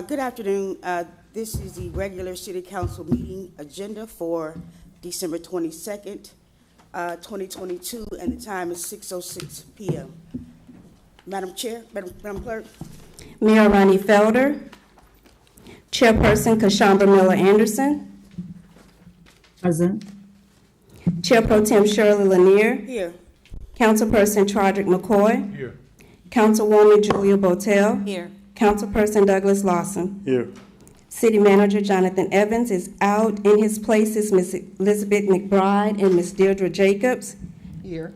Good afternoon. This is the regular City Council meeting agenda for December 22nd, 2022, and the time is 6:06 p.m. Madam Chair, Madam Clerk. Mayor Ronnie Felder, Chairperson Kashamba Miller Anderson, Present. Chair Pro Tem Shirley Lanier, Here. Councilperson Chadrick McCoy, Here. Councilwoman Julia Botel, Here. Councilperson Douglas Lawson. Here. City Manager Jonathan Evans is out. In his place is Ms. Elizabeth McBride and Ms. Deirdre Jacobs. Here.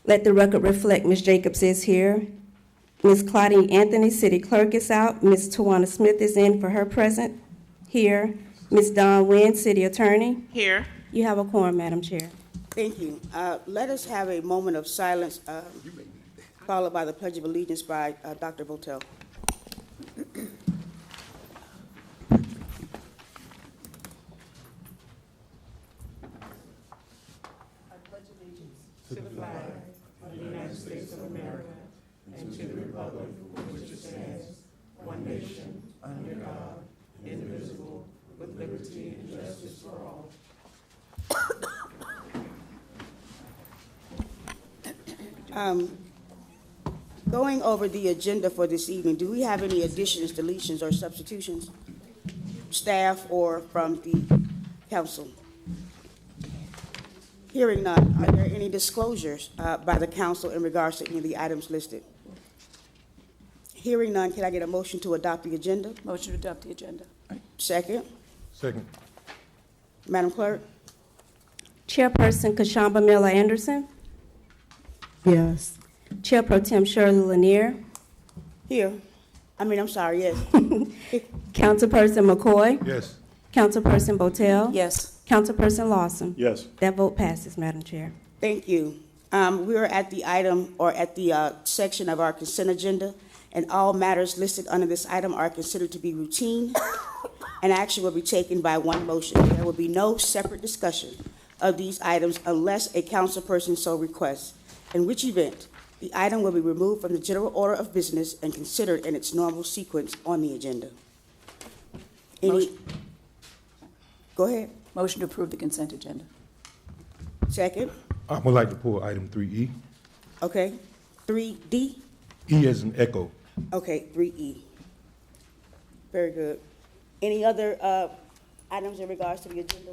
Let the record reflect Ms. Jacobs is here. Ms. Claudine Anthony, City Clerk, is out. Ms. Tawana Smith is in for her present. Here. Ms. Dawn Wynn, City Attorney. Here. You have a quorum, Madam Chair. Thank you. Let us have a moment of silence, followed by the Pledge of Allegiance by Dr. Botel. Going over the agenda for this evening, do we have any additions, deletions, or substitutions? Staff or from the council? Hearing none, are there any disclosures by the council in regards to any of the items listed? Hearing none, can I get a motion to adopt the agenda? Motion to adopt the agenda. Second. Second. Madam Clerk? Chairperson Kashamba Miller Anderson, Yes. Chair Pro Tem Shirley Lanier, Here. I'm sorry, yes. Councilperson McCoy, Yes. Councilperson Botel, Yes. Councilperson Lawson. Yes. That vote passes, Madam Chair. Thank you. We are at the item, or at the section of our consent agenda, and all matters listed under this item are considered to be routine, and action will be taken by one motion. There will be no separate discussion of these items unless a councilperson so requests, in which event the item will be removed from the general order of business and considered in its normal sequence on the agenda. Go ahead. Motion to approve the consent agenda. Second. I would like to pull item 3E. Okay. 3D. E as in echo. Okay, 3E. Very good. Any other items in regards to the agenda?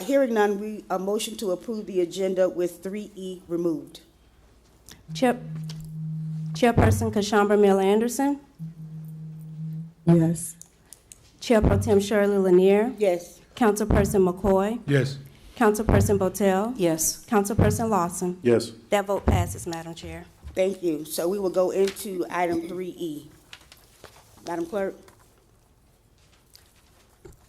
Hearing none, a motion to approve the agenda with 3E removed. Chairperson Kashamba Miller Anderson, Yes. Chair Pro Tem Shirley Lanier, Yes. Councilperson McCoy, Yes. Councilperson Botel, Yes. Councilperson Lawson. Yes. That vote passes, Madam Chair. Thank you. So we will go into item 3E. Madam Clerk?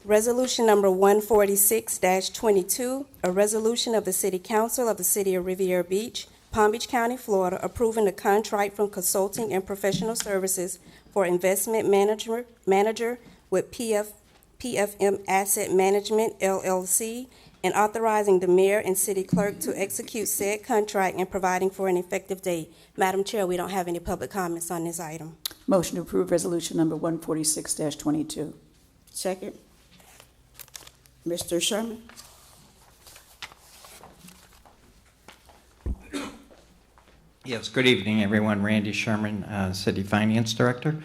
Resolution number 146-22, a resolution of the City Council of the City of Riviera Beach, Palm Beach County, Florida, approving a contract from Consulting and Professional Services for Investment Manager with PFM Asset Management, LLC, and authorizing the mayor and city clerk to execute said contract and providing for an effective date. Madam Chair, we don't have any public comments on this item. Motion to approve resolution number 146-22. Second. Mr. Sherman? Yes, good evening, everyone. Randy Sherman, City Finance Director.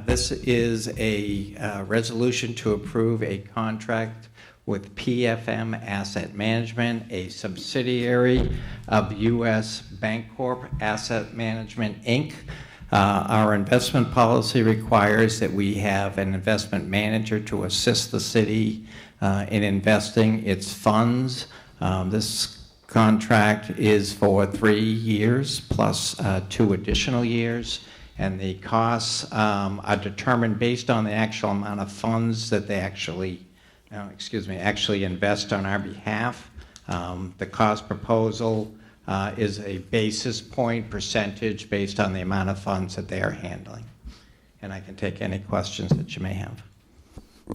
This is a resolution to approve a contract with PFM Asset Management, a subsidiary of U.S. Bancorp Asset Management, Inc. Our investment policy requires that we have an investment manager to assist the city in investing its funds. This contract is for 3 years plus 2 additional years, and the costs are determined based on the actual amount of funds that they actually invest on our behalf. The cost proposal is a basis point percentage based on the amount of funds that they are handling. And I can take any questions that you may have.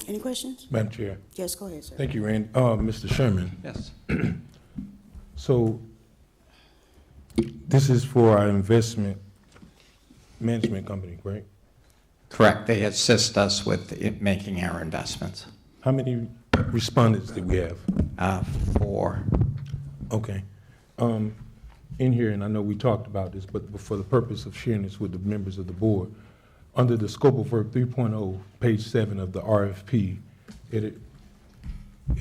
Any questions? Madam Chair. Yes, go ahead, sir. Thank you, Randy. Mr. Sherman. Yes. So this is for our investment management company, right? Correct. They assist us with making our investments. How many respondents did we have? 4. Okay. In here, and I know we talked about this, but for the purpose of sharing this with the members of the board, under the scope of work 3.0, page 7 of the RFP, it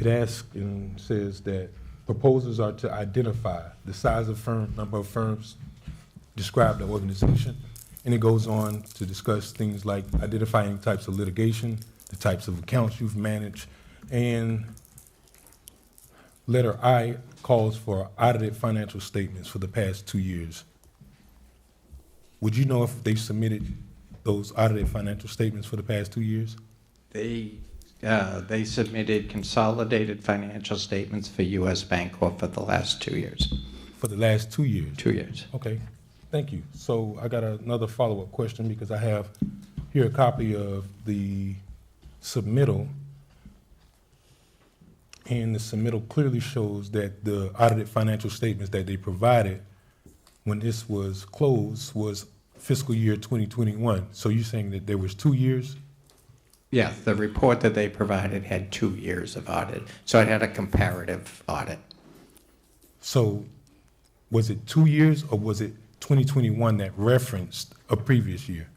asks and says that proposals are to identify the size of firm, number of firms, describe the organization, and it goes on to discuss things like identifying types of litigation, the types of accounts you've managed, and letter I calls for audited financial statements for the past 2 years. Would you know if they submitted those audited financial statements for the past 2 years? They submitted consolidated financial statements for U.S. Bancorp for the last 2 years. For the last 2 years? 2 years. Okay, thank you. So I got another follow-up question because I have here a copy of the submittal, and the submittal clearly shows that the audited financial statements that they provided when this was closed was fiscal year 2021. So you're saying that there was 2 years? Yeah, the report that they provided had 2 years of audit, so it had a comparative audit. So was it 2 years or was it 2021 that referenced a previous year?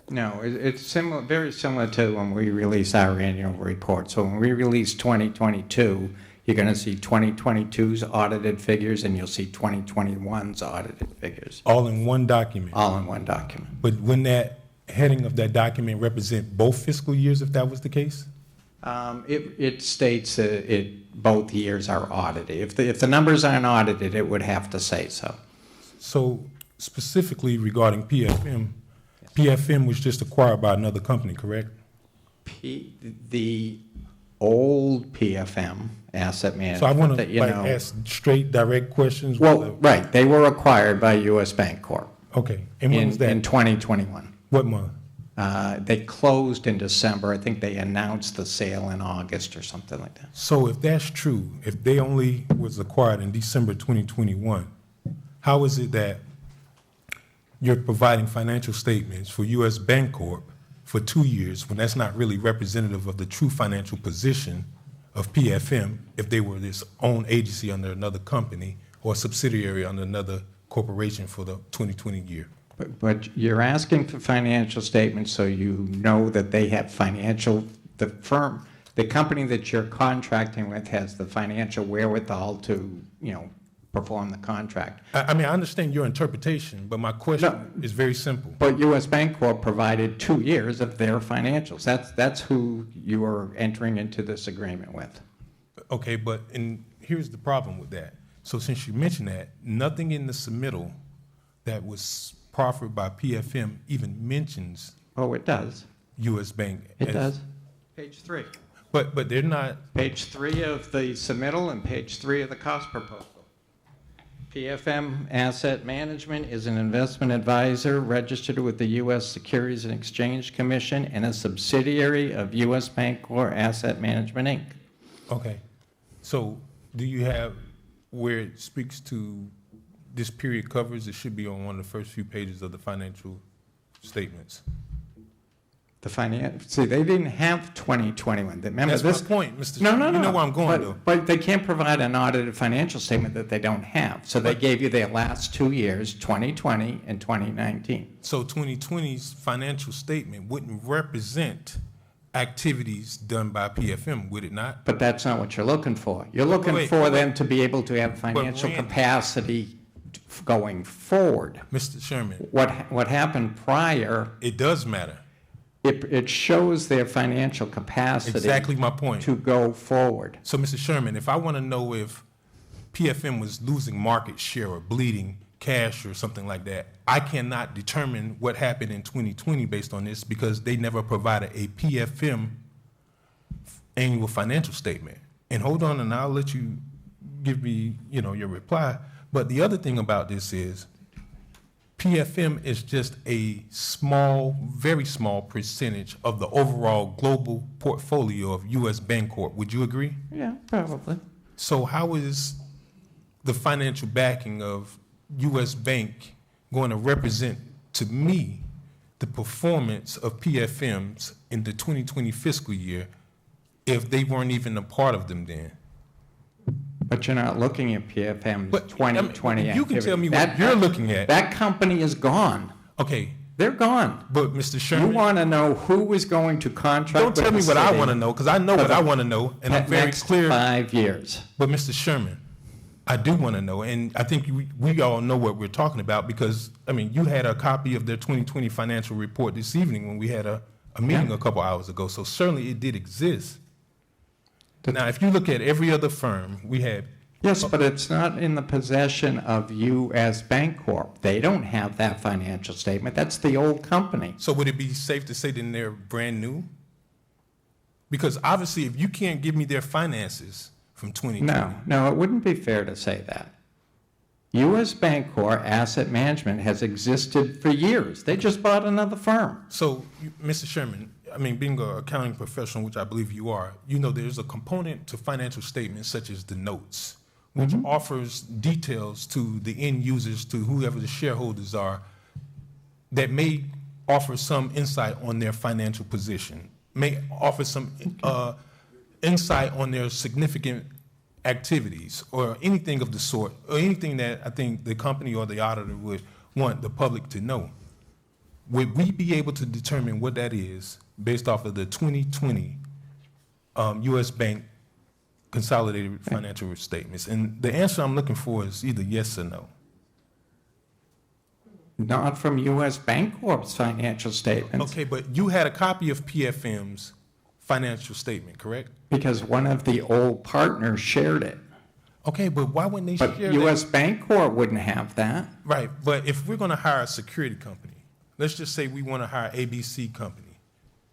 No, it's similar, very similar to when we release our annual report. So when we release 2022, you're going to see 2022's audited figures and you'll see 2021's audited figures, All in one document? all in one document. But wouldn't that heading of that document represent both fiscal years if that was the case? It states that both years are audited. If the numbers aren't audited, it would have to say so. So specifically regarding PFM, PFM was just acquired by another company, correct? The old PFM asset So I management want that to you know. ask straight, direct questions. Well, right, they were acquired by U.S. Bancorp Okay, and when was in that? 2021. What month? They closed in December. I think they announced the sale in August or something like that. So if that's true, if they only was acquired in December 2021, how is it that you're providing financial statements for U.S. Bancorp for 2 years when that's not really representative of the true financial position of PFM if they were this own agency under another company or subsidiary under another corporation for the 2020 year? But you're asking for financial statements so you know that they have the company that you're contracting with has the financial wherewithal to, perform the contract. I mean, I understand your interpretation, but my question is very simple. But U.S. Bancorp provided 2 years of their financials. That's who you are entering into this agreement with. Okay, and here's the problem with that. So since you mentioned that, nothing in the submittal that was proffered by PFM even mentions Oh, it does. U.S. Bank. It does. Page 3. But they're not, Page 3 of the submittal and page 3 of the cost proposal. PFM Asset Management is an investment advisor registered with the U.S. Securities and Exchange Commission and a subsidiary of U.S. Bancorp Asset Management, Inc. okay. So do you have where it speaks to this period covers? It should be on one of the first few pages of the financial statements. See, they didn't have 2021. Remember That's this? my point, Mr. No, Chairman. no, no. You know where I'm going, though. But they can't provide an audited financial statement that they don't have. So they gave you their last 2 years, 2020 and 2019. So 2020's financial statement wouldn't represent activities done by PFM, would it not? But that's not what you're looking for. You're looking Wait, for wait. them to be able to have financial Randy- capacity going forward. Mr. Sherman, What happened prior, it does matter. it shows their financial capacity Exactly my point. to go forward. So, Mr. Sherman, if I want to know if PFM was losing market share or bleeding cash or something like that, I cannot determine what happened in 2020 based on this because they never provided a PFM annual financial statement. And hold on, and I'll let you give me, your reply. But the other thing about this is PFM is just a small, very small percentage of the overall global portfolio of U.S. Bancorp. Would you agree? Yeah, probably. So how is the financial backing of U.S. Bank going to represent to me the performance of PFMs in the 2020 fiscal year if they weren't even a part of them then? But you're not looking at PFM's But, I mean, 2020 you can tell me activity. what you're looking at. That company is gone. Okay, They're gone. but Mr. You Sherman, want to know who is going to contract don't with tell me the what I city want to know, because I know for what the I want to know, and I'm very next clear. 5 years. But Mr. Sherman, I do want to know, and I think we all know what we're talking about, because, I mean, you had a copy of their 2020 financial report this evening when we had a meeting Yeah. a couple hours ago, so certainly it did exist. Now, if you look at every other firm, we had, Yes, but it's not in the possession of you as Bancorp. They don't have that financial statement. That's the old company. so would it be safe to say then they're brand new? Because obviously, if you can't give me their finances from 2020. No, it wouldn't be fair to say that. U.S. Bancorp Asset Management has existed for years. They just bought another firm. So, Mr. Sherman, I mean, being an accounting professional, which I believe you are, you know there's a component to financial statements such as the notes, which offers details to the end users, to whoever the shareholders are, that may offer some insight on their financial position, may offer some insight on their significant activities or anything of the sort, or anything that I think the company or the auditor would want the public to know. Would we be able to determine what that is based off of the 2020 U.S. Bank consolidated financial statements? And the answer I'm looking for is either yes or no. Not from U.S. Bancorp's financial statements. Okay, but you had a copy of PFM's financial statement, correct? Because one of the old partners shared it. Okay, but why wouldn't they But share U.S. that? Bancorp wouldn't have that. Right, but if we're going to hire a security company, let's just say we want to hire ABC Company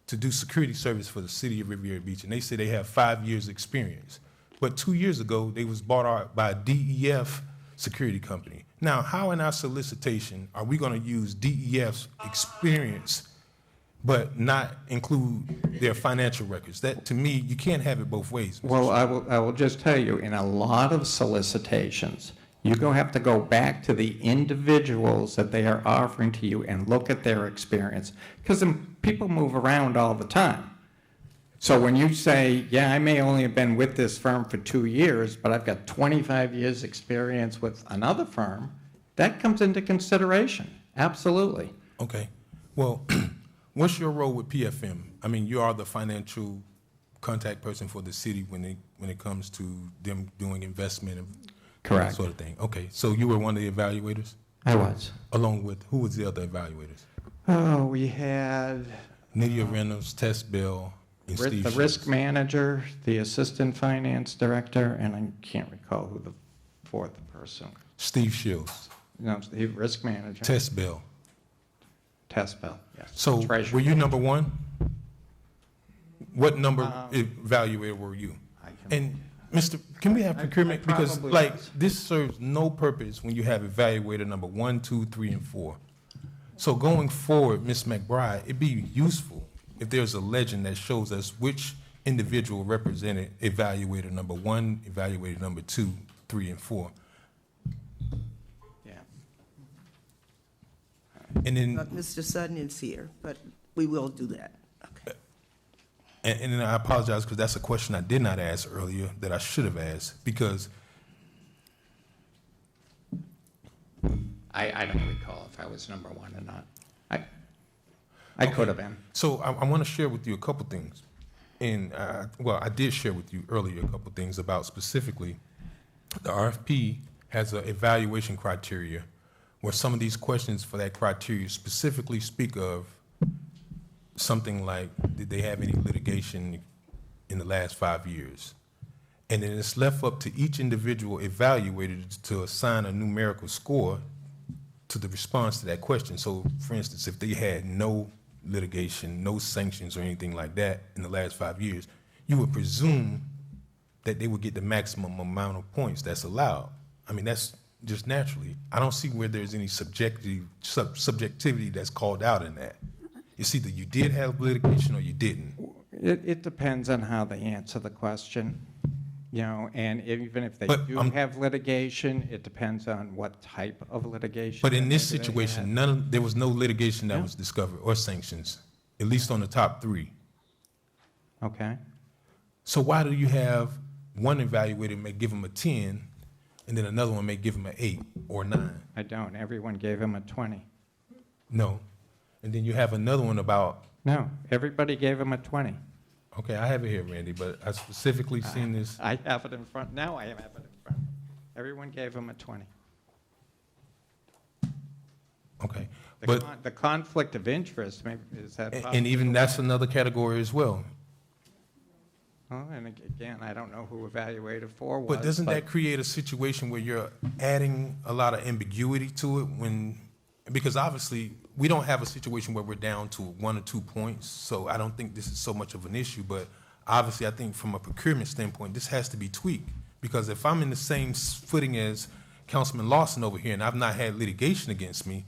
to do security service for the city of Riviera Beach, and they say they have 5 years' experience. But 2 years ago, they was bought out by a DEF security company. Now, how in our solicitation are we going to use DEF's experience but not include their financial records? That, to me, you can't have it both ways. Mr. Well, I will just tell you, in a lot of solicitations, you have to go back to the individuals that they are offering to you and look at their experience, because people move around all the time. So when you say, yeah, I may only have been with this firm for 2 years, but I've got 25 years experience with another firm, that comes into consideration, absolutely. Okay. Well, what's your role with PFM? I mean, you are the financial contact person for the city when it comes to them doing investment and Correct. that sort of thing. Okay, so you were one of the evaluators, I was. along with, who was the other evaluators? Oh, we had Nydia Reynolds, Tess Bell, and Steve the Schultz. risk manager, the assistant finance director, and I can't recall who the fourth person. Steve Shields, No, the risk manager. Tess Bell. Test Bell, yes. So Treasurer. were you number one? What number evaluator were you? I can- And Mr., can we have procurement? I Because probably like, was. this serves no purpose when you have evaluator number 1, 2, 3, and 4. So going forward, Ms. McBride, it'd be useful if there's a legend that shows us which individual represented evaluator number 1, evaluator number 2, 3, and 4. Yeah. And then, Mr. Sutton is here, but we will do that. Okay. and then I apologize because that's a question I did not ask earlier that I should have asked, because I don't recall if I was number one or not. I could have been. So I want to share with you a couple things. And, well, I did share with you earlier a couple things about specifically the RFP has an evaluation criteria where some of these questions for that criteria specifically speak of something like, did they have any litigation in the last 5 years? And then it's left up to each individual evaluator to assign a numerical score to the response to that question. So, for instance, if they had no litigation, no sanctions or anything like that in the last 5 years, you would presume that they would get the maximum amount of points that's allowed. I mean, that's just naturally. I don't see where there's any subjectivity that's called out in that. It's either you did have litigation or you didn't. It depends on how they answer the question. You know, and even if they But, do have litigation, it depends on what type of litigation. But in this that they situation, have. there was no litigation that Yeah. was discovered or sanctions, at least on the top three. Okay. So why do you have one evaluator may give him a 10, and then another one may give him an 8 or 9? I don't. Everyone gave him a 20. No. And then you have another one about, No, everybody gave him a 20. okay, I have it here, Randy, but I specifically seen this. I have it in front. Now I have it in front. Everyone gave him a 20. Okay. But, The conflict of interest, maybe, is that? and even that's another category as well. Well, and again, I don't know who evaluated for was. But doesn't that create a situation where you're adding a lot of ambiguity to it when, because obviously, we don't have a situation where we're down to 1 or 2 points, so I don't think this is so much of an issue, but obviously, I think from a procurement standpoint, this has to be tweaked, because if I'm in the same footing as Councilman Lawson over here, and I've not had litigation against me,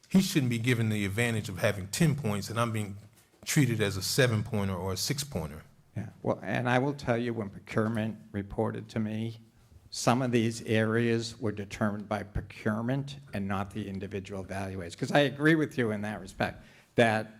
he shouldn't be given the advantage of having 10 points, and I'm being treated as a 7-pointer or a 6-pointer. Yeah, well, and I will tell you, when procurement reported to me, some of these areas were determined by procurement and not the individual evaluators. Because I agree with you in that respect, that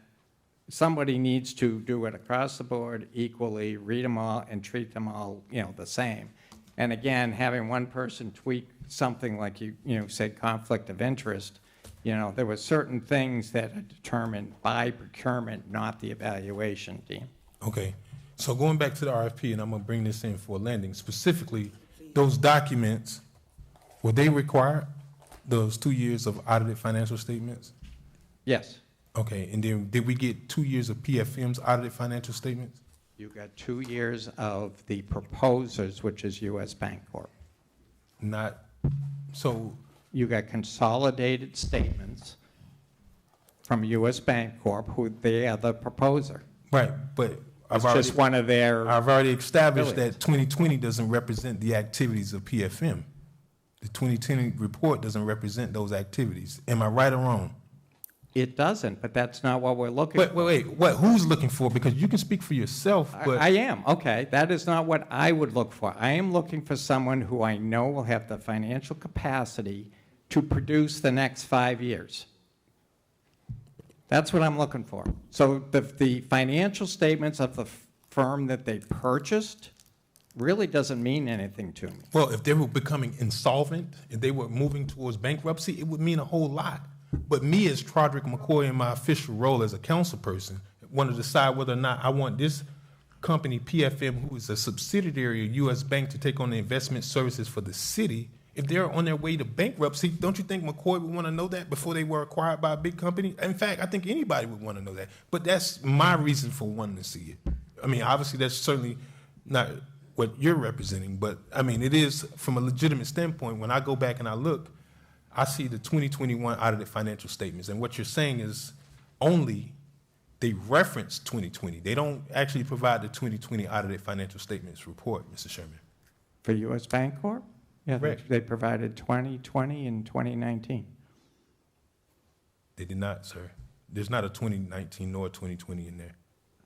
somebody needs to do it across the board equally, read them all, and treat them all, you know, the same. And again, having one person tweak something like you said, conflict of interest, you know, there were certain things that are determined by procurement, not the evaluation team. Okay, so going back to the RFP, and I'm gonna bring this in for landing, specifically, those documents, were they required, those 2 years of audited financial statements? Yes, Okay, and then did we get 2 years of PFM's audited financial statements? you got 2 years of the proposers, which is U.S. Bancorp. Not, so, You got consolidated statements from U.S. Bancorp, who they are the proposer. right, but It's just one of their, I've already established Affiliates. that 2020 doesn't represent the activities of PFM. The 2020 report doesn't represent those activities. Am I right or wrong? it doesn't, but that's not what we're looking for. Wait, what, who's looking for? Because you can speak for yourself, but. I am, okay. That is not what I would look for. I am looking for someone who I know will have the financial capacity to produce the next 5 years. That's what I'm looking for. So the financial statements of the firm that they purchased really doesn't mean anything to me. Well, if they were becoming insolvent, if they were moving towards bankruptcy, it would mean a whole lot. But me as Trodrick McCoy in my official role as a council person, want to decide whether or not I want this company, PFM, who is a subsidiary of U.S. Bank, to take on the investment services for the city. If they're on their way to bankruptcy, don't you think McCoy would want to know that before they were acquired by a big company? In fact, I think anybody would want to know that. But that's my reason for wanting to see it. I mean, obviously, that's certainly not what you're representing, but I mean, it is from a legitimate standpoint. When I go back and I look, I see the 2021 audited financial statements, and what you're saying is only they reference 2020. They don't actually provide the 2020 audited financial statements report, Mr. Sherman. For U.S. Bancorp? Yeah, Correct. they provided 2020 and 2019. They did not, sir. There's not a 2019 nor a 2020 in there.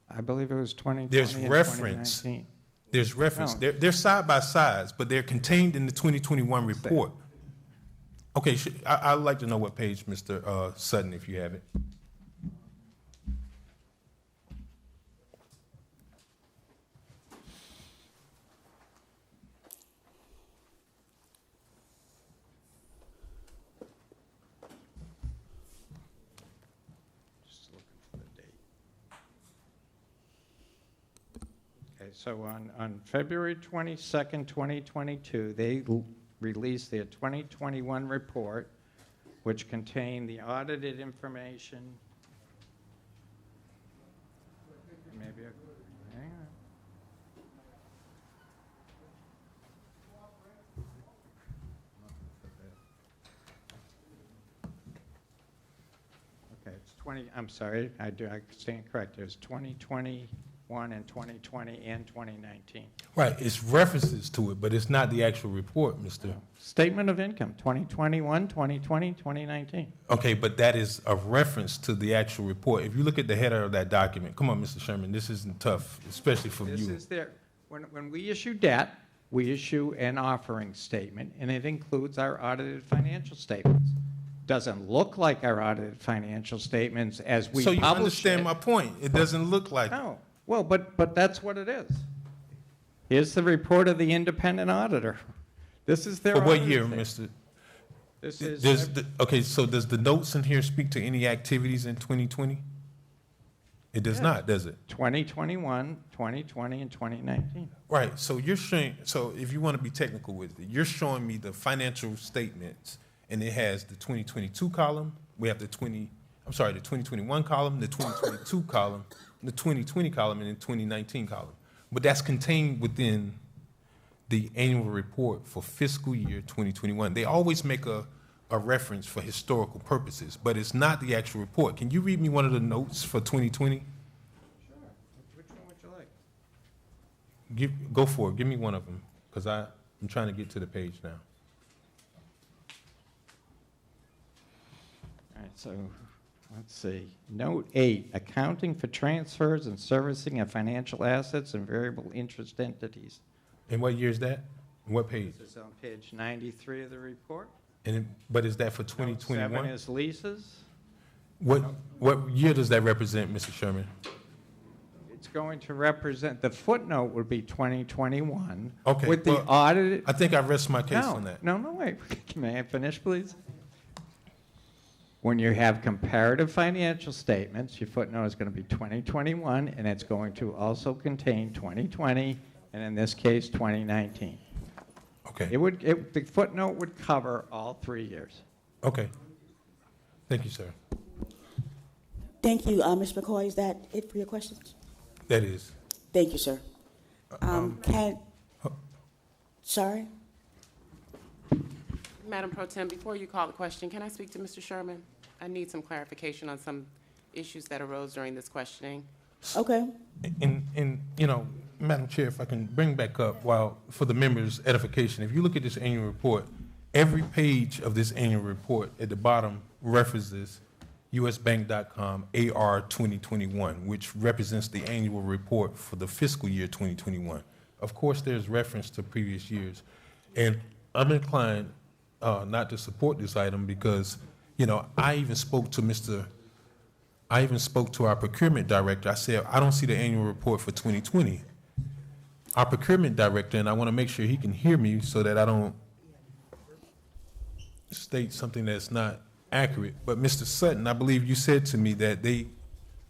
I believe it was 2020 There's and reference. 2019. There's reference. No. They're side by sides, but they're contained in the 2021 report. Okay, I'd like to know what page, Mr. Sutton, if you have it. Just looking for the date. Okay, so on February 22nd, 2022, they released their 2021 report, which contained the audited information. Maybe, hang on. Okay, it's 20, I'm sorry, I stand corrected. It's 2021 and 2020 and 2019. Right, it's references to it, but it's not the actual report, Mr. Statement of income, 2021, 2020, 2019. Okay, but that is a reference to the actual report. If you look at the header of that document, come on, Mr. Sherman, this isn't tough, especially for This you. is their, when we issue debt, we issue an offering statement, and it includes our audited financial statements. Doesn't look like our audited financial statements as we So you publish understand it. my point? It doesn't look like it. No, well, but that's what it is. Here's the report of the independent auditor. This is their. For what audited year, statement. Mr.? This is. Okay, so does the notes in here speak to any activities in 2020? It does not, does it? 2021, 2020, and 2019. Right, so you're showing, so if you want to be technical with it, you're showing me the financial statements, and it has the 2022 column, we have the 2021 column, the 2022 column, the 2020 column, and the 2019 column. But that's contained within the annual report for fiscal year 2021. They always make a reference for historical purposes, but it's not the actual report. Can you read me one of the notes for 2020? Sure. Which one would you like? Go for it, give me one of them, because I'm trying to get to the page now. All right, so let's see. Note 8, accounting for transfers and servicing of financial assets and variable interest entities. And what year is that? And what page? This is on page 93 of the report. But is that for Note 7 2021? is leases. What year does that represent, Mr. Sherman? It's going to represent, the footnote would be 2021. Okay, With the well, audited. I think I rest my case No, on that. no, wait. May I finish, please? When you have comparative financial statements, your footnote is going to be 2021, and it's going to also contain 2020, and in this case, 2019. Okay, The footnote would cover all 3 years. okay. Thank you, sir. Thank you, Ms. McCoy. Is that it for your questions? That is. Thank you, sir. Sorry? Madam Pro Tem, before you call the question, can I speak to Mr. Sherman? I need some clarification on some issues that arose during this questioning. Okay. And you know, Madam Chair, if I can bring back up, for the members' edification, if you look at this annual report, every page of this annual report at the bottom references usbank.com AR 2021, which represents the annual report for the fiscal year 2021. Of course, there's reference to previous years. And I'm inclined not to support this item because, you know, I even spoke to our procurement director. I said, I don't see the annual report for 2020. Our procurement director, and I want to make sure he can hear me so that I don't state something that's not accurate. But Mr. Sutton, I believe you said to me that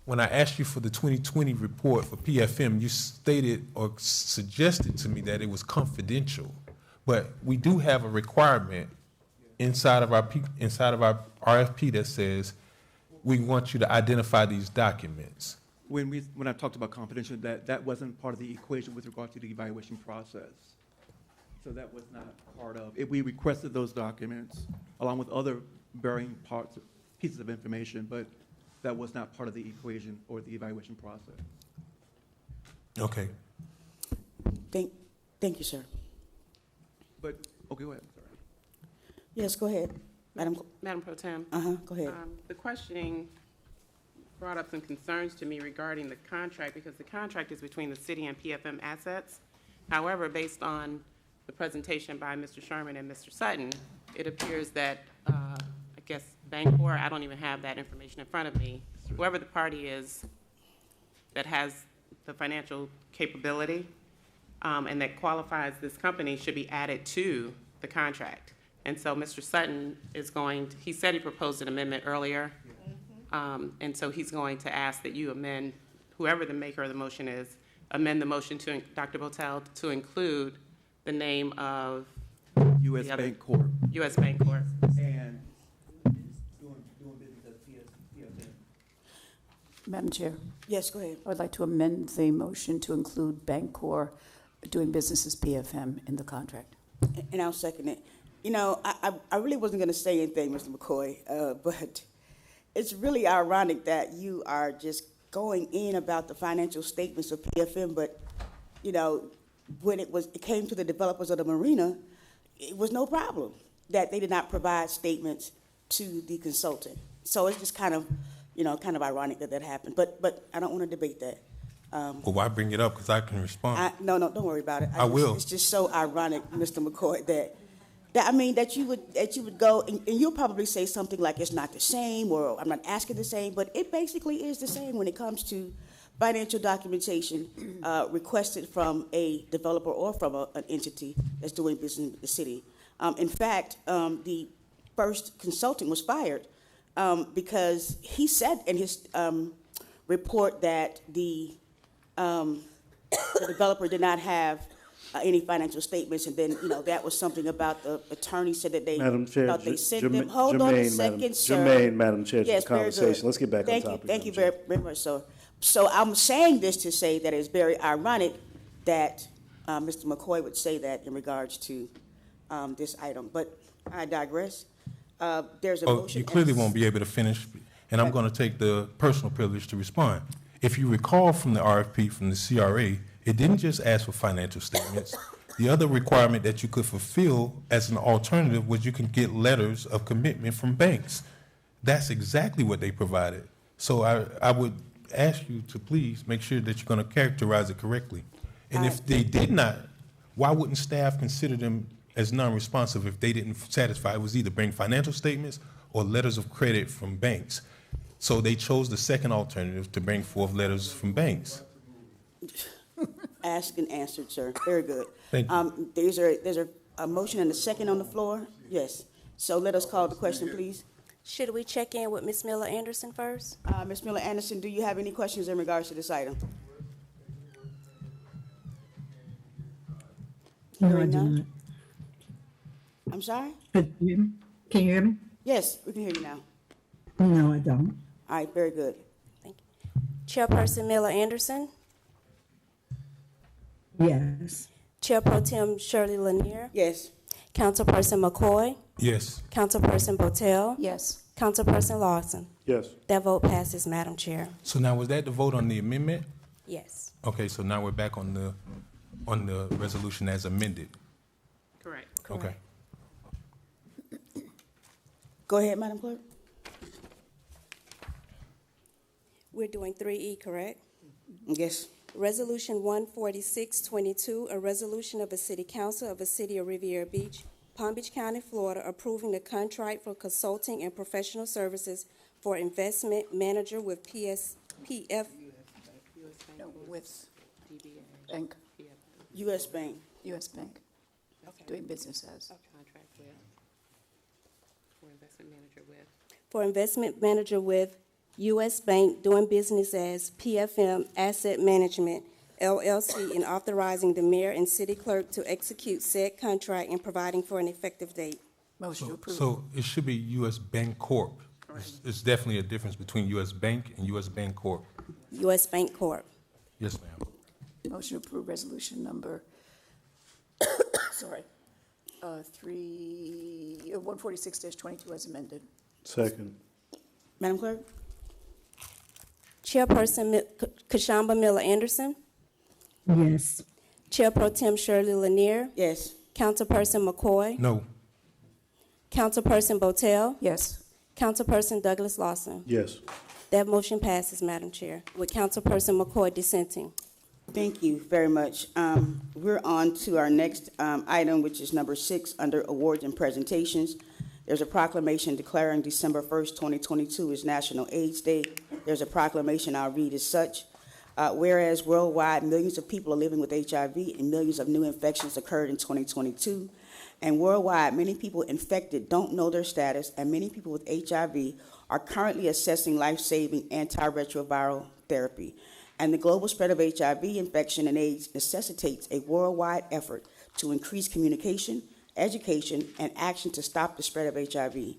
when I asked you for the 2020 report for PFM, you stated or suggested to me that it was confidential. But we do have a requirement inside of our RFP that says we want you to identify these documents. When I talked about confidential, that wasn't part of the equation with regard to the evaluation process. So that was not part of it. We requested those documents along with other varying pieces of information, but that was not part of the equation or the evaluation process. Okay. Thank you, sir. But, okay, go ahead, sorry. Yes, go ahead, Madam. Madam Pro Tem? Go ahead. The questioning brought up some concerns to me regarding the contract, because the contract is between the city and PFM Assets. However, based on the presentation by Mr. Sherman and Mr. Sutton, it appears that, I guess, Bancorp, I don't even have that information in front of me, whoever the party is that has the financial capability and that qualifies this company should be added to the contract. And so Mr. Sutton he said he proposed an amendment earlier. And so he's going to ask that you amend, whoever the maker of the motion is, amend the motion to, Dr. Botel, to include the name of U.S. Bancorp. U.S. Bancorp. And doing business as PFM. Madam Chair, Yes, go ahead. I would like to amend the motion to include Bancorp doing business as PFM in the contract. And I'll second it. You know, I really wasn't going to say anything, Mr. McCoy, but it's really ironic that you are just going in about the financial statements of PFM, but, you know, when it came to the developers of the marina, it was no problem that they did not provide statements to the consultant. So it's just kind of ironic that happened. But I don't want to debate that. Well, why bring it up? Because I can respond. No, don't worry about it. I will. It's just so ironic, Mr. McCoy, that you would go, and you'll probably say something like it's not the same, or I'm not asking the same, but it basically is the same when it comes to financial documentation requested from a developer or from an entity that's doing business with the city. In fact, the first consultant was fired because he said in his report that the developer did not have any financial statements, and then, that was something about the attorney said that they Madam Chair, thought they sent them. Hold on a second, sir. Germaine, Madam Chair, to the Yes, very good. conversation. Let's get back on Thank topic. you, thank you Madam very, very much, so. So I'm saying this to say that it's very ironic that Mr. McCoy would say that in regards to this item, but I digress. There's a motion. You clearly won't be able to finish, and I'm going to take the personal privilege to respond. If you recall from the RFP from the CRA, it didn't just ask for financial statements. The other requirement that you could fulfill as an alternative was you can get letters of commitment from banks. That's exactly what they provided. So I would ask you to please make sure that you're going to characterize it correctly. And if they did not, why wouldn't staff consider them as non-responsive if they didn't satisfy? It was either bring financial statements or letters of credit from banks. So they chose the second alternative to bring forth letters from banks. Asked and answered, sir. Very good. Thank you. There's a motion and a second on the floor? Yes. So let us call the question, please. Should we check in with Ms. Miller Anderson first? Ms. Miller Anderson, do you have any questions in regards to this item? No, I Hearing do none? not. I'm sorry? Can you hear me? Can you hear me? Yes, we can hear you now. No, I don't. All right, very good. Thank you. Chairperson Miller Anderson, Yes. Chair Pro Tem Shirley Lanier, Yes. Councilperson McCoy, Yes. Councilperson Botel, Yes. Councilperson Lawson. Yes. That vote passes, Madam Chair. So now, was that the vote on the amendment? Yes. Okay, so now we're back on the resolution as amended. Correct. Okay. Go ahead, Madam Clerk. We're doing 3E, correct? Yes. Resolution 14622, a resolution of the City Council of the City of Riviera Beach, Palm Beach County, Florida, approving the contract for consulting and professional services for investment manager with PF. No, with Bank, U.S. Bank. U.S. Bank, doing business as. Contract with, for investment manager with. For investment manager with U.S. Bank doing business as PFM Asset Management, LLC, and authorizing the mayor and city clerk to execute said contract and providing for an effective date. Motion to approve. So it should be U.S. Bank Corp. It's definitely a difference between U.S. Bank and U.S. Bank Corp. U.S. Bank Corp. Yes, ma'am. Motion to approve resolution number, 146-22 as amended. Second. Madam Clerk? Chairperson Kashamba Miller Anderson, Yes. Chair Pro Tem Shirley Lanier, Yes. Councilperson McCoy, No. Councilperson Botel, Yes. Councilperson Douglas Lawson. Yes. That motion passes, Madam Chair, with Councilperson McCoy dissenting. Thank you very much. We're on to our next item, which is number 6 under awards and presentations. There's a proclamation declaring December 1st, 2022 is National AIDS Day. There's a proclamation I'll read as such. Whereas worldwide, millions of people are living with HIV and millions of new infections occurred in 2022. And worldwide, many people infected don't know their status, and many people with HIV are currently assessing life-saving antiretroviral therapy. And the global spread of HIV infection and AIDS necessitates a worldwide effort to increase communication, education, and action to stop the spread of HIV.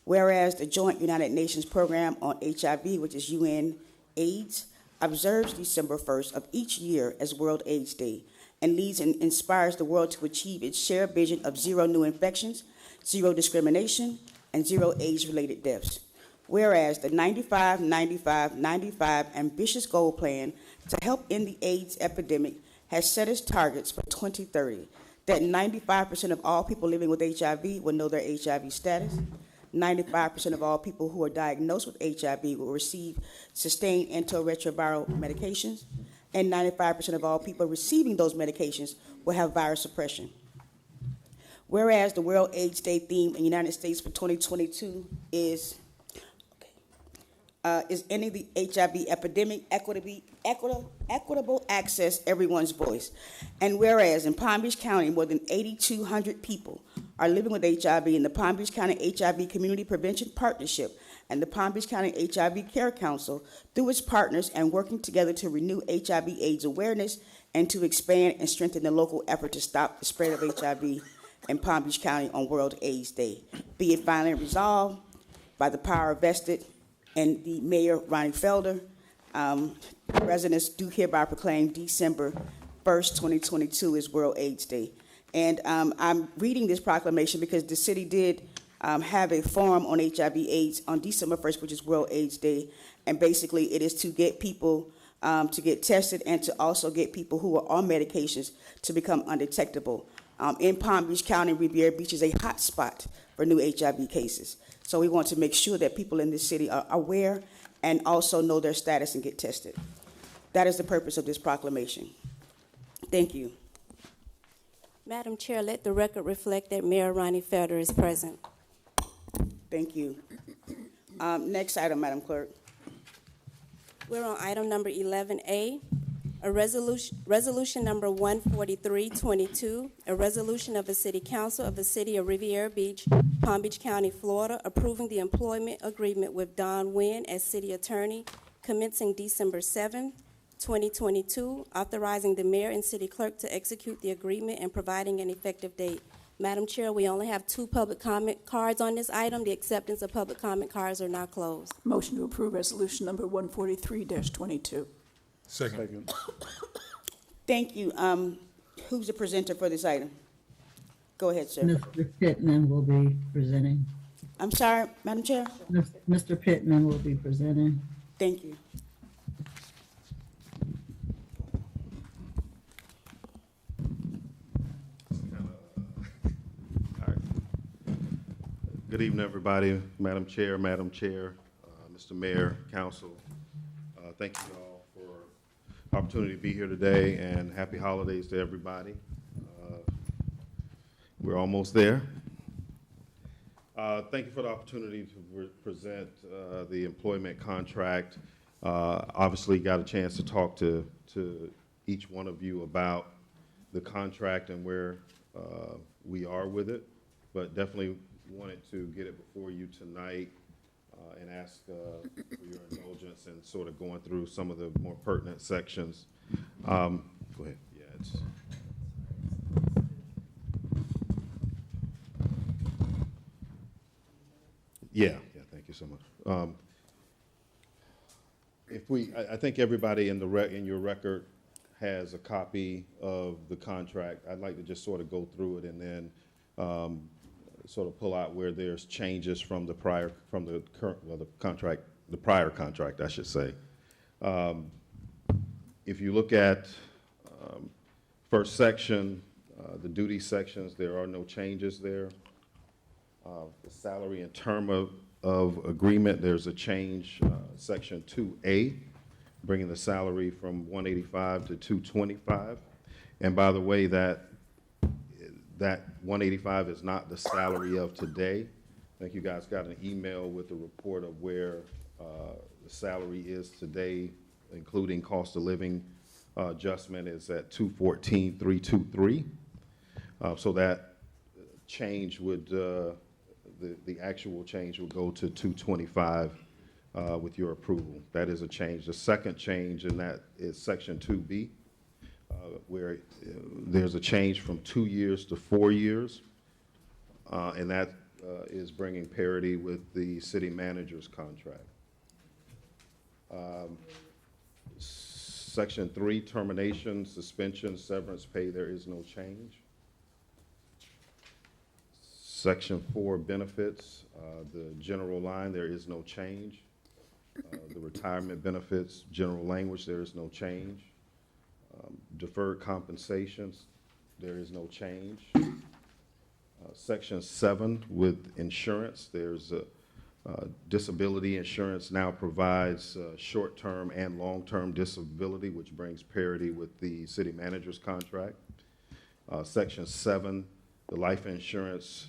Whereas the Joint United Nations Program on HIV, which is UNAIDS, observes December 1st of each year as World AIDS Day and leads and inspires the world to achieve its shared vision of 0 new infections, 0 discrimination, and 0 AIDS-related deaths. Whereas the 95-95-95 ambitious goal plan to help end the AIDS epidemic has set its targets for 2030, that 95% of all people living with HIV will know their HIV status, 95% of all people who are diagnosed with HIV will receive sustained antiretroviral medications, and 95% of all people receiving those medications will have virus suppression. Whereas the World AIDS Day theme in the United States for 2022 is ending the HIV epidemic, equitable access, everyone's voice. And whereas in Palm Beach County, more than 8,200 people are living with HIV in the Palm Beach County HIV Community Prevention Partnership and the Palm Beach County HIV Care Council, through its partners and working together to renew HIV/AIDS awareness and to expand and strengthen the local effort to stop the spread of HIV in Palm Beach County on World AIDS Day. Be it finally resolved by the power vested and the Mayor, Ronnie Felder, residents do hereby proclaim December 1st, 2022 is World AIDS Day. And I'm reading this proclamation because the city did have a forum on HIV/AIDS on December 1st, which is World AIDS Day. And basically it is to get people to get tested and to also get people who are on medications to become undetectable. In Palm Beach County, Riviera Beach is a hot spot for new HIV cases. So we want to make sure that people in this city are aware and also know their status and get tested. That is the purpose of this proclamation. Thank you. Madam Chair, let the record reflect that Mayor Ronnie Felder is present. Thank you. Next item, Madam Clerk. We're on item number 11A, a resolution number 14322, a resolution of the City Council of the City of Riviera Beach, Palm Beach County, Florida, approving the employment agreement with Don Nguyen as City Attorney commencing December 7, 2022, authorizing the Mayor and City Clerk to execute the agreement and providing an effective date. Madam Chair, we only have 2 public comment cards on this item. The acceptance of public comment cards are now closed. Motion to approve resolution number 143-22. Second. Thank you. Who's the presenter for this item? Go ahead, sir. Mr. Pittman will be presenting. I'm sorry, Madam Chair? Mr. Pittman will be presenting. Thank you. Good evening, everybody. Madam Chair, Mr. Mayor, Council. Thank you all for the opportunity to be here today, and happy holidays to everybody. We're almost there. Thank you for the opportunity to present the employment contract. Obviously, got a chance to talk to each one of you about the contract and where we are with it, but definitely wanted to get it before you tonight and ask for your indulgence and sort of going through some of the more pertinent sections. Go ahead. Yeah, thank you so much. I think everybody in your record has a copy of the contract. I'd like to just sort of go through it and then sort of pull out where there's changes from the prior contract, I should say. If you look at first section, the duty sections, there are no changes there. The salary and term of agreement, there's a change, section 2A, bringing the salary from 185 to 225. And by the way, that 185 is not the salary of today. I think you guys got an email with the report of where the salary is today, including cost of living adjustment is at 214,323. So that change would, the actual change would go to 225 with your approval. That is a change. The second change in that is section 2B. Where there's a change from 2 years to 4 years, and that is bringing parity with the city manager's contract. Section 3, termination, suspension, severance pay, there is no change. Section 4, benefits, the general line, there is no change. The retirement benefits, general language, there is no change. Deferred compensations, there is no change. Section 7 with insurance, there's Disability insurance now provides short-term and long-term disability, which brings parity with the city manager's contract. Section 7, the life insurance,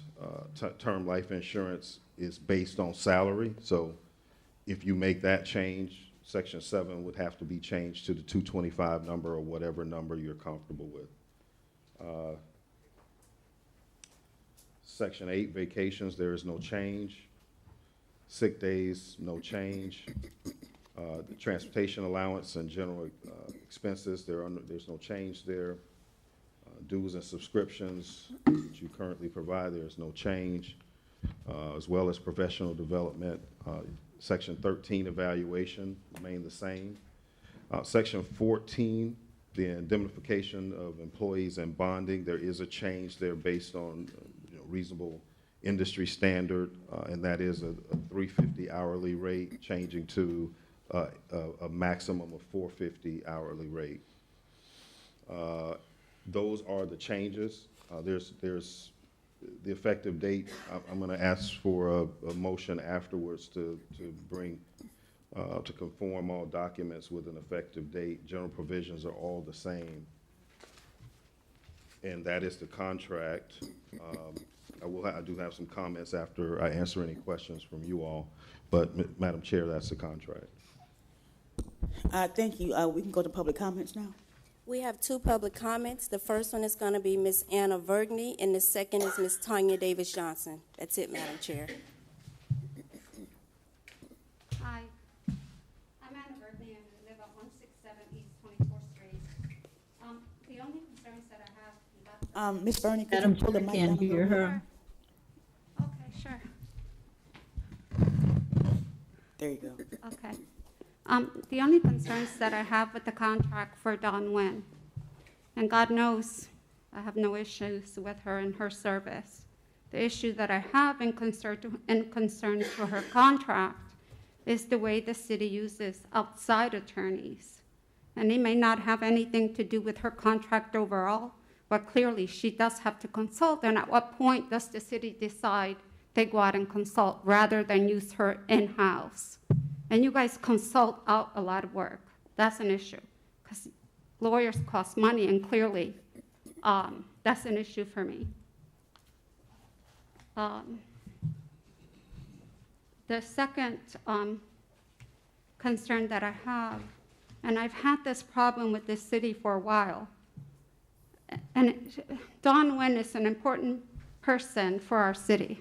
term life insurance is based on salary. So if you make that change, Section 7 would have to be changed to the 225 number or whatever number you're comfortable with. Section 8, vacations, there is no change. Sick days, no change. The transportation allowance and general expenses, there's no change there. Dues and subscriptions that you currently provide, there's no change, as well as professional development. Section 13, evaluation, remain the same. Section 14, the indemnification of employees and bonding, there is a change there based on reasonable industry standard, and that is a $350 hourly rate, changing to a maximum of $450 hourly rate. Those are the changes. There's the effective date. I'm going to ask for a motion afterwards to bring to conform all documents with an effective date. General provisions are all the same, and that is the contract. I do have some comments after I answer any questions from you all, but Madam Chair, that's the contract. Thank you. We can go to public comments now. We have two public comments. The first one is going to be Ms. Anna Vergney, and the second is Ms. Tanya Davis-Johnson. That's it, Madam Chair. Hi, I'm Anna Vergney, and I live at 167 East 24th Street. The only concerns that I have about Ms. Bernie, could you Madam pull the Chair, mic can't down a hear little? her. Okay, sure. There you go. Okay. The only concerns that I have with the contract for Dawn Nguyen, and God knows I have no issues with her and her service. The issue that I have in concern to her contract is the way the city uses outside attorneys. And it may not have anything to do with her contract overall, but clearly she does have to consult. And at what point does the city decide they go out and consult rather than use her in-house? And you guys consult out a lot of work. That's an issue, because lawyers cost money, and clearly that's an issue for me. The second concern that I have, and I've had this problem with this city for a while, and Dawn Nguyen is an important person for our city.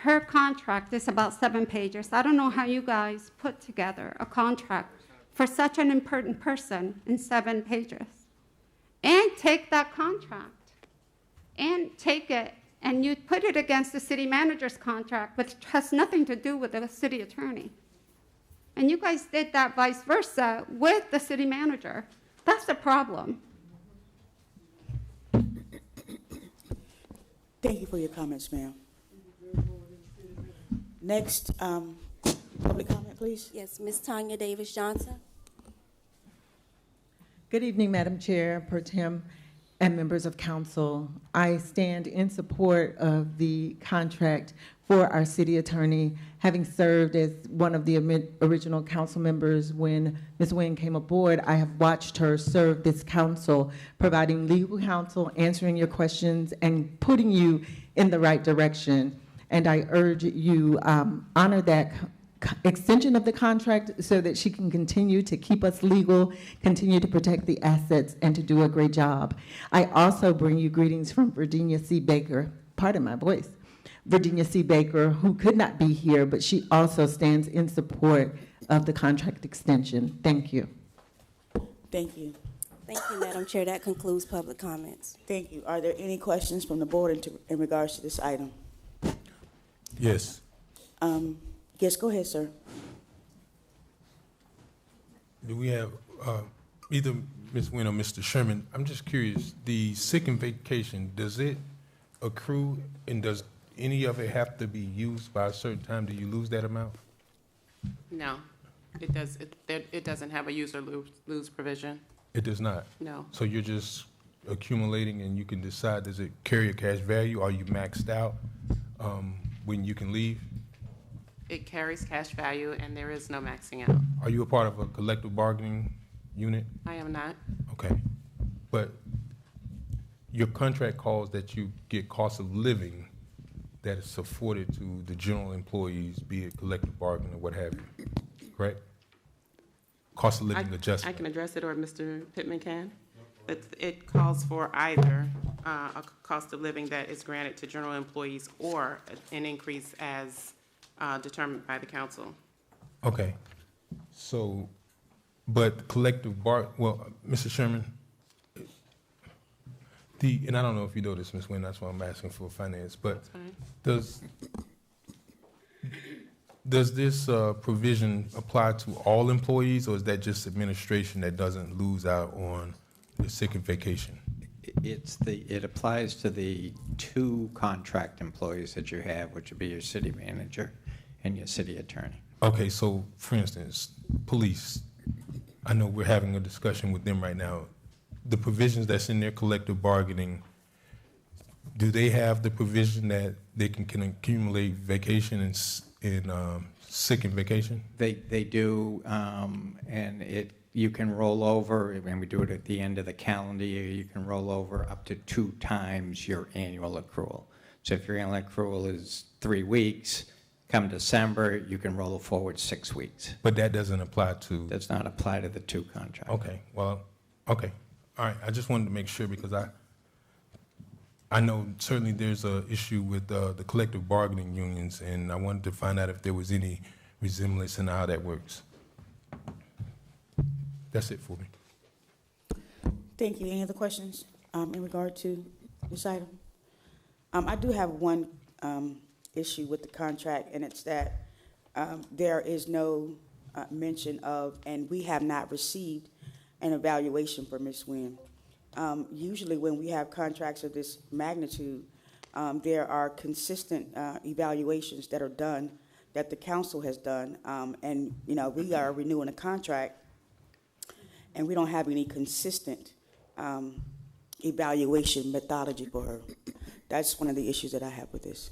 Her contract is about 7 pages. I don't know how you guys put together a contract for such an important person in 7 pages. And take that contract and take it and you put it against the city manager's contract, which has nothing to do with the city attorney. And you guys did that vice versa with the city manager. That's the problem. Thank you for your comments, ma'am. Next, public comment, please. Yes, Ms. Tanya Davis-Johnson. Good evening, Madam Chair, Pro Tem, and members of council. I stand in support of the contract for our city attorney, having served as one of the original council members when Ms. Nguyen came aboard. I have watched her serve this council, providing legal counsel, answering your questions, and putting you in the right direction. And I urge you honor that extension of the contract so that she can continue to keep us legal, continue to protect the assets, and to do a great job. I also bring you greetings from Virginia C. Baker, pardon my voice, Virginia C. Baker, who could not be here, but she also stands in support of the contract extension. Thank you. Thank you. Thank you, Madam Chair. That concludes public comments. Thank you. Are there any questions from the board in regards to this item? Yes. Yes, go ahead, sir. Do we have either Ms. Nguyen or Mr. Sherman? I'm just curious, the sick and vacation, does it accrue, and does any of it have to be used by a certain time? Do you lose that amount? No, it does. It doesn't have a use or lose provision. It does not? No. So you're just accumulating and you can decide, does it carry a cash value? Are you maxed out when you can leave? It carries cash value, and there is no maxing out. Are you a part of a collective bargaining unit? I am not. Okay. But your contract calls that you get cost of living that is afforded to the general employees, be it collective bargaining or what have you, correct? Cost of living I adjustment. can address it, or Mr. Pittman can. It calls for either a cost of living that is granted to general employees or an increase as determined by the council. Okay. So, but collective well, Mr. Sherman, and I don't know if you know this, Ms. Nguyen, that's why I'm asking for finance, but That's fine. does this provision apply to all employees, or is that just administration that doesn't lose out on the sick and vacation? It applies to the two contract employees that you have, which would be your city manager and your city attorney. Okay, so for instance, police, I know we're having a discussion with them right now. The provisions that's in their collective bargaining, do they have the provision that they can accumulate vacation and sick and vacation? They do, and you can roll over, and we do it at the end of the calendar year, you can roll over up to 2 times your annual accrual. So if your annual accrual is 3 weeks, come December, you can roll forward 6 weeks. But that doesn't apply to... Does not apply to the 2 contracts. Okay, well, okay. All right, I just wanted to make sure because I know certainly there's a issue with the collective bargaining unions, and I wanted to find out if there was any resemblance in how that works. That's it for me. Thank you. Any other questions in regard to this item? I do have one issue with the contract, and it's that there is no mention of, and we have not received an evaluation for Ms. Nguyen. Usually when we have contracts of this magnitude, there are consistent evaluations that are done, that the council has done, and, you know, we are renewing a contract, and we don't have any consistent evaluation methodology for her. That's one of the issues that I have with this.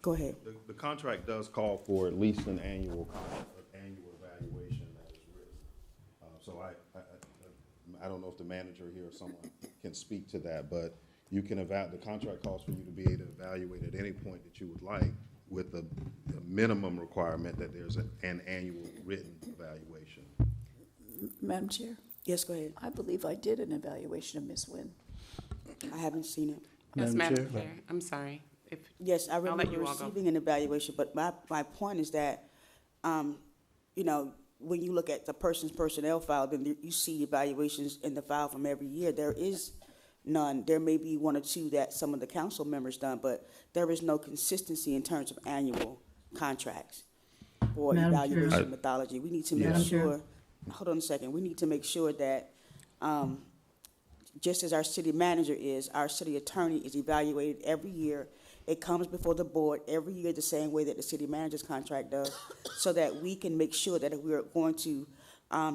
Go ahead. The contract does call for at least an annual evaluation that is written. So I don't know if the manager here or someone can speak to that, but you can the contract calls for you to be able to evaluate at any point that you would like, with the minimum requirement that there's an annual written evaluation. Madam Chair, Yes, go ahead. I believe I did an evaluation of Ms. Nguyen. I haven't seen it. Yes, Madam Chair. I'm sorry. Yes, I I'll let remember you all go. receiving an evaluation, but my point is that, you know, when you look at the person's personnel file, then you see evaluations in the file from every year. There is none. There may be 1 or 2 that some of the council members done, but there is no consistency in terms of annual contracts or Madam Chair. evaluation methodology. We need to make Madam Chair. sure, hold on a second, we need to make sure that, just as our city manager is, our city attorney is evaluated every year. It comes before the board every year the same way that the city manager's contract does, so that we can make sure that if we are going to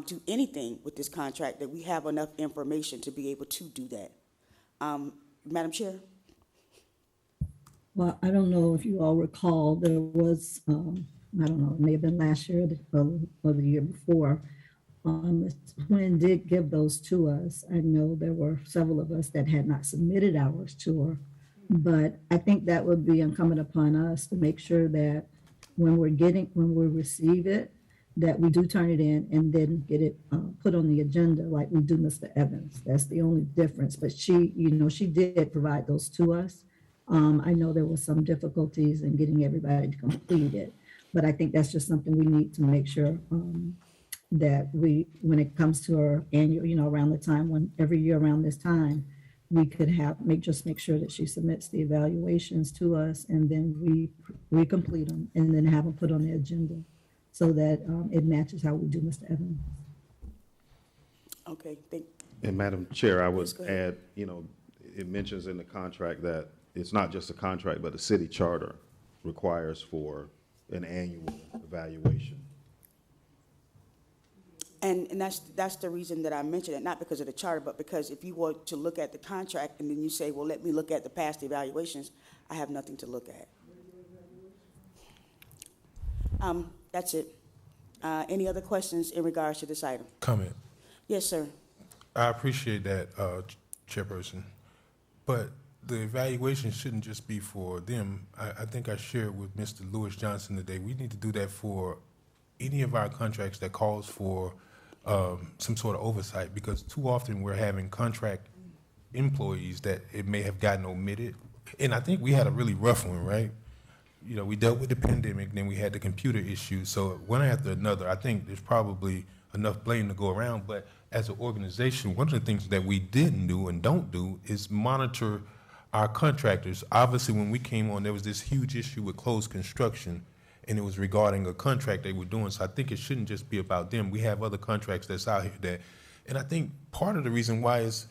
do anything with this contract, that we have enough information to be able to do that. Madam Chair? Well, I don't know if you all recall, there was, I don't know, it may have been last year or the year before, Ms. Nguyen did give those to us. I know there were several of us that had not submitted ours to her, but I think that would be incumbent upon us to make sure that when we receive it, that we do turn it in and then get it put on the agenda like we do Mr. Evans. That's the only difference. But she, you know, she did provide those to us. I know there was some difficulties in getting everybody to complete it, but I think that's just something we need to make sure that when it comes to our annual, you know, around the time when every year around this time, we could make sure that she submits the evaluations to us, and then we complete them and then have them put on the agenda so that it matches how we do Mr. Evans. Okay, And Madam Chair, I would Yes, go ahead. add, you know, it mentions in the contract that it's not just a contract, but the city charter requires for an annual evaluation. And that's the reason that I mentioned it, not because of the charter, but because if you were to look at the contract and then you say, well, let me look at the past evaluations, I have nothing to look at. That's it. Any other questions in regards to this item? Comment. Yes, sir. I appreciate that, Chairperson, but the evaluation shouldn't just be for them. I think I shared with Mr. Lewis Johnson today, we need to do that for any of our contracts that calls for some sort of oversight, because too often we're having contract employees that it may have gotten omitted. And I think we had a really rough one, right? You know, we dealt with the pandemic, then we had the computer issue. So one after another, I think there's probably enough blame to go around. But as an organization, one of the things that we didn't do and don't do is monitor our contractors. Obviously, when we came on, there was this huge issue with closed construction, and it was regarding a contract they were doing. So I think it shouldn't just be about them. We have other contracts that's out here that, and I think part of the reason why is,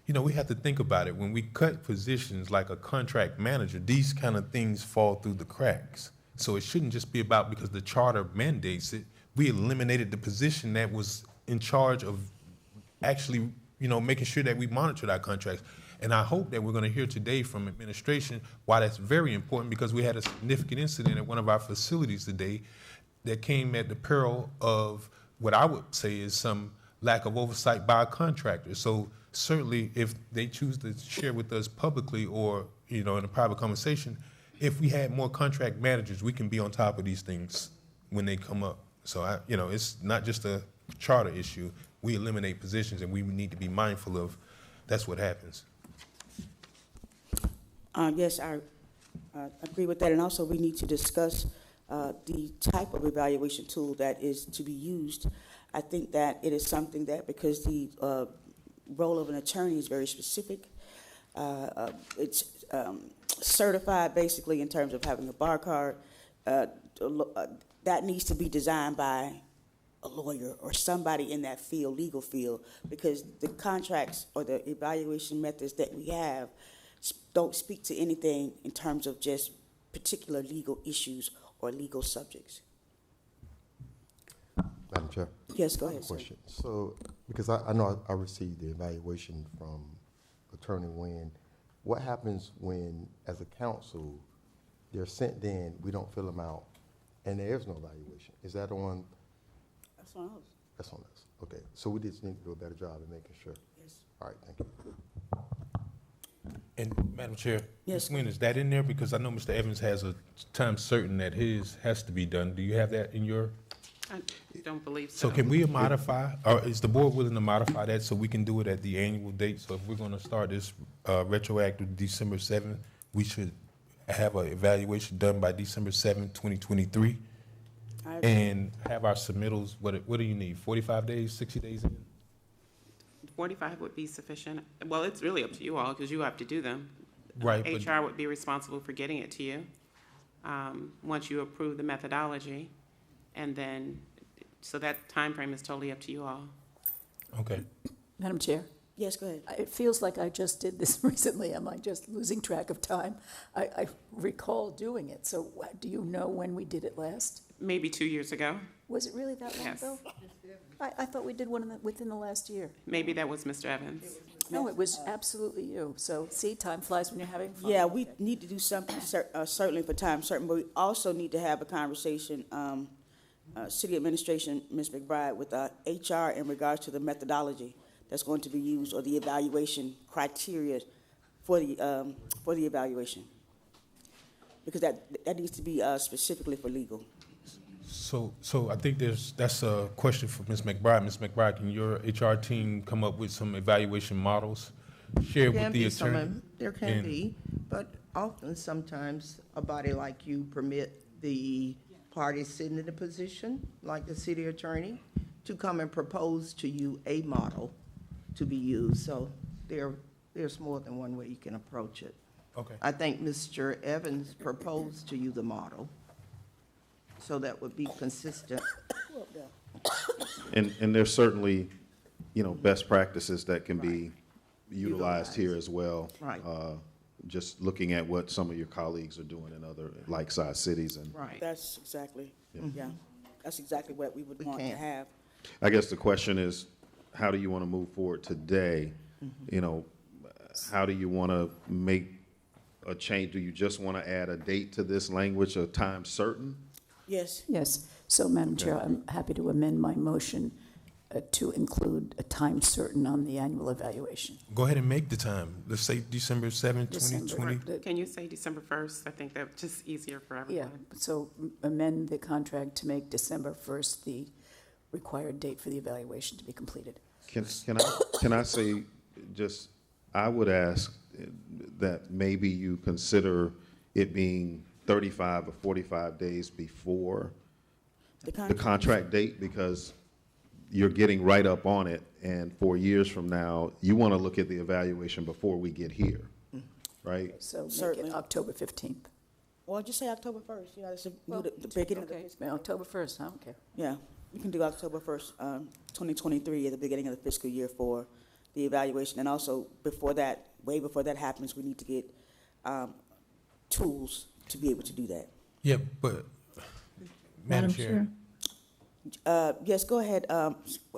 you know, we have to think about it. When we cut positions like a contract manager, these kind of things fall through the cracks. So it shouldn't just be about, because the charter mandates it, we eliminated the position that was in charge of actually, you know, making sure that we monitored our contracts. And I hope that we're going to hear today from administration why that's very important, because we had a significant incident at one of our facilities today that came at the peril of what I would say is some lack of oversight by a contractor. So certainly, if they choose to share with us publicly or, you know, in a private conversation, if we had more contract managers, we can be on top of these things when they come up. So, you know, it's not just a charter issue. We eliminate positions, and we need to be mindful of that's what happens. Yes, I agree with that. And also, we need to discuss the type of evaluation tool that is to be used. I think that it is something that, because the role of an attorney is very specific, it's certified basically in terms of having a bar card, that needs to be designed by a lawyer or somebody in that field, legal field, because the contracts or the evaluation methods that we have don't speak to anything in terms of just particular legal issues or legal subjects. Madam Chair? Yes, go I have ahead, a sir. question. So, because I know I received the evaluation from Attorney Nguyen, what happens when, as a council, they're sent in, we don't fill them out, and there is no evaluation? Is that on? That's on us. That's on us. Okay, so we just need to do a better job in making sure. Yes. All right, thank you. And Madam Chair, Yes. Ms. Nguyen, is that in there? Because I know Mr. Evans has a time certain that his has to be done. Do you have that in your? I don't believe so. So can we modify, or is the board willing to modify that so we can do it at the annual date? So if we're gonna start this retroactive December 7th, we should have an evaluation done by December 7th, 2023? And have our submittals, what do you need, 45 days, 60 days in? 45 would be sufficient. Well, it's really up to you all, because you have to do them. Right, but- HR would be responsible for getting it to you, once you approve the methodology. And then, so that time frame is totally up to you all. Okay. Madam Chair, Yes, go ahead. it feels like I just did this recently. Am I just losing track of time? I recall doing it. So do you know when we did it last? Maybe 2 years ago. Was it really that long Yes. ago? I thought we did one within the last year. Maybe that was Mr. Evans. No, it was absolutely you. So, see, time flies when you're having fun. Yeah, we need to do something certainly for time certain, but we also need to have a conversation, city administration, Ms. McBride, with HR in regards to the methodology that's going to be used, or the evaluation criteria for the evaluation, because that needs to be specifically for legal. So I think that's a question for Ms. McBride. Ms. McBride, can your HR team come up with some evaluation models, share with the attorney? There can And- be, but often, sometimes, a body like you permit the party sitting in a position, like the city attorney, to come and propose to you a model to be used. So there's more than one way you can approach it. Okay. I think Mr. Evans proposed to you the model, so that would be consistent. And there's certainly, you know, best practices that can be utilized here as well. Right. Just looking at what some of your colleagues are doing in other like-sized cities. And Right. That's exactly, yeah, that's exactly what we would We want to can't. have. I guess the question is, how do you want to move forward today? You know, how do you want to make a change? Do you just want to add a date to this language, a time certain? Yes. Yes, so Madam Chair, I'm happy to amend my motion to include a time certain on the annual evaluation. Go ahead and make the time. Let's say December 7th, December. 2020. Can you say December 1st? I think that's just easier for Yeah, everyone. so amend the contract to make December 1st the required date for the evaluation to be completed. Can I say, just, I would ask that maybe you consider it being 35 or 45 days before the contract date, because you're getting right up on it, and 4 years from now, you want to look at the evaluation before we get here, right? So make Certainly. it October 15th. Well, just say October 1st, that's the beginning of the Okay, fiscal. October 1st, I don't care. Yeah, you can do October 1st, 2023 at the beginning of the fiscal year for the evaluation. And also, before that, way before that happens, we need to get tools to be able to do that. Yeah, but, Madam Chair. Yes, go ahead.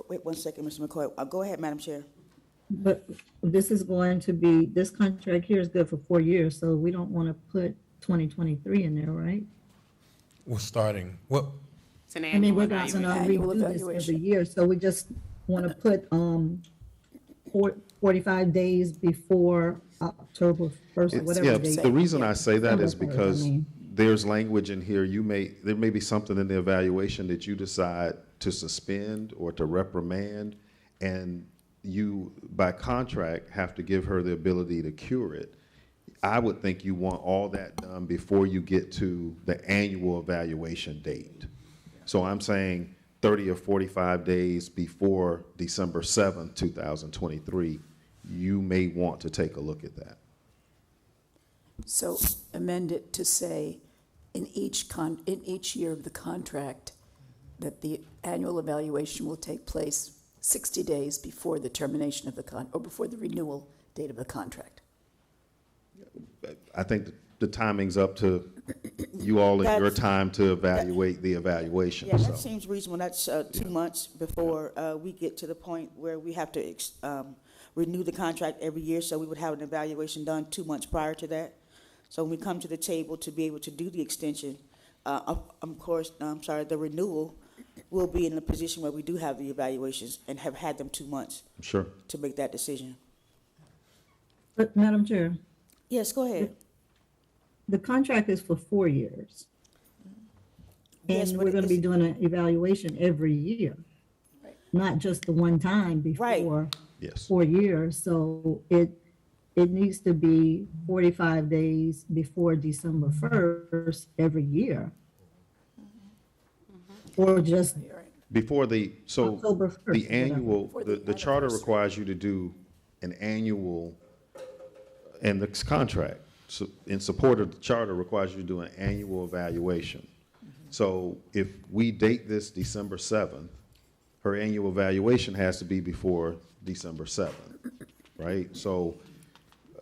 Wait 1 second, Mr. McCoy. Go ahead, Madam Chair. But this is going to be, this contract here is good for 4 years, so we don't want to put 2023 in there, right? We're starting, what, It's an I mean, we're annual not going evaluation. to Annual redo this every evaluation. year, so we just want to put 45 days before October 1st, or whatever Yeah, date. the reason I say that is December 1st, because I mean. there's language in here, there may be something in the evaluation that you decide to suspend or to reprimand, and you, by contract, have to give her the ability to cure it. I would think you want all that done before you get to the annual evaluation date. So I'm saying 30 or 45 days before December 7th, 2023, you may want to take a look at that. So amend it to say, in each year of the contract, that the annual evaluation will take place 60 days before the termination of or before the renewal date of the contract. I think the timing's up to you all in your time to evaluate the evaluation, Yeah, so. that seems reasonable. That's 2 months before we get to the point where we have to renew the contract every year, so we would have an evaluation done 2 months prior to that. So when we come to the table to be able to do the extension, of course, the renewal, we'll be in a position where we do have the evaluations and have had them 2 months Sure. to make that decision. But Madam Chair, Yes, go ahead. the contract is for 4 years. Yes, And but we're going to it's- be doing an evaluation every year, not just the one time Right. before Yes. 4 years. So it needs to be 45 days before December 1st every year. Or just Before so October 1st, the whatever. annual, Before the the charter anniversary. requires you to do an annual, and the contract, so in support of the charter, requires you to do an annual evaluation. So if we date this December 7th, her annual evaluation has to be before December 7th, right? So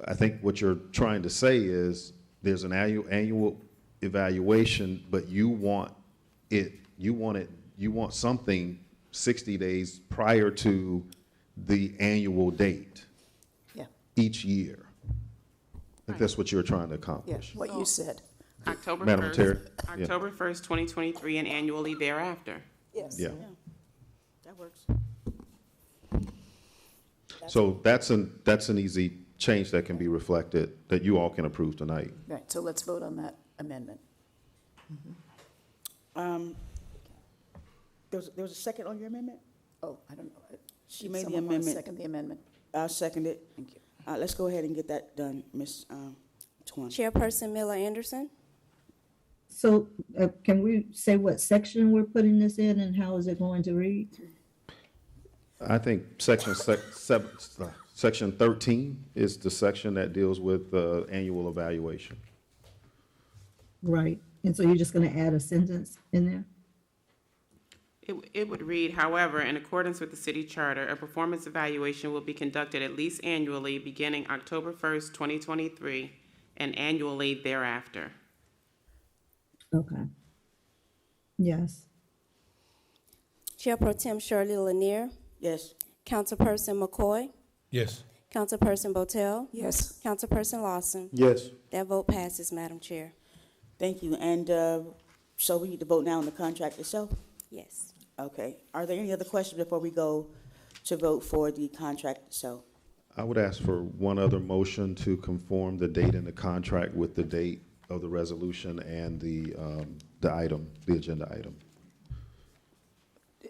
I think what you're trying to say is there's an annual evaluation, but you want something 60 days prior to the annual date Yeah, each year. I think that's what you're trying to yeah, accomplish. what you said. October Madam 1st, Chair, yeah. October 1st, 2023, and annually thereafter. Yes. Yeah. That works. So that's an easy change that can be reflected, that you all can approve tonight. Right, so let's vote on that amendment. There was a second on your amendment? Oh, I don't know. She made the Someone want to amendment. second the amendment? I'll second it. Thank you. Let's go ahead and get that done, Ms. Twan. Chairperson Miller Anderson. So can we say what section we're putting this in and how is it going to read? I think section 13 is the section that deals with annual evaluation. Right. And so you're just going to add a sentence in there? It would read, however, in accordance with the city charter, a performance evaluation will be conducted at least annually beginning October 1st, 2023, and annually thereafter. Okay. Yes. Chair Pro Tem Shirley Lanier. Yes. Councilperson McCoy. yes. Councilperson Botel? Yes. Councilperson Lawson? Yes. That vote passes, Madam Chair. Thank you. And so we need to vote now on the contract itself? Yes. Okay. Are there any other questions before we go to vote for the contract itself? I would ask for one other motion to conform the date in the contract with the date of the resolution and the item, the agenda item.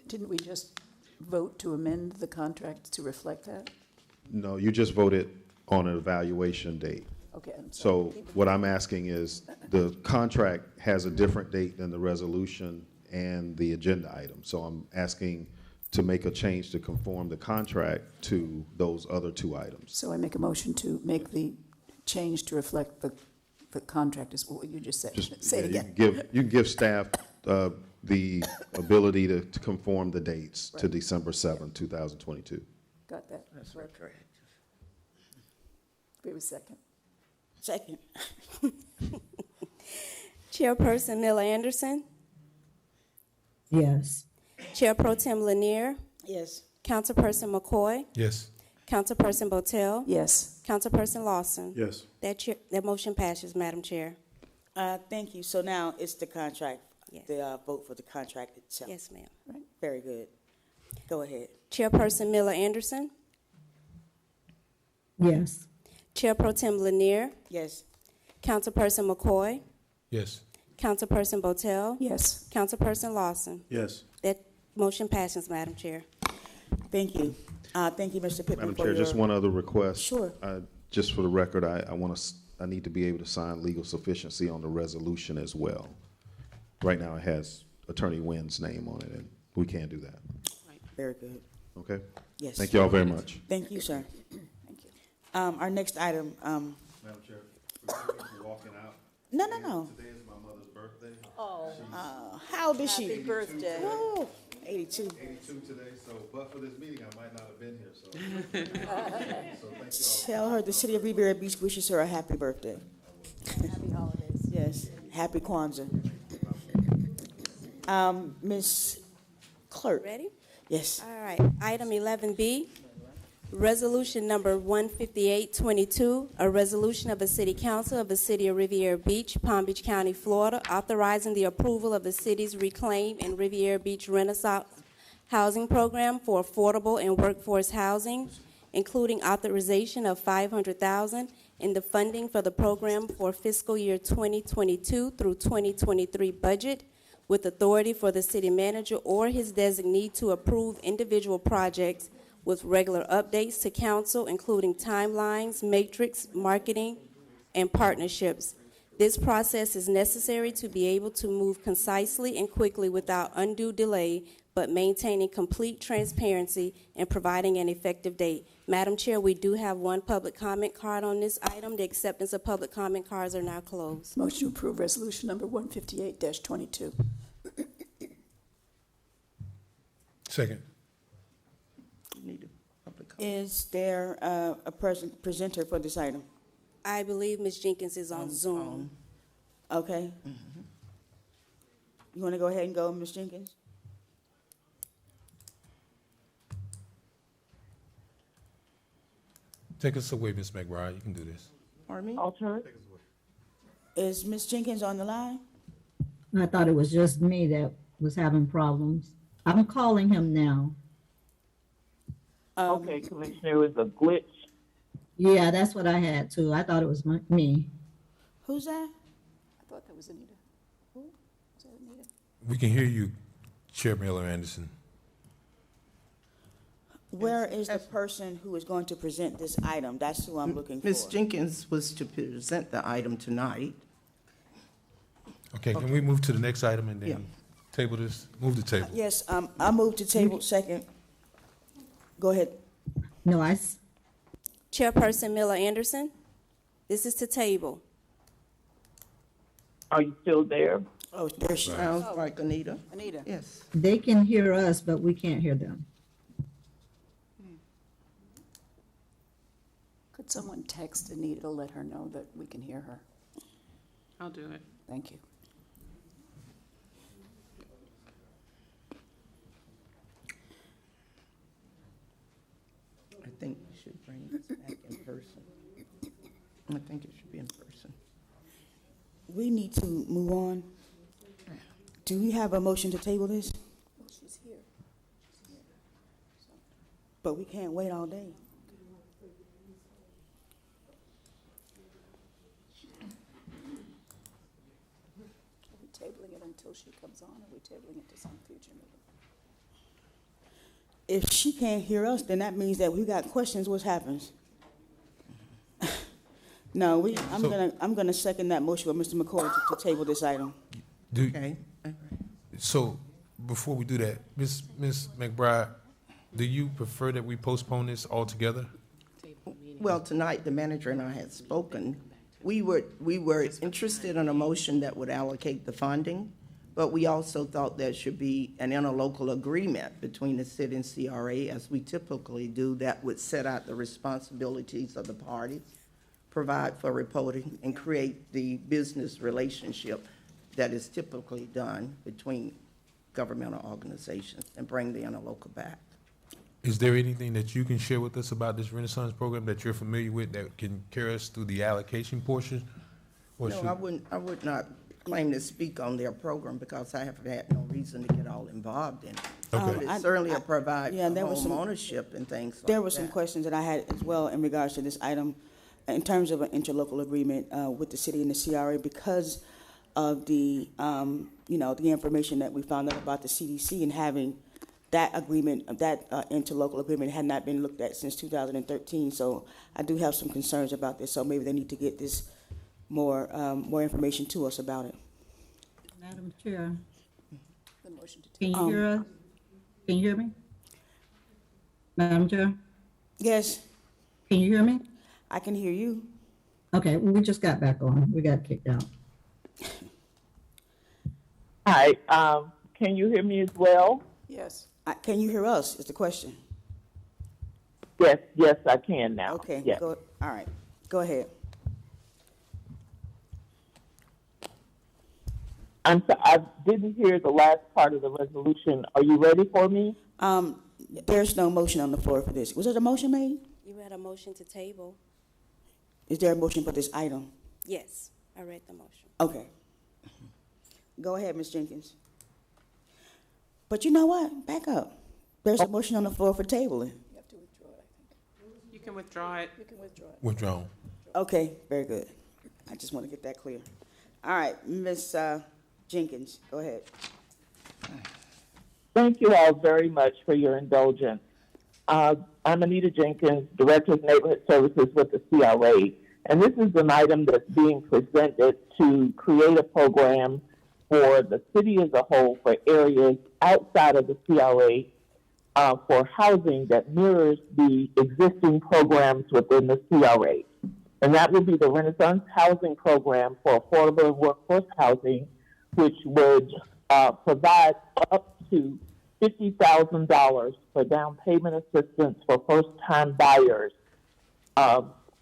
Didn't we just vote to amend the contract to reflect that? No, you just voted on an evaluation date. Okay, I'm sorry. So what I'm asking is, the contract has a different date than the resolution and the agenda item. So I'm asking to make a change to conform the contract to those other two items. So I make a motion to make the change to reflect the contract is what you just said. Say it Yeah, again. you can give staff the ability to conform the dates to Right. December 7, 2022. Got that? That's correct. Wait a second. Second. Chairperson Miller Anderson? Yes. Chair Pro Tem Lanier? Yes. Councilperson McCoy? Yes. Councilperson Botel? Yes. Councilperson Lawson? Yes. That motion passes, Madam Chair. Thank you. So now it's the contract, Yes. the vote for the contract itself. Yes, ma'am. Very good. Go ahead. Chairperson Miller Anderson? Yes. Chair Pro Tem Lanier? Yes. Councilperson McCoy? Yes. Councilperson Botel? Yes. Councilperson Lawson? Yes. That motion passes, Madam Chair. Thank you. Thank you, Mr. Pittman, Madam for Chair, your... just one other request. Sure. Just for the record, I need to be able to sign legal sufficiency on the resolution as well. Right now, it has Attorney Wynn's name on it, and we can't do that. Very good. Okay? Yes. Thank you all very much. Thank you, sir. Thank you. Our next item, Madam Chair, for walking out. no. Today is my mother's birthday. How old is she? Happy birthday. Oh, 82. 82 today, so, but for this meeting, I might not have been here, so. So thank you all. Tell her the city of Riviera Beach wishes her a happy birthday. Happy holidays. Yes, happy Kwanzaa. Ms. Clerk? Ready? Yes. All right. Item 11B, Resolution Number 15822, a resolution of the City Council of the City of Riviera Beach, Palm Beach County, Florida, authorizing the approval of the city's Reclaim and Riviera Beach Renaissance Housing Program for affordable and workforce housing, including authorization of $500,000 in the funding for the program for fiscal year 2022 through 2023 budget, with authority for the city manager or his designee to approve individual projects with regular updates to council, including timelines, matrix, marketing, and partnerships. This process is necessary to be able to move concisely and quickly without undue delay, but maintaining complete transparency and providing an effective date. Madam Chair, we do have one public comment card on this item. The acceptance of public comment cards are now closed. Motion to approve resolution number 158-22. Second. Need a public comment. Is there a presenter for this item? I believe Ms. Jenkins is on Zoom. Okay. You want to go ahead and go, Ms. Jenkins? Take us away, Ms. McBride. You can do this. Pardon me? Is Ms. Jenkins on the line? I thought it was just me that was having problems. I'm calling him now. Okay, Commissioner, it was a glitch. Yeah, that's what I had too. I thought it was me. Who's that? I thought that was Anita. Who? Was that Anita? We can hear you, Chair Miller Anderson. Where is the person who is going to present this item? That's who I'm looking for. Ms. Jenkins was to present the item tonight. Okay, can we move to the next item and Yeah. then table this? Move the table. Yes, I move to table second. Go ahead. No, Chairperson Miller Anderson, this is to table. Are you still there? Oh, there she is. Sounds like Anita. Anita. Yes. they can hear us, but we can't hear them. Could someone text Anita to let her know that we can hear her? I'll do it. Thank you. I think we should bring this back person. I think it should be in person. We need to move on. Do we have a motion to table this? Well, she's here. But we can't wait all day. Are we tabling it until she comes on, or are we tabling it to some future meeting? If she can't hear us, then that means that we got questions, what happens? No, I'm gonna second that motion with Mr. McCoy to table this item. Okay. All right. So, before we do that, Ms. McBride, do you prefer that we postpone this altogether? Well, tonight, the manager and I had spoken. We were interested in a motion that would allocate the funding, but we also thought there should be an interlocal agreement between the city and CRA, as we typically do, that would set out the responsibilities of the parties, provide for reporting, and create the business relationship that is typically done between governmental organizations, and bring the interlocal back. Is there anything that you can share with us about this Renaissance program that you're familiar with that can carry us through the allocation portion? Or No, should- I would not claim to speak on their program because I have had no reason to get all involved in it. Okay. But it certainly will provide Yeah, there was home some- ownership and things like that. There were some questions that I had as well in regards to this item, in terms of an interlocal agreement with the city and the CRA, because of the, the information that we found out about the CDC, and having that agreement, that interlocal agreement had not been looked at since 2013. So I do have some concerns about this, so maybe they need to get this more information to us about it. Madam Chair, The motion to can you hear us? Can you hear me? Madam Chair, Yes, can you hear me? I can hear you. Okay, we just got back on. We got kicked out. Hi, can you hear me as well? Yes. Can you hear us, is the question. Yes, I can now. Okay, Yes. all right, go ahead. I didn't hear the last part of the resolution. Are you ready for me? There's no motion on the floor for this. Was there a motion made? You had a motion to table? Is there a motion for this item? Yes, I read the motion. Okay. Go ahead, Ms. Jenkins. But you know what? Back up. There's a motion on the floor for tabling. You have to withdraw it, I think. You can withdraw it. You can withdraw it. Withdrawn. Okay, very good. I just want to get that clear. All right, Ms. Jenkins, go ahead. Thank you all very much for your indulgence. I'm Anita Jenkins, Director of Neighborhood Services with the CRA, and this is an item that's being presented to create a program for the city as a whole for areas outside of the CRA for housing that mirrors the existing programs within the CRA. And that would be the Renaissance Housing Program for affordable and workforce housing, which would provide up to $50,000 for down payment assistance for first-time buyers,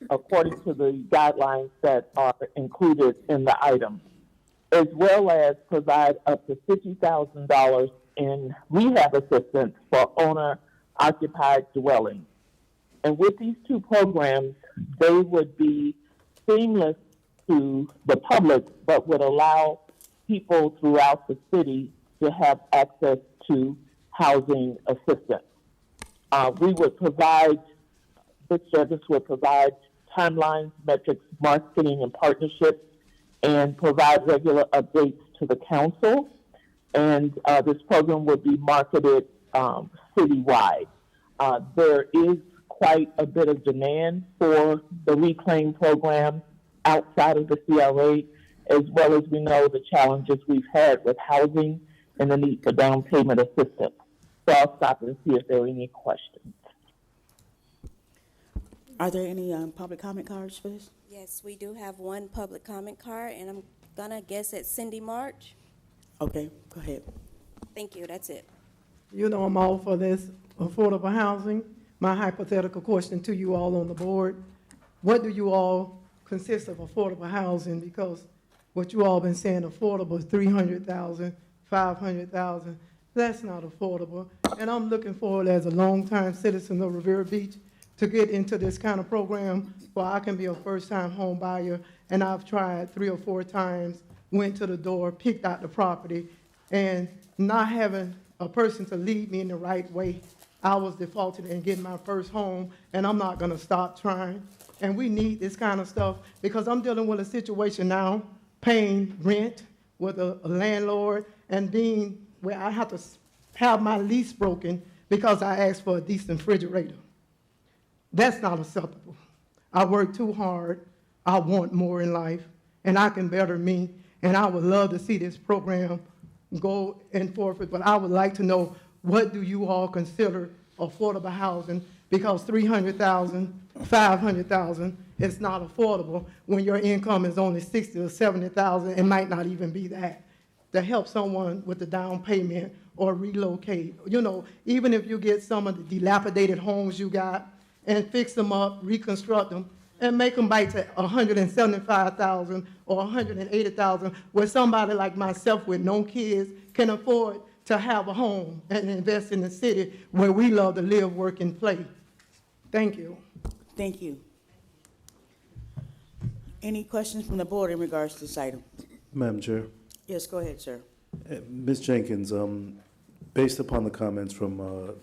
according to the guidelines that are included in the item, as well as provide up to $50,000 in rehab assistance for owner-occupied dwellings. And with these two programs, they would be seamless to the public, but would allow people throughout the city to have access to housing assistance. We would provide, this service would provide timelines, metrics, marketing, and partnerships, and provide regular updates to the council. And this program would be marketed citywide. There is quite a bit of demand for the Reclaim program outside of the CRA, as well as we know the challenges we've had with housing and the need for down payment assistance. So I'll stop and see if there are any questions. Are there any public comment cards for this? Yes, we do have one public comment card, and I'm gonna guess it's Cindy March. Okay, go ahead. Thank you, that's it. You know I'm all for this affordable housing. My hypothetical question to you all on the board, what do you all consist of affordable housing? Because what you all been saying affordable is 300,000, 500,000. That's not affordable. And I'm looking forward as a longtime citizen of Revere Beach to get into this kind of program where I can be a first-time home buyer, and I've tried 3 or 4 times, went to the door, picked out the property, and not having a person to lead me in the right way, I was defaulted in getting my first home, and I'm not gonna stop trying. And we need this kind of stuff because I'm dealing with a situation now, paying rent with a landlord and being where I have to have my lease broken because I asked for a decent refrigerator. That's not acceptable. I work too hard. I want more in life, and I can better me. And I would love to see this program go and forward, but I would like to know, what do you all consider affordable housing? Because $300,000, $500,000 is not affordable when your income is only $60,000 or $70,000. It might not even be that. To help someone with the down payment or relocate, you know, even if you get some of the dilapidated homes you got and fix them up, reconstruct them, and make them back to $175,000 or $180,000, where somebody like myself with no kids can afford to have a home and invest in the city where we love to live, work, and play. Thank you. Thank you. Any questions from the board in regards to this item? Madam Chair. Yes, go ahead, sir. Ms. Jenkins, based upon the comments from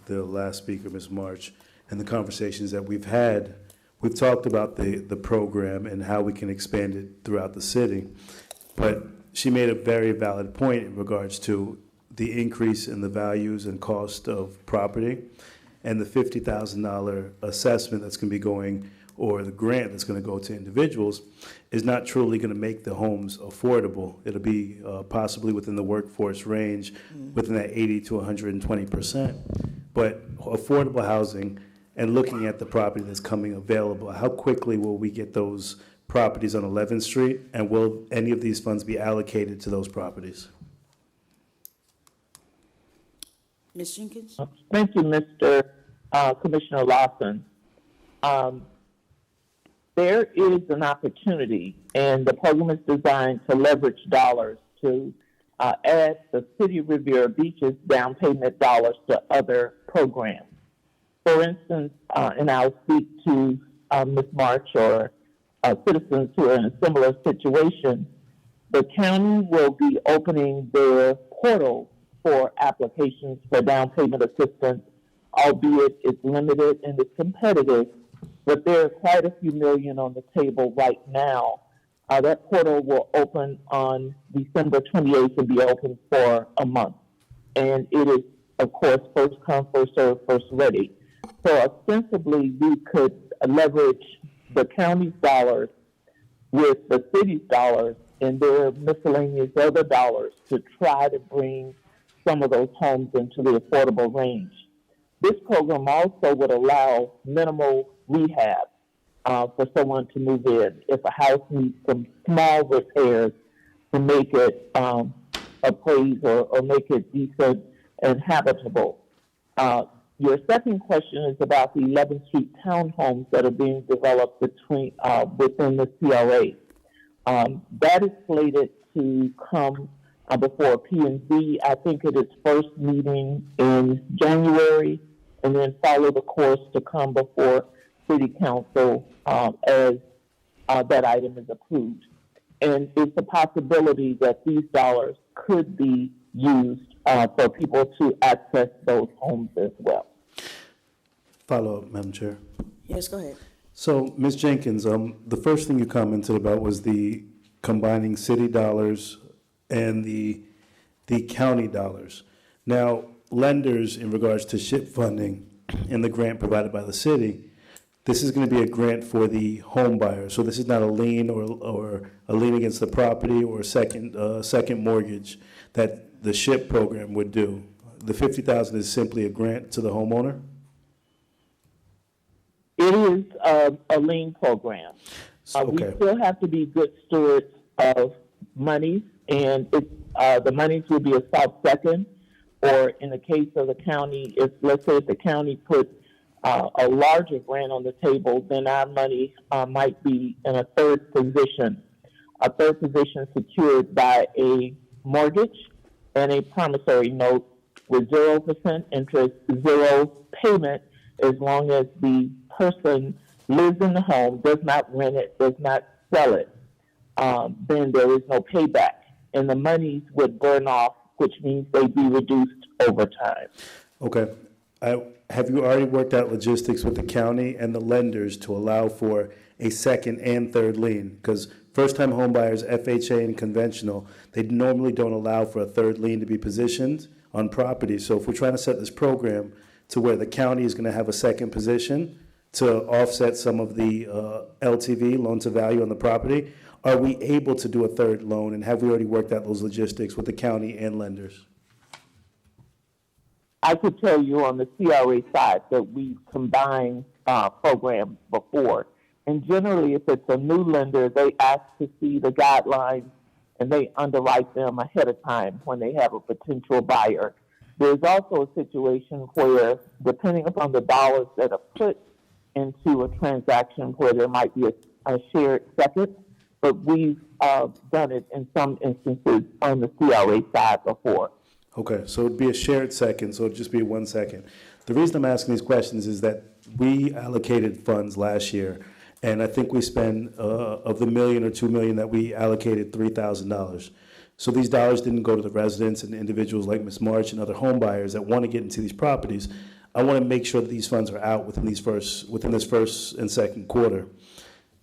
the last speaker, Ms. March, and the conversations that we've had, we've talked about the program and how we can expand it throughout the city. But she made a very valid point in regards to the increase in the values and cost of property and the $50,000 assessment that's going to be going, or the grant that's going to go to individuals, is not truly going to make the homes affordable. It'll be possibly within the workforce range, within that 80 to 120%. But affordable housing, and looking at the property that's coming available, how quickly will we get those properties on 11th Street, and will any of these funds be allocated to those properties? Ms. Jenkins? Thank you, Mr. Commissioner Lawson. There is an opportunity, and the program is designed to leverage dollars to add the City of Riviera Beach's down payment dollars to other programs. For instance, and I'll speak to Ms. March or citizens who are in a similar situation, the county will be opening their portal for applications for down payment assistance, albeit it's limited and it's competitive, but there are quite a few million on the table right now. That portal will open on December 28th and be open for a month. And it is, of course, first come, first serve, first ready. So ostensibly, we could leverage the county's dollars with the city's dollars and their miscellaneous other dollars to try to bring some of those homes into the affordable range. This program also would allow minimal rehab for someone to move in if a house needs some small repairs to make it appraised or make it decent and habitable. Your second question is about the 11th Street townhomes that are being developed within the CRA. That is slated to come before P&Z, I think at its first meeting in January, and then follow the course to come before City Council as that item is approved. And it's a possibility that these dollars could be used for people to access those homes as well. Follow up, Madam Chair. Yes, go ahead. So, Ms. Jenkins, the first thing you commented about was the combining city dollars and the county dollars. Now, lenders, in regards to SHIP funding and the grant provided by the city, this is going to be a grant for the home buyer. So this is not a lien or a lien against the property or a second mortgage that the SHIP program would do. The $50,000 is simply a grant to the homeowner? It is a lien program. Okay. We still have to be good stewards of money, and the monies will be a south second, or in the case of the county, let's say if the county puts a larger grant on the table, then our money might be in a third position secured by a mortgage and a promissory note with 0% interest, 0 payment as long as the person lives in the home, does not rent it, does not sell it, then there is no payback. And the monies would burn off, which means they'd be reduced over time. Okay. Have you already worked out logistics with the county and the lenders to allow for a second and third lien? Because first-time homebuyers, FHA and conventional, they normally don't allow for a third lien to be positioned on property. So if we're trying to set this program to where the county is going to have a second position to offset some of the LTV, loan to value on the property, are we able to do a third loan? And have we already worked out those logistics with the county and lenders? I could tell you on the CRA side that we've combined programs before. And generally, if it's a new lender, they ask to see the guidelines and they underwrite them ahead of time when they have a potential buyer. There's also a situation where, depending upon the dollars that are put into a transaction, where there might be a shared second, but we've done it in some instances on the CRA side before. Okay, so it'd be a shared second, so it'd just be 1 second. The reason I'm asking these questions is that we allocated funds last year, and I think we spent, of the $1 million or $2 million that we allocated, $3,000. So these dollars didn't go to the residents and individuals like Ms. March and other home buyers that want to get into these properties. I want to make sure that these funds are out within this first and second quarter,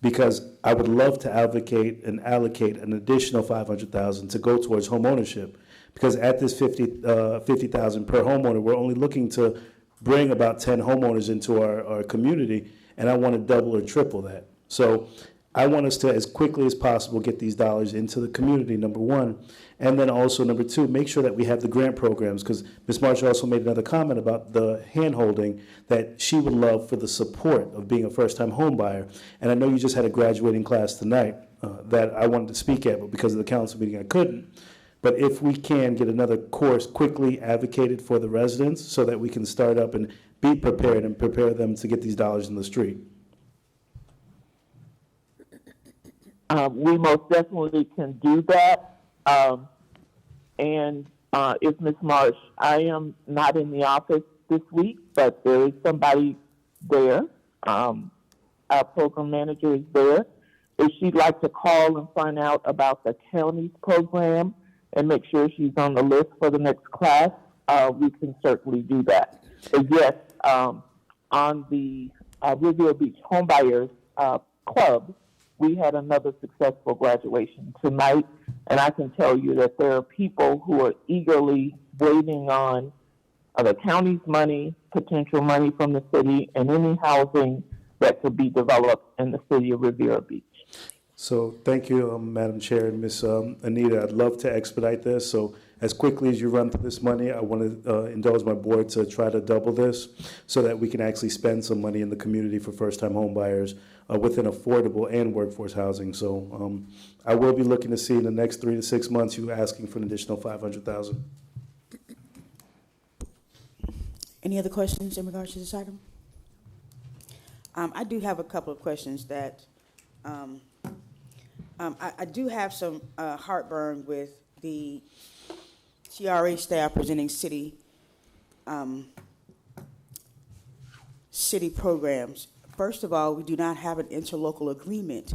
because I would love to advocate and allocate an additional $500,000 to go towards home ownership. Because at this $50,000 per homeowner, we're only looking to bring about 10 homeowners into our community, and I want to double or triple that. So I want us to, as quickly as possible, get these dollars into the community, number one. And then also, number two, make sure that we have the grant programs, because Ms. March also made another comment about the hand-holding that she would love for the support of being a first-time home buyer. And I know you just had a graduating class tonight that I wanted to speak at, but because of the council meeting, I couldn't. But if we can get another course quickly advocated for the residents so that we can start up and be prepared and prepare them to get these dollars in the street. We most definitely can do that. And if Ms. Marsh, I am not in the office this week, but there is somebody there. Our program manager is there. If she'd like to call and find out about the county's program and make sure she's on the list for the next class, we can certainly do that. But yes, on the Riviera Beach Homebuyers Club, we had another successful graduation tonight, and I can tell you that there are people who are eagerly waiting on the county's money, potential money from the city, and any housing that could be developed in the city of Riviera Beach. So thank you, Madam Chair and Ms. Anita. I'd love to expedite this. So as quickly as you run through this money, I want to indulge my board to try to double this so that we can actually spend some money in the community for first-time home buyers within affordable and workforce housing. So I will be looking to see in the next 3 to 6 months you asking for an additional $500,000. Any other questions in regards to this item? I do have a couple of questions that I do have some heartburn with the CRA staff presenting city programs. First of all, we do not have an interlocal agreement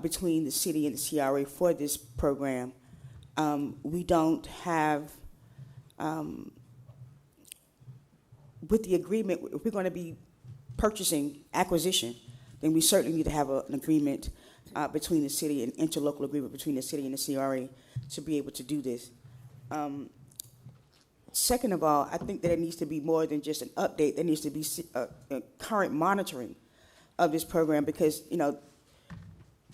between the city and the CRA for this program. We don't have, with the agreement, if we're going to be purchasing acquisition, then we certainly need to have an agreement between the city, an interlocal agreement between the city and the CRA to be able to do this. Second of all, I think that it needs to be more than just an update. There needs to be a current monitoring of this program, because, you know,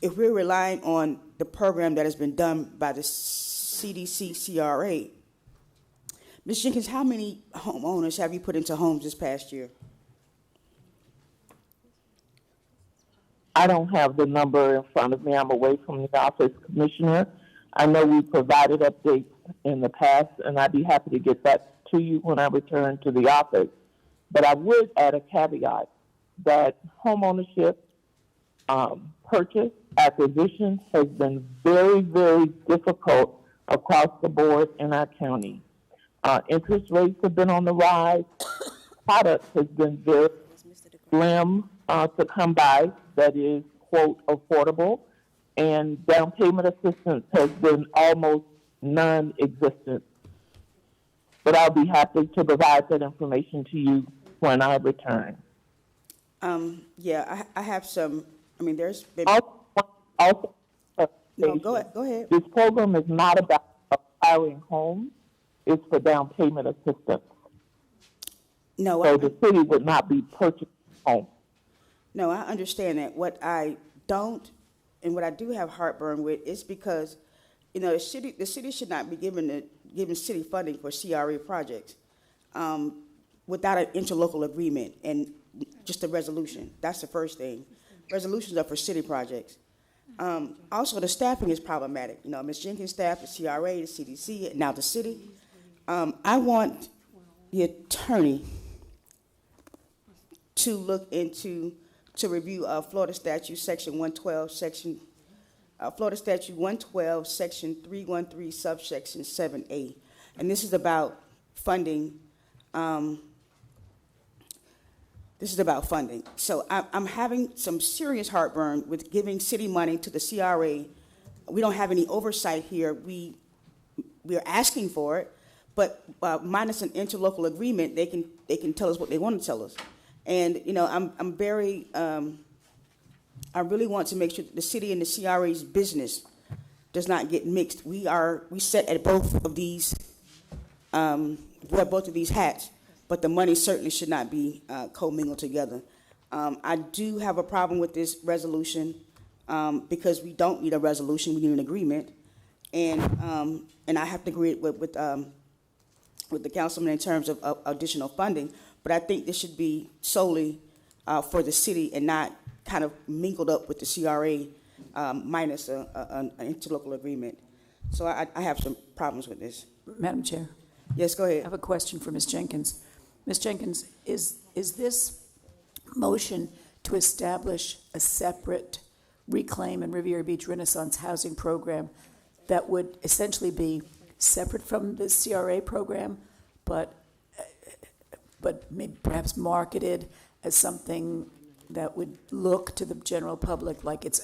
if we're relying on the program that has been done by the CDC CRA, Ms. Jenkins, how many homeowners have you put into homes this past year? I don't have the number in front of me. I'm away from the office, Commissioner. I know we provided updates in the past, and I'd be happy to get that to you when I return to the office. But I would add a caveat that homeownership, purchase, acquisition has been very, very difficult across the board in our county. Interest rates have been on the rise. Product has been very slim to come by that is, quote, affordable, and down payment assistance has been almost non-existent. But I'll be happy to provide that information to you when I return. Yeah, I have some, I mean, there's been. Also, No, go ahead. This program is not about acquiring homes, it's for down payment assistance. No, So the city would not be purchasing homes. No, I understand that. What I don't, and what I do have heartburn with is because, you know, the city should not be giving city funding for CRA projects without an interlocal agreement and just a resolution. That's the first thing. Resolutions are for city projects. Also, the staffing is problematic. You know, Ms. Jenkins' staff, the CRA, the CDC, and now the city. I want the attorney to look into, to review Florida Statute Section 112, Florida Statute 112, Section 313, subsection 7A. And this is about funding. So I'm having some serious heartburn with giving city money to the CRA. We don't have any oversight here. We are asking for it, but minus an interlocal agreement, they can tell us what they want to tell us. And you know, I'm very. I really want to make sure that the city and the CRA's business does not get mixed. We sit at both of these. Wear both of these hats, but the money certainly should not be commingled together. I do have a problem with this resolution because we don't need a resolution; we need an agreement, and I have to agree with the councilman in terms of additional funding. But I think this should be solely for the city and not kind of mingled up with the CRA minus an interlocal agreement. So I have some problems with this. Madam Chair. Yes, go ahead. I have a question for Ms. Jenkins. Ms. Jenkins, is this motion to establish a separate Reclaim and Riviera Beach Renaissance housing program that would essentially be separate from the CRA program, but maybe perhaps marketed as something that would look to the general public like it's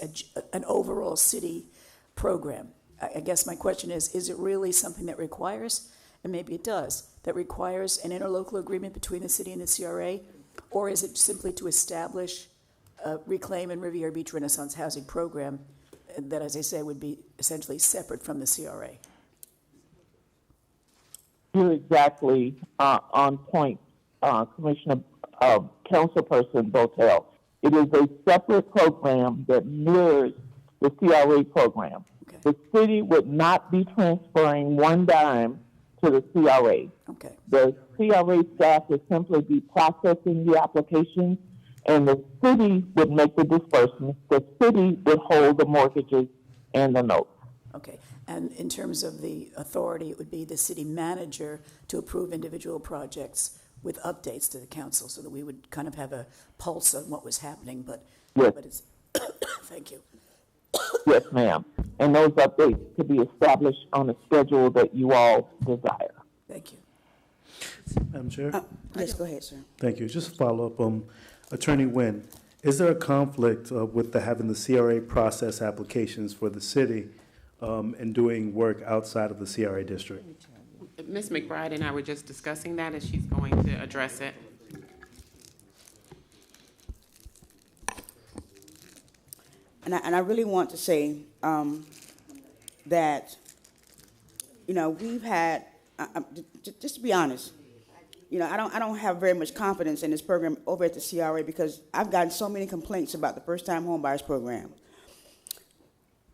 an overall city program? I guess my question is it really something that requires, and maybe it does, that requires an interlocal agreement between the city and the CRA, or is it simply to establish a Reclaim and Riviera Beach Renaissance housing program that, as I say, would be essentially separate from the CRA? You're exactly on point, Commissioner Councilperson Botel. It is a separate program that mirrors the CRA program. Okay. The city would not be transferring one dime to the CRA. Okay. The CRA staff would simply be processing the applications, and the city would make the disbursements. The city would hold the mortgages and the notes. Okay. And in terms of the authority, it would be the city manager to approve individual projects with updates to the council so that we would kind of have a pulse on what was happening. But, yes. But it's, thank you. Yes, ma'am. And those updates could be established on a schedule that you all desire. Thank you. Madam Chair? Yes, go ahead, sir. Thank you. Just follow up. Attorney Nguyen, is there a conflict with having the CRA process applications for the city and doing work outside of the CRA district? Ms. McBride and I were just discussing that, and she's going to address it. And I really want to say that, you know, we've had, just to be honest, you know, I don't have very much confidence in this program over at the CRA because I've gotten so many complaints about the first-time homebuyers program.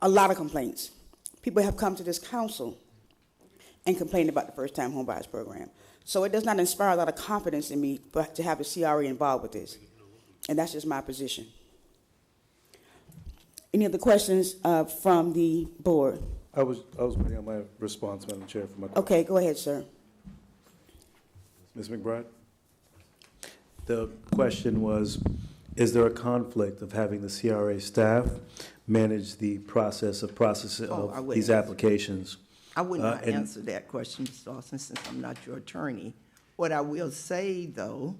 A lot of complaints. People have come to this council and complained about the first-time homebuyers program. So it does not inspire a lot of confidence in me to have the CRA involved with this. And that's just my position. Any other questions from the board? I was waiting on my response, Madam Chair, for my question. Okay, go ahead, sir. Ms. McBride? The question was, is there a conflict of having the CRA staff manage the process of these applications? I would not answer that question, Mr. Austin, since I'm not your attorney. What I will say, though,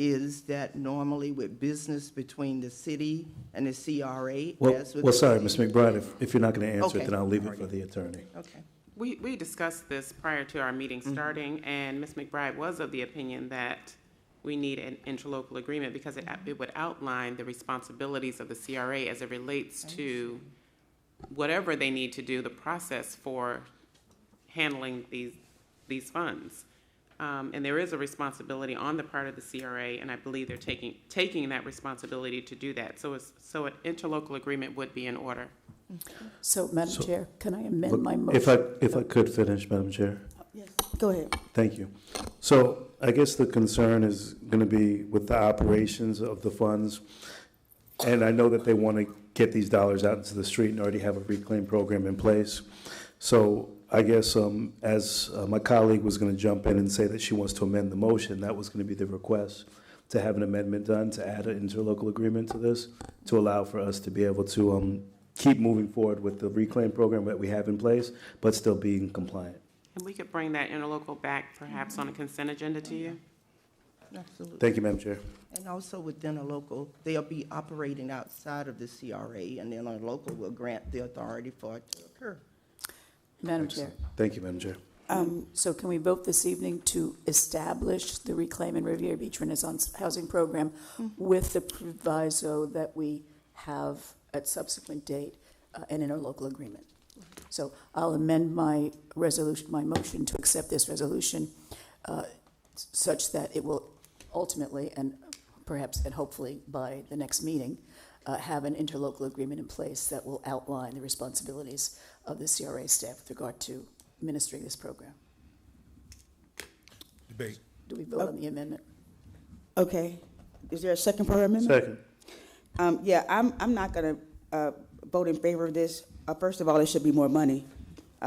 is that normally with business between the city and the CRA? Well, as with well, the sorry, city? Ms. McBride, if you're not going to answer Okay. it, then I'll leave it for the attorney. Okay. We discussed this prior to our meeting starting, and Ms. McBride was of the opinion that we need an interlocal agreement because it would outline the responsibilities of the CRA as it relates to whatever they need to do, the process for handling these funds. And there is a responsibility on the part of the CRA, and I believe they're taking that responsibility to do that. So an interlocal agreement would be in order. So, Madam Chair, can I amend Look, my motion? if I could finish, Madam Chair. Yes, go ahead. Thank you. So I guess the concern is going to be with the operations of the funds. And I know that they want to get these dollars out into the street and already have a reclaim program in place. So I guess as my colleague was going to jump in and say that she wants to amend the motion, that was going to be the request, to have an amendment done to add an interlocal agreement to this, to allow for us to be able to keep moving forward with the reclaim program that we have in place, but still being compliant. And we could bring that interlocal back perhaps on a consent agenda to you? Absolutely. Thank you, Madam Chair. And also within a local, they'll be operating outside of the CRA, and then a local will grant the authority for it to occur. Madam Chair. Thank you, Madam Chair. So can we vote this evening to establish the Reclaim and Riviera Beach Renaissance Housing Program with the proviso that we have at subsequent date an interlocal agreement? So I'll amend my resolution, my motion to accept this resolution such that it will ultimately and perhaps and hopefully by the next meeting have an interlocal agreement in place that will outline the responsibilities of the CRA staff with regard to administering this program. Debate. Do we vote on the amendment? Okay. Is there a second for her amendment? Second. Yeah, I'm not going to vote in favor of this. First of all, it should be more money.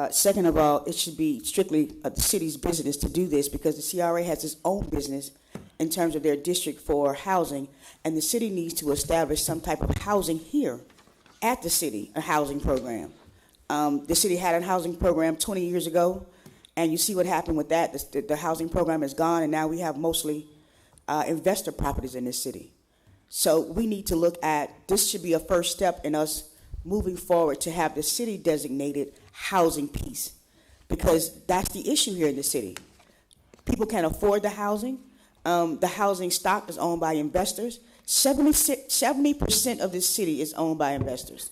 Second of all, it should be strictly the city's business to do this because the CRA has its own business in terms of their district for housing, and the city needs to establish some type of housing here at the city, a housing program. The city had a housing program 20 years ago, and you see what happened with that. The housing program is gone, and now we have mostly investor properties in this city. So we need to look at, this should be a first step in us moving forward to have the city designated housing piece, because that's the issue here in the city. People can't afford the housing. The housing stock is owned by investors. 70% of this city is owned by investors,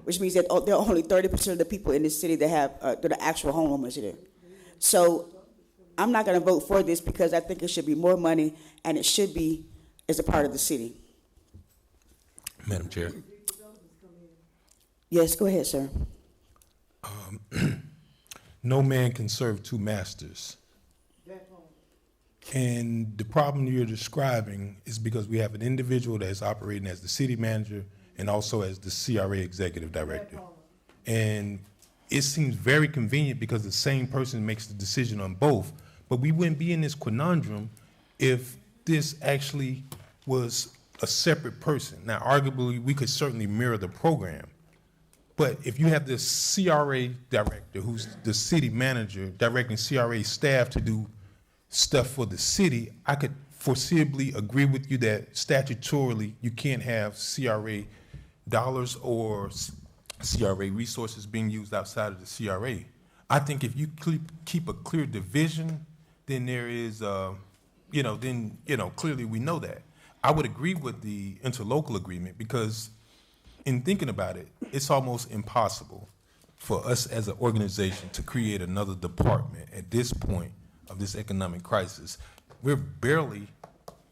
which means that there are only 30% of the people in this city that have that are actual homeowners here. So I'm not going to vote for this because I think it should be more money and it should be as a part of the city. Madam Chair. Yes, go ahead, sir. No man can serve two masters. And the problem you're describing is because we have an individual that is operating as the city manager and also as the CRA executive director. And it seems very convenient because the same person makes the decision on both, but we wouldn't be in this conundrum if this actually was a separate person. Now, arguably, we could certainly mirror the program, but if you have this CRA director who's the city manager directing CRA staff to do stuff for the city, I could foreseeably agree with you that statutorily you can't have CRA dollars or CRA resources being used outside of the CRA. I think if you keep a clear division, then there is, clearly we know that. I would agree with the interlocal agreement because in thinking about it, it's almost impossible for us as an organization to create another department at this point of this economic crisis. We're barely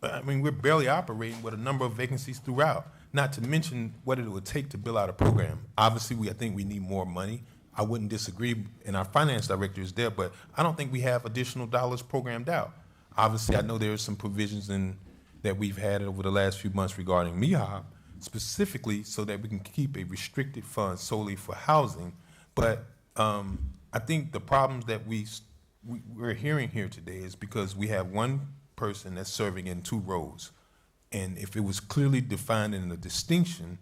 operating with a number of vacancies throughout, not to mention what it would take to build out a program. Obviously, I think we need more money. I wouldn't disagree, and our finance director is there, but I don't think we have additional dollars programmed out. Obviously, I know there are some provisions that we've had over the last few months regarding MEHOP, specifically so that we can keep a restricted fund solely for housing. But I think the problems that we're hearing here today is because we have one person that's serving in two roles. And if it was clearly defined in a distinction,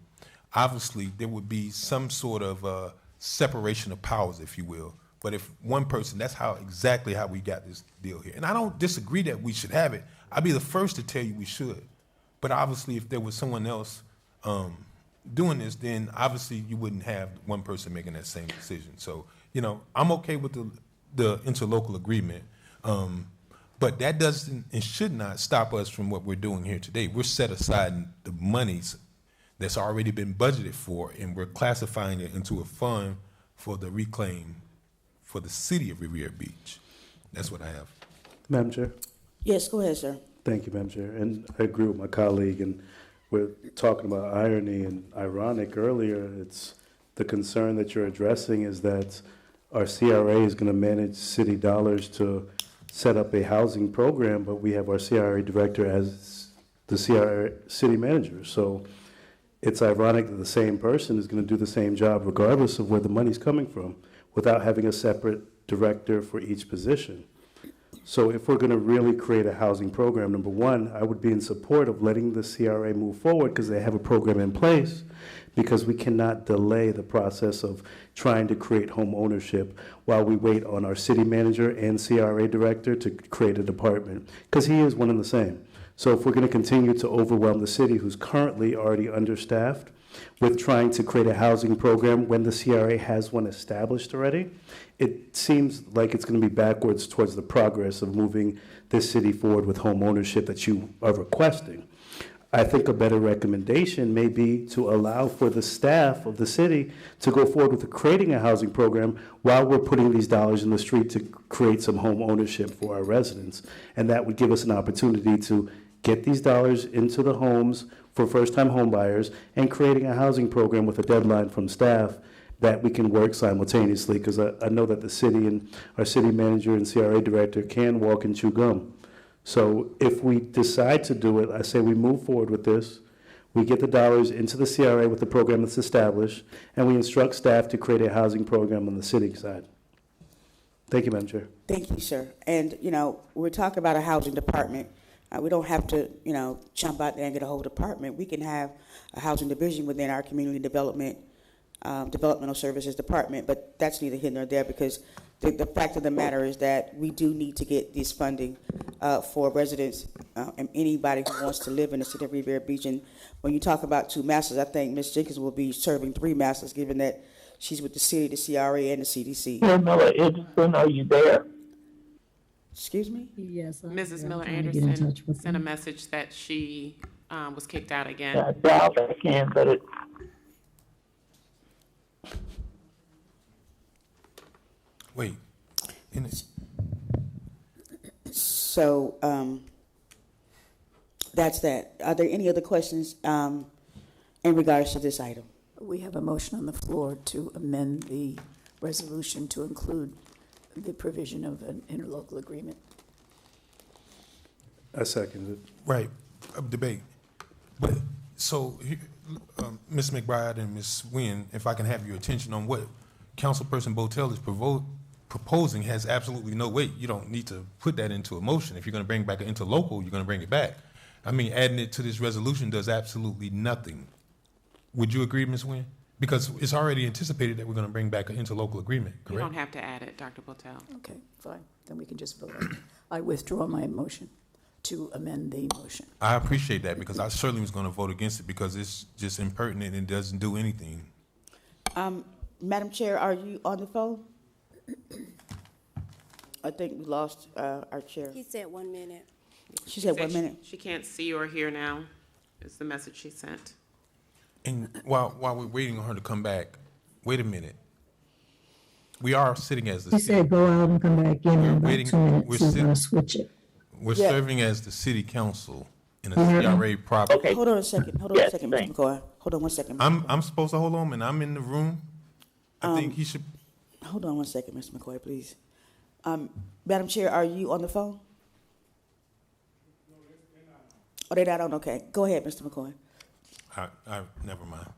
obviously there would be some sort of separation of powers, if you will. But if one person, that's exactly how we got this deal here. And I don't disagree that we should have it. I'd be the first to tell you we should. But obviously, if there was someone else doing this, then obviously you wouldn't have one person making that same decision. So, I'm okay with the interlocal agreement. But that doesn't and should not stop us from what we're doing here today. We're set aside the monies that's already been budgeted for, and we're classifying it into a fund for the reclaim for the city of Riviera Beach. That's what I have. Madam Chair? Yes, go ahead, sir. Thank you, Madam Chair. And I agree with my colleague, and we're talking about irony and ironic earlier. It's the concern that you're addressing is that our CRA is going to manage city dollars to set up a housing program, but we have our CRA director as the CRA city manager. So it's ironic that the same person is going to do the same job regardless of where the money's coming from without having a separate director for each position. So if we're going to really create a housing program, number one, I would be in support of letting the CRA move forward because they have a program in place, because we cannot delay the process of trying to create home ownership while we wait on our city manager and CRA director to create a department, because he is one and the same. So if we're going to continue to overwhelm the city, who's currently already understaffed, with trying to create a housing program when the CRA has one established already, it seems like it's going to be backwards towards the progress of moving this city forward with home ownership that you are requesting. I think a better recommendation may be to allow for the staff of the city to go forward with creating a housing program while we're putting these dollars in the street to create some home ownership for our residents. And that would give us an opportunity to get these dollars into the homes for first-time home buyers and creating a housing program with a deadline from staff that we can work simultaneously, because I know that the city and our city manager and CRA director can walk and chew gum. So if we decide to do it, I say we move forward with this, we get the dollars into the CRA with the program that's established, and we instruct staff to create a housing program on the city side. Thank you, Madam Chair. Thank you, sir. And, we're talking about a housing department. We don't have to, jump out there and get a whole department. We can have a housing division within our community developmental services department, but that's neither here nor there, because the fact of the matter is that we do need to get this funding for residents and anybody who wants to live in the city of Riviera Beach. And when you talk about 2 masters, I think Ms. Jenkins will be serving 3 masters, given that she's with the city, the CRA, and the CDC. Miller Edison, are you there? Excuse me? Yes. Mrs. Miller Anderson sent a message that she was kicked out again. I dialed back in, but it. Wait. So that's that. Are there any other questions in regards to this item? We have a motion on the floor to amend the resolution to include the provision of an interlocal agreement. I second it. Right, debate. But, so, Ms. McBride and Ms. Nguyen, if I can have your attention on what Councilperson Botel is proposing has absolutely no weight. You don't need to put that into a motion. If you're going to bring back an interlocal, you're going to bring it back. I mean, adding it to this resolution does absolutely nothing. Would you agree, Ms. Nguyen? Because it's already anticipated that we're going to bring back an interlocal agreement, correct? You don't have to add it, Dr. Botel. Okay, fine. Then we can just vote on it. I withdraw my motion to amend the motion. I appreciate that, because I certainly was going to vote against it because it's just impertinent and doesn't do anything. Madam Chair, are you on the phone? I think we lost our chair. He said 1 minute. She said 1 minute. She can't see or hear now, is the message she sent. And while we're waiting on her to come back, wait a minute. We are sitting as the He city. said go out and come back in about Waiting- 2 minutes. we're He's sitting- gonna switch it. We're Yeah. serving as the city council in a Mhm. CRA property. Okay. Hold on a second. Hold on a second, Mr. McCoy. Hold on one second. I'm supposed to hold on, and I'm in the room. I think he should. Hold on one second, Mr. McCoy, please. Madam Chair, are you on the phone? Oh, they're not on. Okay, go ahead, Mr. McCoy. I never mind.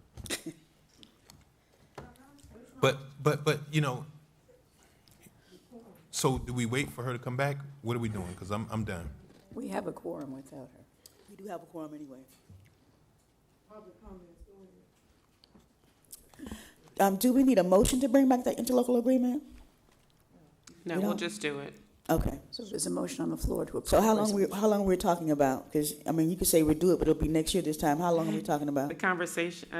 But so do we wait for her to come back? What are we doing? Because I'm done. We have a quorum without her. We do have a quorum anyway. Do we need a motion to bring back the interlocal agreement? No, We we'll don't? just do it. Okay. So there's a motion on the floor to approve. So how long resolution. we're talking about? Because, I mean, you could say we do it, but it'll be next year this time. How long are we talking about? The conversation,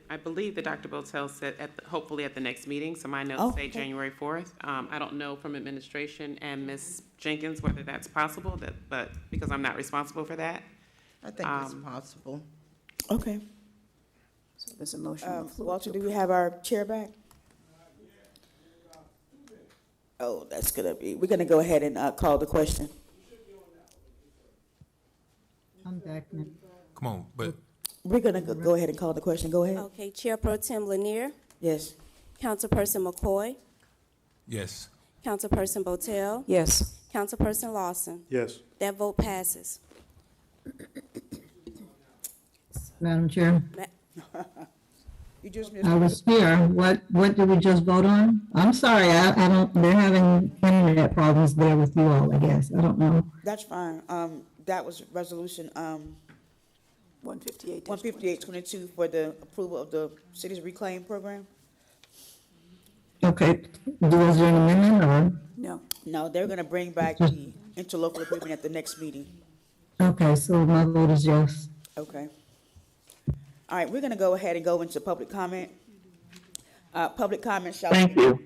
I believe that Dr. Botel said hopefully at the next meeting, so my notes Oh, say okay. January 4th. I don't know from administration and Ms. Jenkins whether that's possible, but because I'm not responsible for that. I think it's possible. Okay. So there's a motion on the floor. Walter, do we have our chair back? Oh, that's gonna be, we're gonna go ahead and call the question. I'm back now. Come on, but We're gonna go ahead and call the question. Go ahead. Okay, Chair Pro Tem Lanier, Yes. Councilperson McCoy, yes. Councilperson Botel, Yes. Councilperson Lawson. Yes. That vote passes. Madam Chair, You just missed. I was here. What did we just vote on? I'm sorry, I don't, they're having internet problems there with you all, I guess. I don't know. That's fine. That was resolution, 158. 15822 for the approval of the city's reclaim program. Okay, was there an amendment or? No. No, they're gonna bring back the interlocal agreement at the next meeting. Okay, so my vote is yes. Okay. All right, we're gonna go ahead and go into public comment. Public comment shall. Thank you.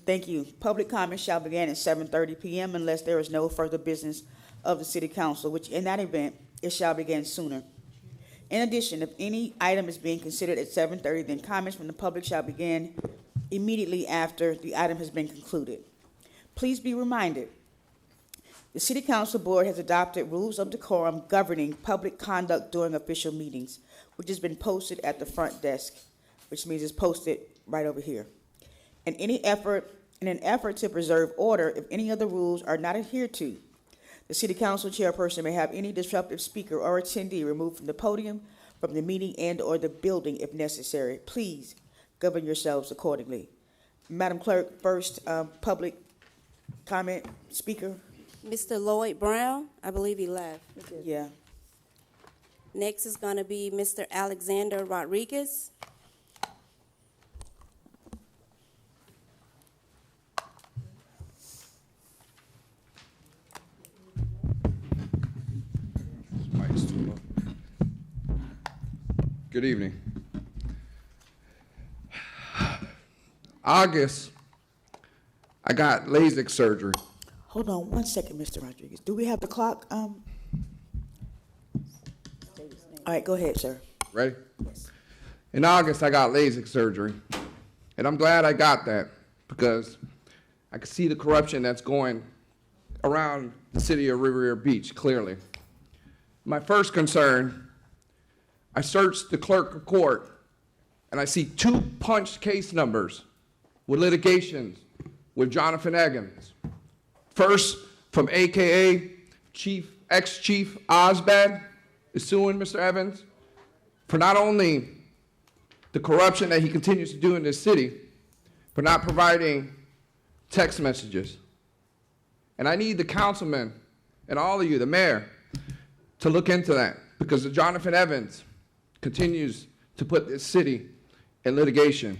Thank you. Public comment shall begin at 7:30 PM unless there is no further business of the city council, which in that event, it shall begin sooner. In addition, if any item is being considered at 7:30, then comments from the public shall begin immediately after the item has been concluded. Please be reminded, the City Council Board has adopted rules of decorum governing public conduct during official meetings, which has been posted at the front desk, which means it's posted right over here. In an effort to preserve order, if any of the rules are not adhered to, the City Council chairperson may have any disruptive speaker or attendee removed from the podium, from the meeting, and/or the building if necessary. Please govern yourselves accordingly. Madam Clerk, first public comment speaker. Mr. Lloyd Brown, I believe he left. Yeah. Next is going to be Mr. Alexander Rodriguez. Good evening. August, I got LASIK surgery. Hold on one second, Mr. Rodriguez. Do we have the clock? All right, go ahead, sir. Ready? In August, I got LASIK surgery. And I'm glad I got that because I could see the corruption that's going around the city of Riviera Beach clearly. My first concern, I searched the clerk of court and I see 2 punched case numbers with litigations with Jonathan Evans. First, from AKA ex-chief Osbad is suing Mr. Evans for not only the corruption that he continues to do in this city, but not providing text messages. And I need the councilman and all of you, the mayor, to look into that because the Jonathan Evans continues to put this city in litigation.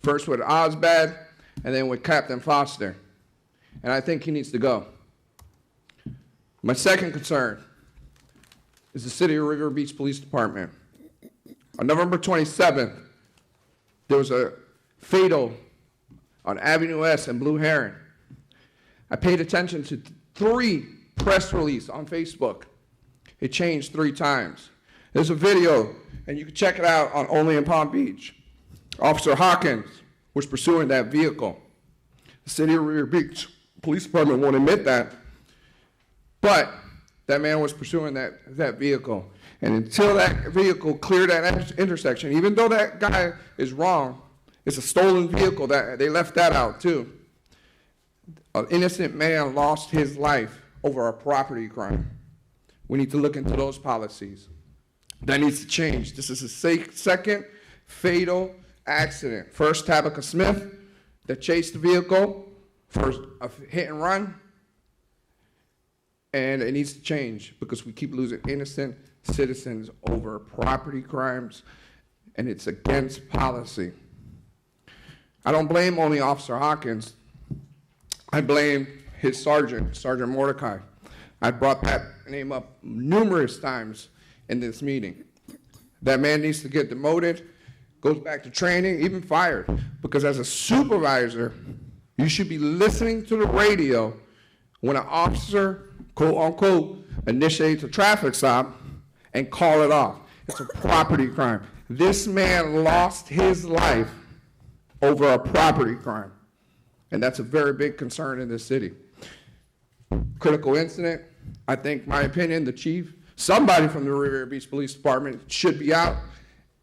First with Osbad and then with Captain Foster. And I think he needs to go. My second concern is the City of Riviera Beach Police Department. On November 27th, there was a fatal on Avenue S in Blue Heron. I paid attention to 3 press releases on Facebook. It changed 3 times. There's a video, and you can check it out on Only in Palm Beach. Officer Hawkins was pursuing that vehicle. The City of Riviera Beach Police Department won't admit that, but that man was pursuing that vehicle. And until that vehicle cleared that intersection, even though that guy is wrong, it's a stolen vehicle, that they left that out too. An innocent man lost his life over a property crime. We need to look into those policies. That needs to change. This is a second fatal accident. First, Tabitha Smith that chased the vehicle for a hit and run. And it needs to change because we keep losing innocent citizens over property crimes, and it's against policy. I don't blame only Officer Hawkins. I blame his sergeant, Sergeant Mordecai. I brought that name up numerous times in this meeting. That man needs to get demoted, goes back to training, even fired, because as a supervisor, you should be listening to the radio when an officer, quote unquote, initiates a traffic stop and call it off. It's a property crime. This man lost his life over a property crime, and that's a very big concern in this city. Critical incident, I think, my opinion, the chief, somebody from the Riviera Beach Police Department should be out.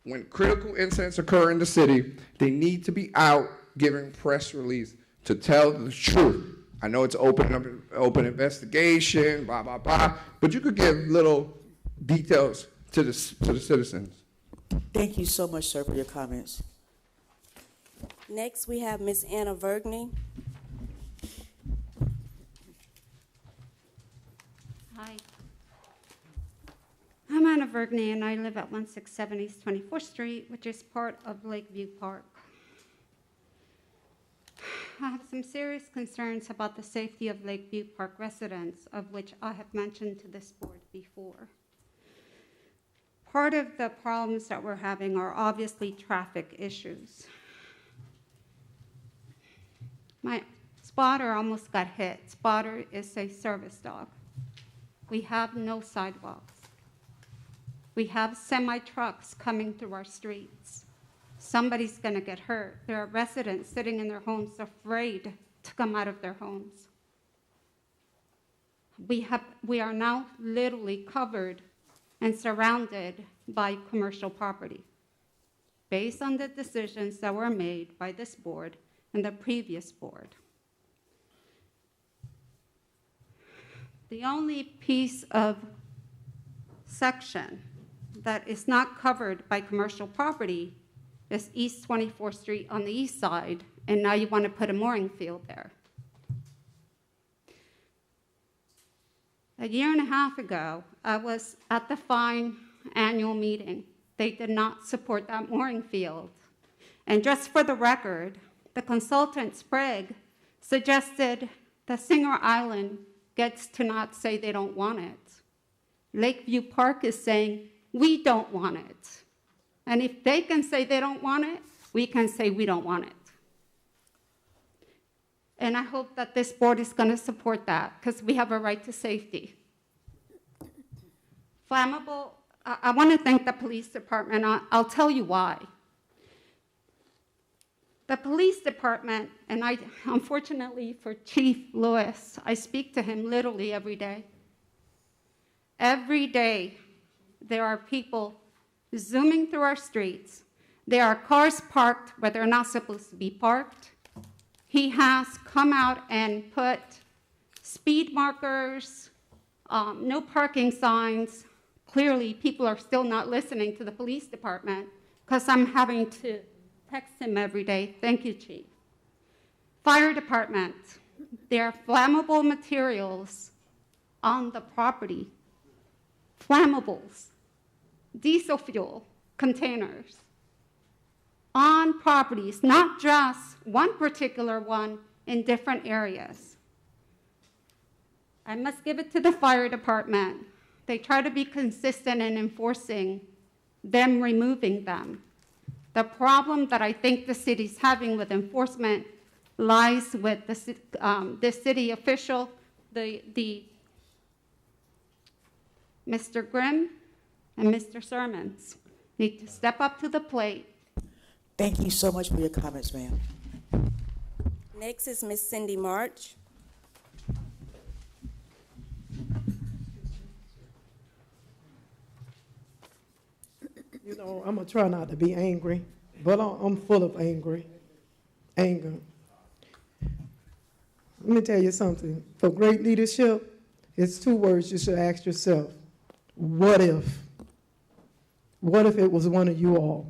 When critical incidents occur in the city, they need to be out giving press release to tell the truth. I know it's open investigation, blah, blah, blah, but you could give little details to the citizens. Thank you so much, sir, for your comments. Next, we have Ms. Anna Vergney. Hi. I'm Anna Vergney, and I live at 167 East 24th Street, which is part of Lakeview Park. I have some serious concerns about the safety of Lakeview Park residents, of which I have mentioned to this board before. Part of the problems that we're having are obviously traffic issues. My Spotter almost got hit. Spotter is a service dog. We have no sidewalks. We have semi-trucks coming through our streets. Somebody's going to get hurt. There are residents sitting in their homes afraid to come out of their homes. We are now literally covered and surrounded by commercial property based on the decisions that were made by this board and the previous board. The only piece of section that is not covered by commercial property is East 24th Street on the east side, and now you want to put a mooring field there. A year and a half ago, I was at the Fine annual meeting. They did not support that mooring field. And just for the record, the consultant, Sprague, suggested that Singer Island gets to not say they don't want it. Lakeview Park is saying, we don't want it. And if they can say they don't want it, we can say we don't want it. And I hope that this board is going to support that, because we have a right to safety. Flammable, I want to thank the police department. I'll tell you why. The police department, and unfortunately for Chief Lewis, I speak to him literally every day. Every day, there are people zooming through our streets. There are cars parked where they're not supposed to be parked. He has come out and put speed markers, no parking signs. Clearly, people are still not listening to the police department because I'm having to text him every day. Thank you, Chief. Fire department, there are flammable materials on the property. Flammables, diesel fuel containers on properties, not just one particular one in different areas. I must give it to the fire department. They try to be consistent in enforcing them removing them. The problem that I think the city's having with enforcement lies with the city official, Mr. Grimm and Mr. Sermons need to step up to the plate. Thank you so much for your comments, ma'am. Next is Ms. Cindy March. You know, I'm going to try not to be angry, but I'm full of anger. Let me tell you something. For great leadership, it's two words you should ask yourself. What if? What if it was one of you all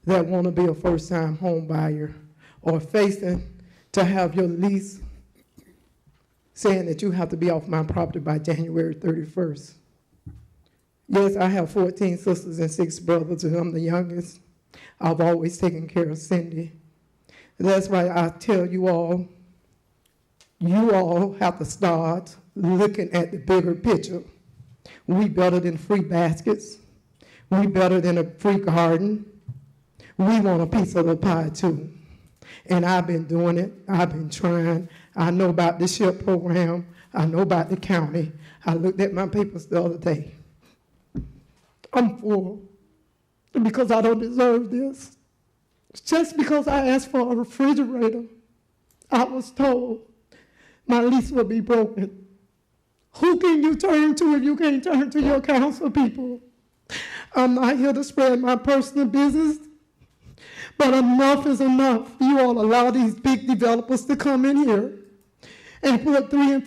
that want to be a first-time home buyer or facing to have your lease saying that you have to be off my property by January 31st? Yes, I have 14 sisters and 6 brothers, and I'm the youngest. I've always taken care of Cindy. That's why I tell you all, you all have to start looking at the bigger picture. We better than free baskets. We better than a free garden. We want a piece of the pie too. And I've been doing it. I've been trying. I know about the SHIP program. I know about the county. I looked at my papers the other day. I'm full because I don't deserve this. Just because I asked for a refrigerator, I was told my lease will be broken. Who can you turn to if you can't turn to your council people? I'm not here to spread my personal business, but enough is enough. You all allow these big developers to come in here and put $300,000 and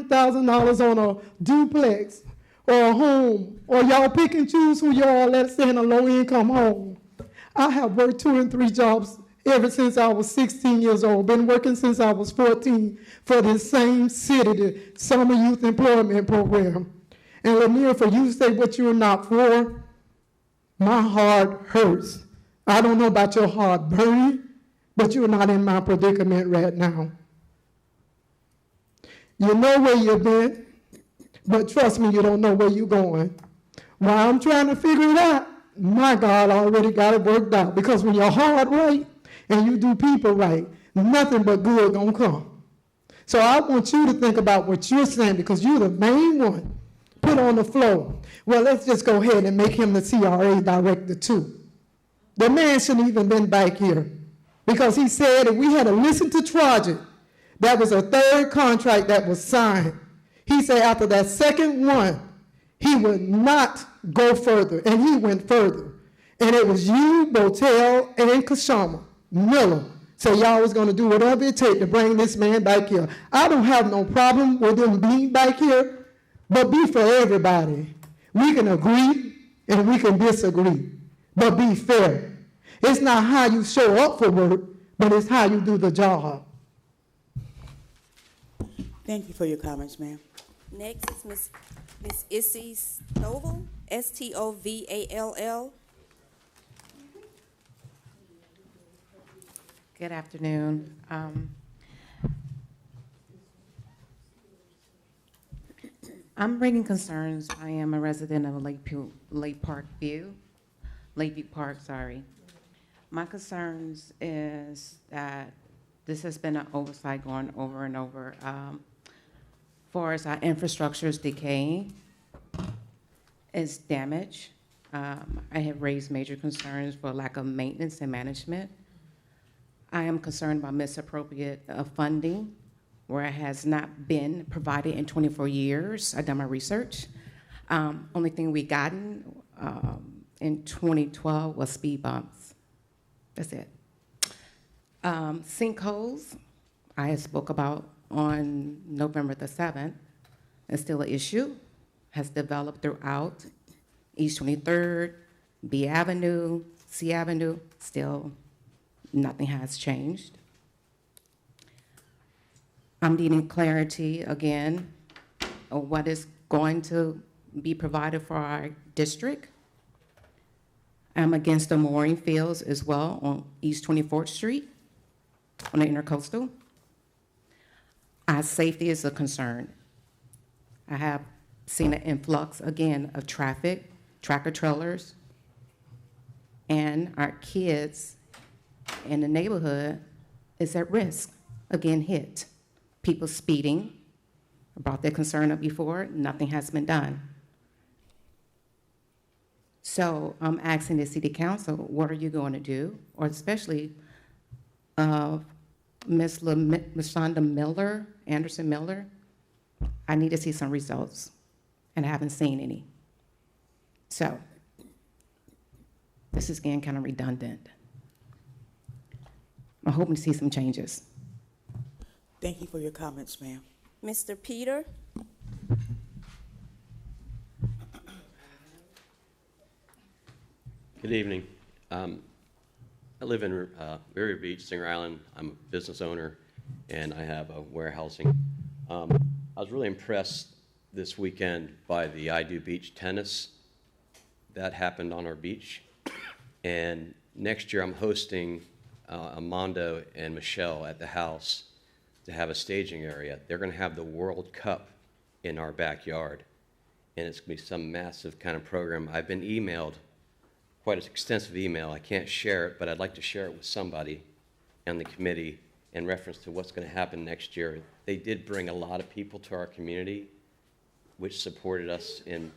$400,000 on a duplex or a home, or y'all pick and choose who y'all let stay in a low-income home. I have worked 2 and 3 jobs ever since I was 16 years old, been working since I was 14 for this same city, the Summer Youth Employment Program. And Lanier, for you to say what you're not for, my heart hurts. I don't know about your heart burning, but you're not in my predicament right now. You know where you've been, but trust me, you don't know where you're going. While I'm trying to figure it out, my God already got it worked out. Because when your heart right and you do people right, nothing but good gonna come. So I want you to think about what you're saying, because you're the main one put on the floor. Well, let's just go ahead and make him the CRA director too. The man shouldn't even been back here, because he said if we had to listen to Trogic, that was a 3rd contract that was signed. He said after that second one, he would not go further, and he went further. And it was you, Botel, and Kashama Miller. So y'all was gonna do whatever it takes to bring this man back here. I don't have no problem with him being back here, but be for everybody. We can agree and we can disagree, but be fair. It's not how you show up for work, but it's how you do the job. Thank you for your comments, ma'am. Next is Miss Issy Stovall, Stovall. Good afternoon. I'm bringing concerns. I am a resident of Lakeview Park, sorry. My concerns is that this has been an oversight going over and over. Far as our infrastructure is decaying, it's damaged. I have raised major concerns for lack of maintenance and management. I am concerned about misappropriate funding where it has not been provided in 24 years. I've done my research. Only thing we gotten in 2012 was speed bumps. That's it. Sinkholes, I spoke about on November the 7th. It's still an issue, has developed throughout East 23rd, B Avenue, C Avenue, still nothing has changed. I'm needing clarity again of what is going to be provided for our district. I'm against the mooring fields as well on East 24th Street, on the Intercoastal. Our safety is a concern. I have seen an influx again of traffic, tractor trailers, and our kids in the neighborhood is at risk, again hit. People speeding, I brought that concern up before, nothing has been done. So I'm asking the city council, what are you going to do? Or especially Ms. Shonda Anderson Miller, I need to see some results, and I haven't seen any. So this is getting kind of redundant. I'm hoping to see some changes. Thank you for your comments, ma'am. Mr. Peter? Good evening. I live in Riviera Beach, Singer Island. I'm a business owner, and I have a warehousing. I was really impressed this weekend by the I Do Beach tennis that happened on our beach. And next year, I'm hosting Armando and Michelle at the house to have a staging area. They're going to have the World Cup in our backyard, and it's going to be some massive kind of program. I've been emailed, quite an extensive email. I can't share it, but I'd like to share it with somebody on the committee in reference to what's going to happen next year. They did bring a lot of people to our community, which supported us in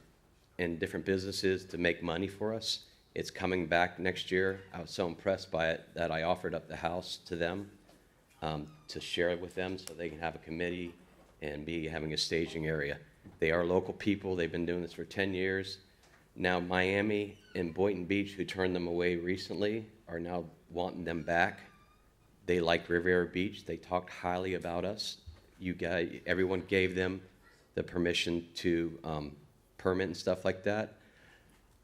different businesses to make money for us. It's coming back next year. I was so impressed by it that I offered up the house to them to share it with them so they can have a committee and be having a staging area. They are local people. They've been doing this for 10 years. Now Miami and Boynton Beach, who turned them away recently, are now wanting them back. They like Riviera Beach. They talked highly about us. You guys, everyone gave them the permission to permit and stuff like that.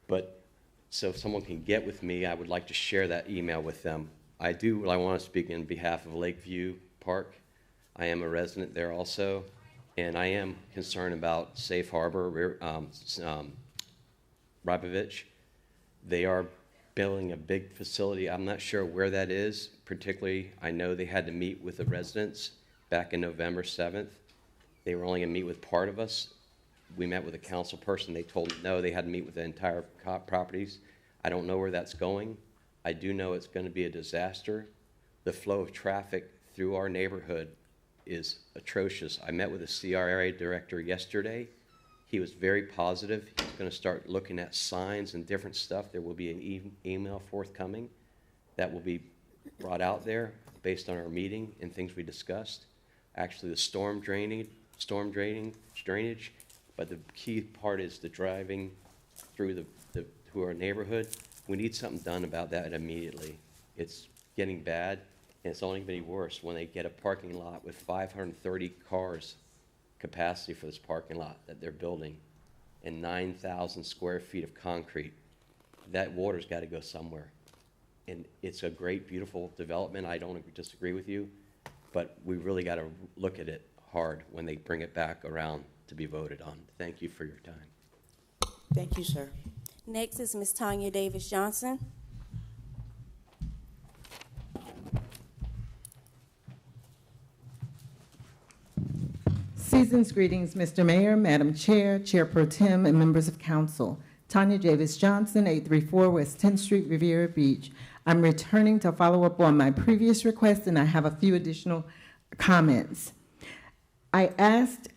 But so if someone can get with me, I would like to share that email with them. I want to speak in behalf of Lakeview Park. I am a resident there also, and I am concerned about Safe Harbor, Rabovich. They are building a big facility. I'm not sure where that is, particularly. I know they had to meet with the residents back in November 7th. They were only going to meet with part of us. We met with a council person. They told me no, they had to meet with the entire properties. I don't know where that's going. I do know it's going to be a disaster. The flow of traffic through our neighborhood is atrocious. I met with the CRA director yesterday. He was very positive. He's going to start looking at signs and different stuff. There will be an email forthcoming that will be brought out there based on our meeting and things we discussed. Actually, the storm drainage, but the key part is the driving through through our neighborhood. We need something done about that immediately. It's getting bad, and it's only going to be worse when they get a parking lot with 530 cars capacity for this parking lot that they're building and 9,000 square feet of concrete. That water's got to go somewhere. And it's a great, beautiful development. I don't disagree with you, but we really got to look at it hard when they bring it back around to be voted on. Thank you for your time. Thank you, sir. Next is Ms. Tanya Davis Johnson. Season's greetings, Mr. Mayor, Madam Chair, Chair Pro Tem, and members of council. Tanya Davis Johnson, 834 West 10th Street, Riviera Beach. I'm returning to follow up on my previous request, and I have a few additional comments. I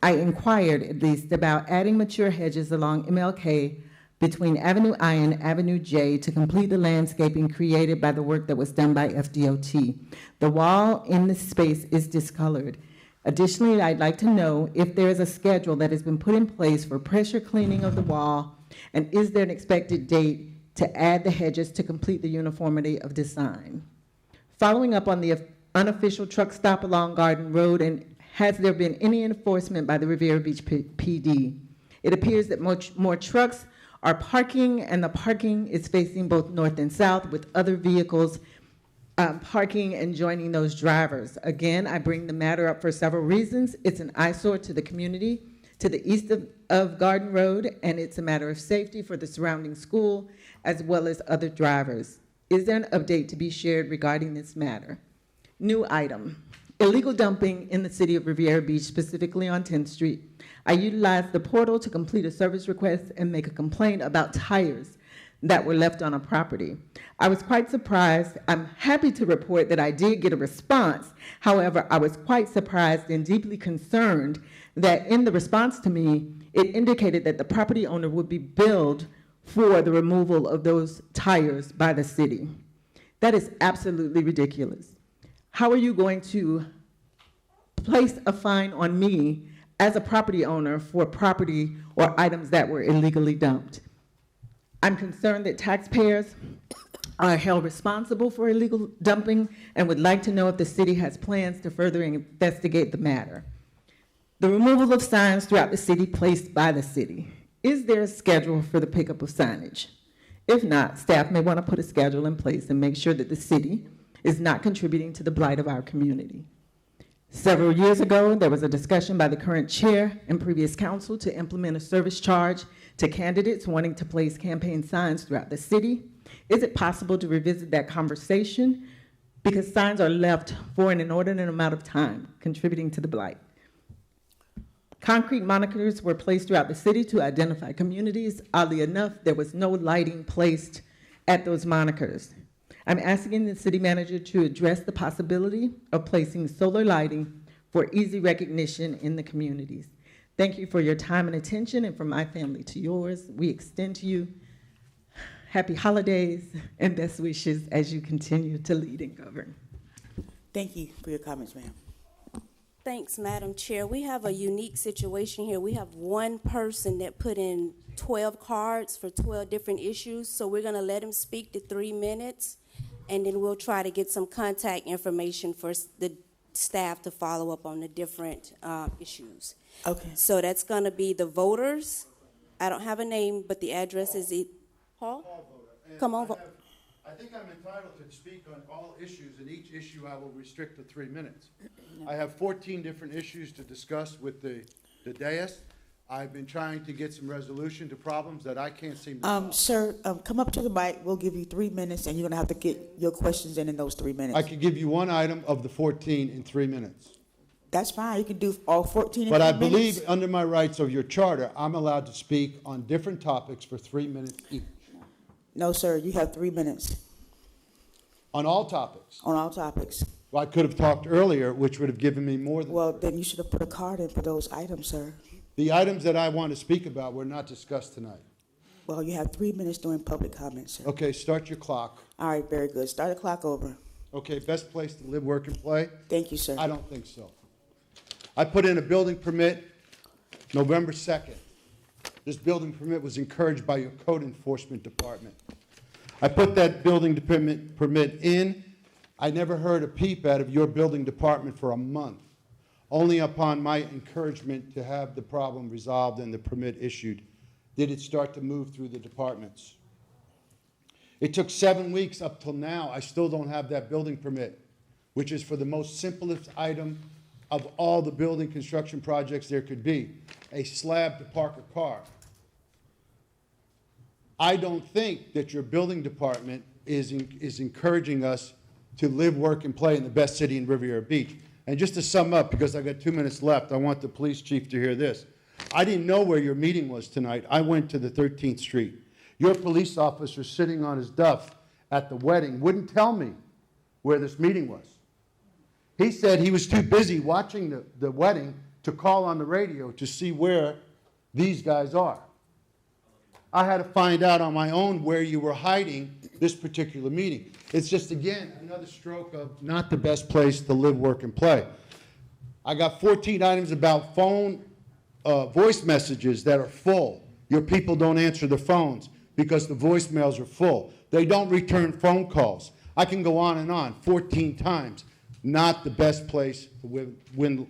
inquired at least about adding mature hedges along MLK between Avenue I and Avenue J to complete the landscaping created by the work that was done by FDOT. The wall in this space is discolored. Additionally, I'd like to know if there is a schedule that has been put in place for pressure cleaning of the wall, and is there an expected date to add the hedges to complete the uniformity of design? Following up on the unofficial truck stop along Garden Road, and has there been any enforcement by the Riviera Beach PD? It appears that more trucks are parking, and the parking is facing both north and south with other vehicles parking and joining those drivers. Again, I bring the matter up for several reasons. It's an eyesore to the community to the east of Garden Road, and it's a matter of safety for the surrounding school as well as other drivers. Is there an update to be shared regarding this matter? New item, illegal dumping in the city of Riviera Beach, specifically on 10th Street. I utilized the portal to complete a service request and make a complaint about tires that were left on a property. I was quite surprised. I'm happy to report that I did get a response. However, I was quite surprised and deeply concerned that in the response to me, it indicated that the property owner would be billed for the removal of those tires by the city. That is absolutely ridiculous. How are you going to place a fine on me as a property owner for property or items that were illegally dumped? I'm concerned that taxpayers are held responsible for illegal dumping and would like to know if the city has plans to further investigate the matter. The removal of signs throughout the city placed by the city. Is there a schedule for the pickup of signage? If not, staff may want to put a schedule in place and make sure that the city is not contributing to the blight of our community. Several years ago, there was a discussion by the current chair and previous council to implement a service charge to candidates wanting to place campaign signs throughout the city. Is it possible to revisit that conversation because signs are left for an inordinate amount of time, contributing to the blight. Concrete monikers were placed throughout the city to identify communities. Oddly enough, there was no lighting placed at those monikers. I'm asking the city manager to address the possibility of placing solar lighting for easy recognition in the communities. Thank you for your time and attention, and from my family to yours, we extend to you happy holidays and best wishes as you continue to lead and govern. Thank you for your comments, ma'am. Thanks, Madam Chair. We have a unique situation here. We have one person that put in 12 cards for 12 different issues, so we're going to let him speak to 3 minutes, and then we'll try to get some contact information for the staff to follow up on the different issues. Okay. So that's going to be the voters. I don't have a name, but the address is Paul? Come on. I think I'm entitled to speak on all issues, and each issue I will restrict to 3 minutes. I have 14 different issues to discuss with the dais. I've been trying to get some resolution to problems that I can't seem to solve. Sir, come up to the mic. We'll give you 3 minutes, and you're going to have to get your questions in those 3 minutes. I could give you one item of the 14 in 3 minutes. That's fine. You can do all 14 in 3 minutes. But I believe under my rights of your charter, I'm allowed to speak on different topics for 3 minutes each. No, sir. You have 3 minutes. On all topics? On all topics. Well, I could have talked earlier, which would have given me more than... Well, then you should have put a card in for those items, sir. The items that I want to speak about were not discussed tonight. Well, you have 3 minutes during public comments, sir. Okay, start your clock. All right, very good. Start the clock over. Okay, best place to live, work, and play? Thank you, sir. I don't think so. I put in a building permit November 2nd. This building permit was encouraged by your code enforcement department. I put that building permit in. I never heard a peep out of your building department for a month. Only upon my encouragement to have the problem resolved and the permit issued did it start to move through the departments. It took 7 weeks up till now. I still don't have that building permit, which is for the most simplest item of all the building construction projects there could be, a slab to park a car. I don't think that your building department is encouraging us to live, work, and play in the best city in Riviera Beach. And just to sum up, because I got 2 minutes left, I want the police chief to hear this. I didn't know where your meeting was tonight. I went to the 13th Street. Your police officer sitting on his duff at the wedding wouldn't tell me where this meeting was. He said he was too busy watching the wedding to call on the radio to see where these guys are. I had to find out on my own where you were hiding this particular meeting. It's just, again, another stroke of not the best place to live, work, and play. I got 14 items about phone voice messages that are full. Your people don't answer the phones because the voicemails are full. They don't return phone calls. I can go on, 14 times. Not the best place to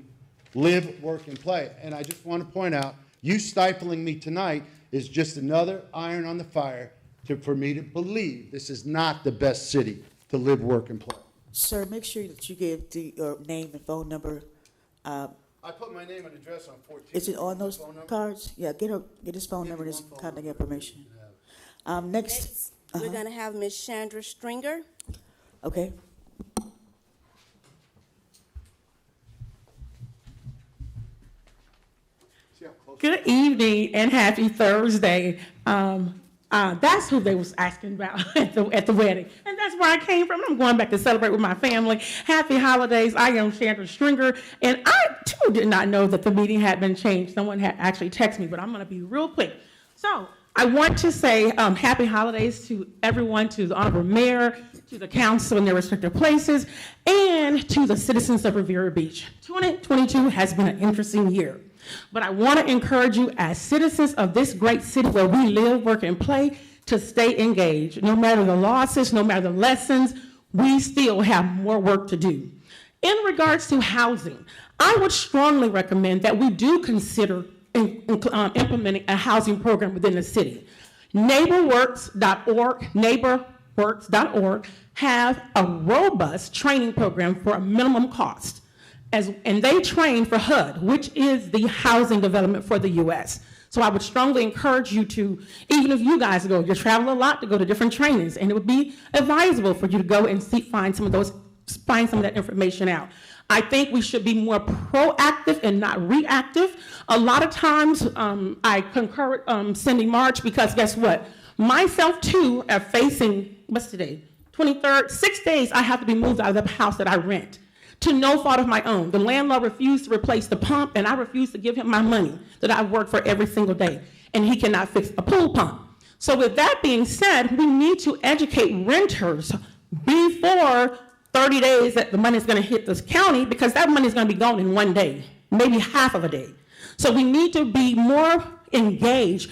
live, work, and play. And I just want to point out, you stifling me tonight is just another iron on the fire for me to believe this is not the best city to live, work, and play. Sir, make sure that you give your name and phone number. I put my name and address on 14. Is it on those cards? Yeah, get his phone number and his contact information. Next, we're going to have Ms. Chandra Stringer. Okay. Good evening and happy Thursday. That's who they was asking about at the wedding. And that's where I came from. I'm going back to celebrate with my family. Happy holidays. I am Chandra Stringer. And I, too, did not know that the meeting had been changed. Someone had actually texted me, but I'm going to be real quick. So I want to say happy holidays to everyone, to the Honorable Mayor, to the council in their respective places, and to the citizens of Riviera Beach. 2022 has been an interesting year. But I want to encourage you as citizens of this great city where we live, work, and play to stay engaged. No matter the losses, no matter the lessons, we still have more work to do. In regards to housing, I would strongly recommend that we do consider implementing a housing program within the city. NeighborWorks.org have a robust training program for a minimum cost. And they train for HUD, which is the housing development for the U.S. So I would strongly encourage you to, even if you guys go, you travel a lot to go to different trainings, and it would be advisable for you to go and find some of those find some of that information out. I think we should be more proactive and not reactive. A lot of times, I concur with Cindy March, because guess what? Myself too are facing, what's today? 23rd, 6 days I have to be moved out of the house that I rent to no fault of my own. The landlord refused to replace the pump, and I refused to give him my money that I work for every single day, and he cannot fix a pool pump. So with that being said, we need to educate renters before 30 days that the money is going to hit this county, because that money is going to be gone in 1 day, maybe half of a day. So we need to be more engaged.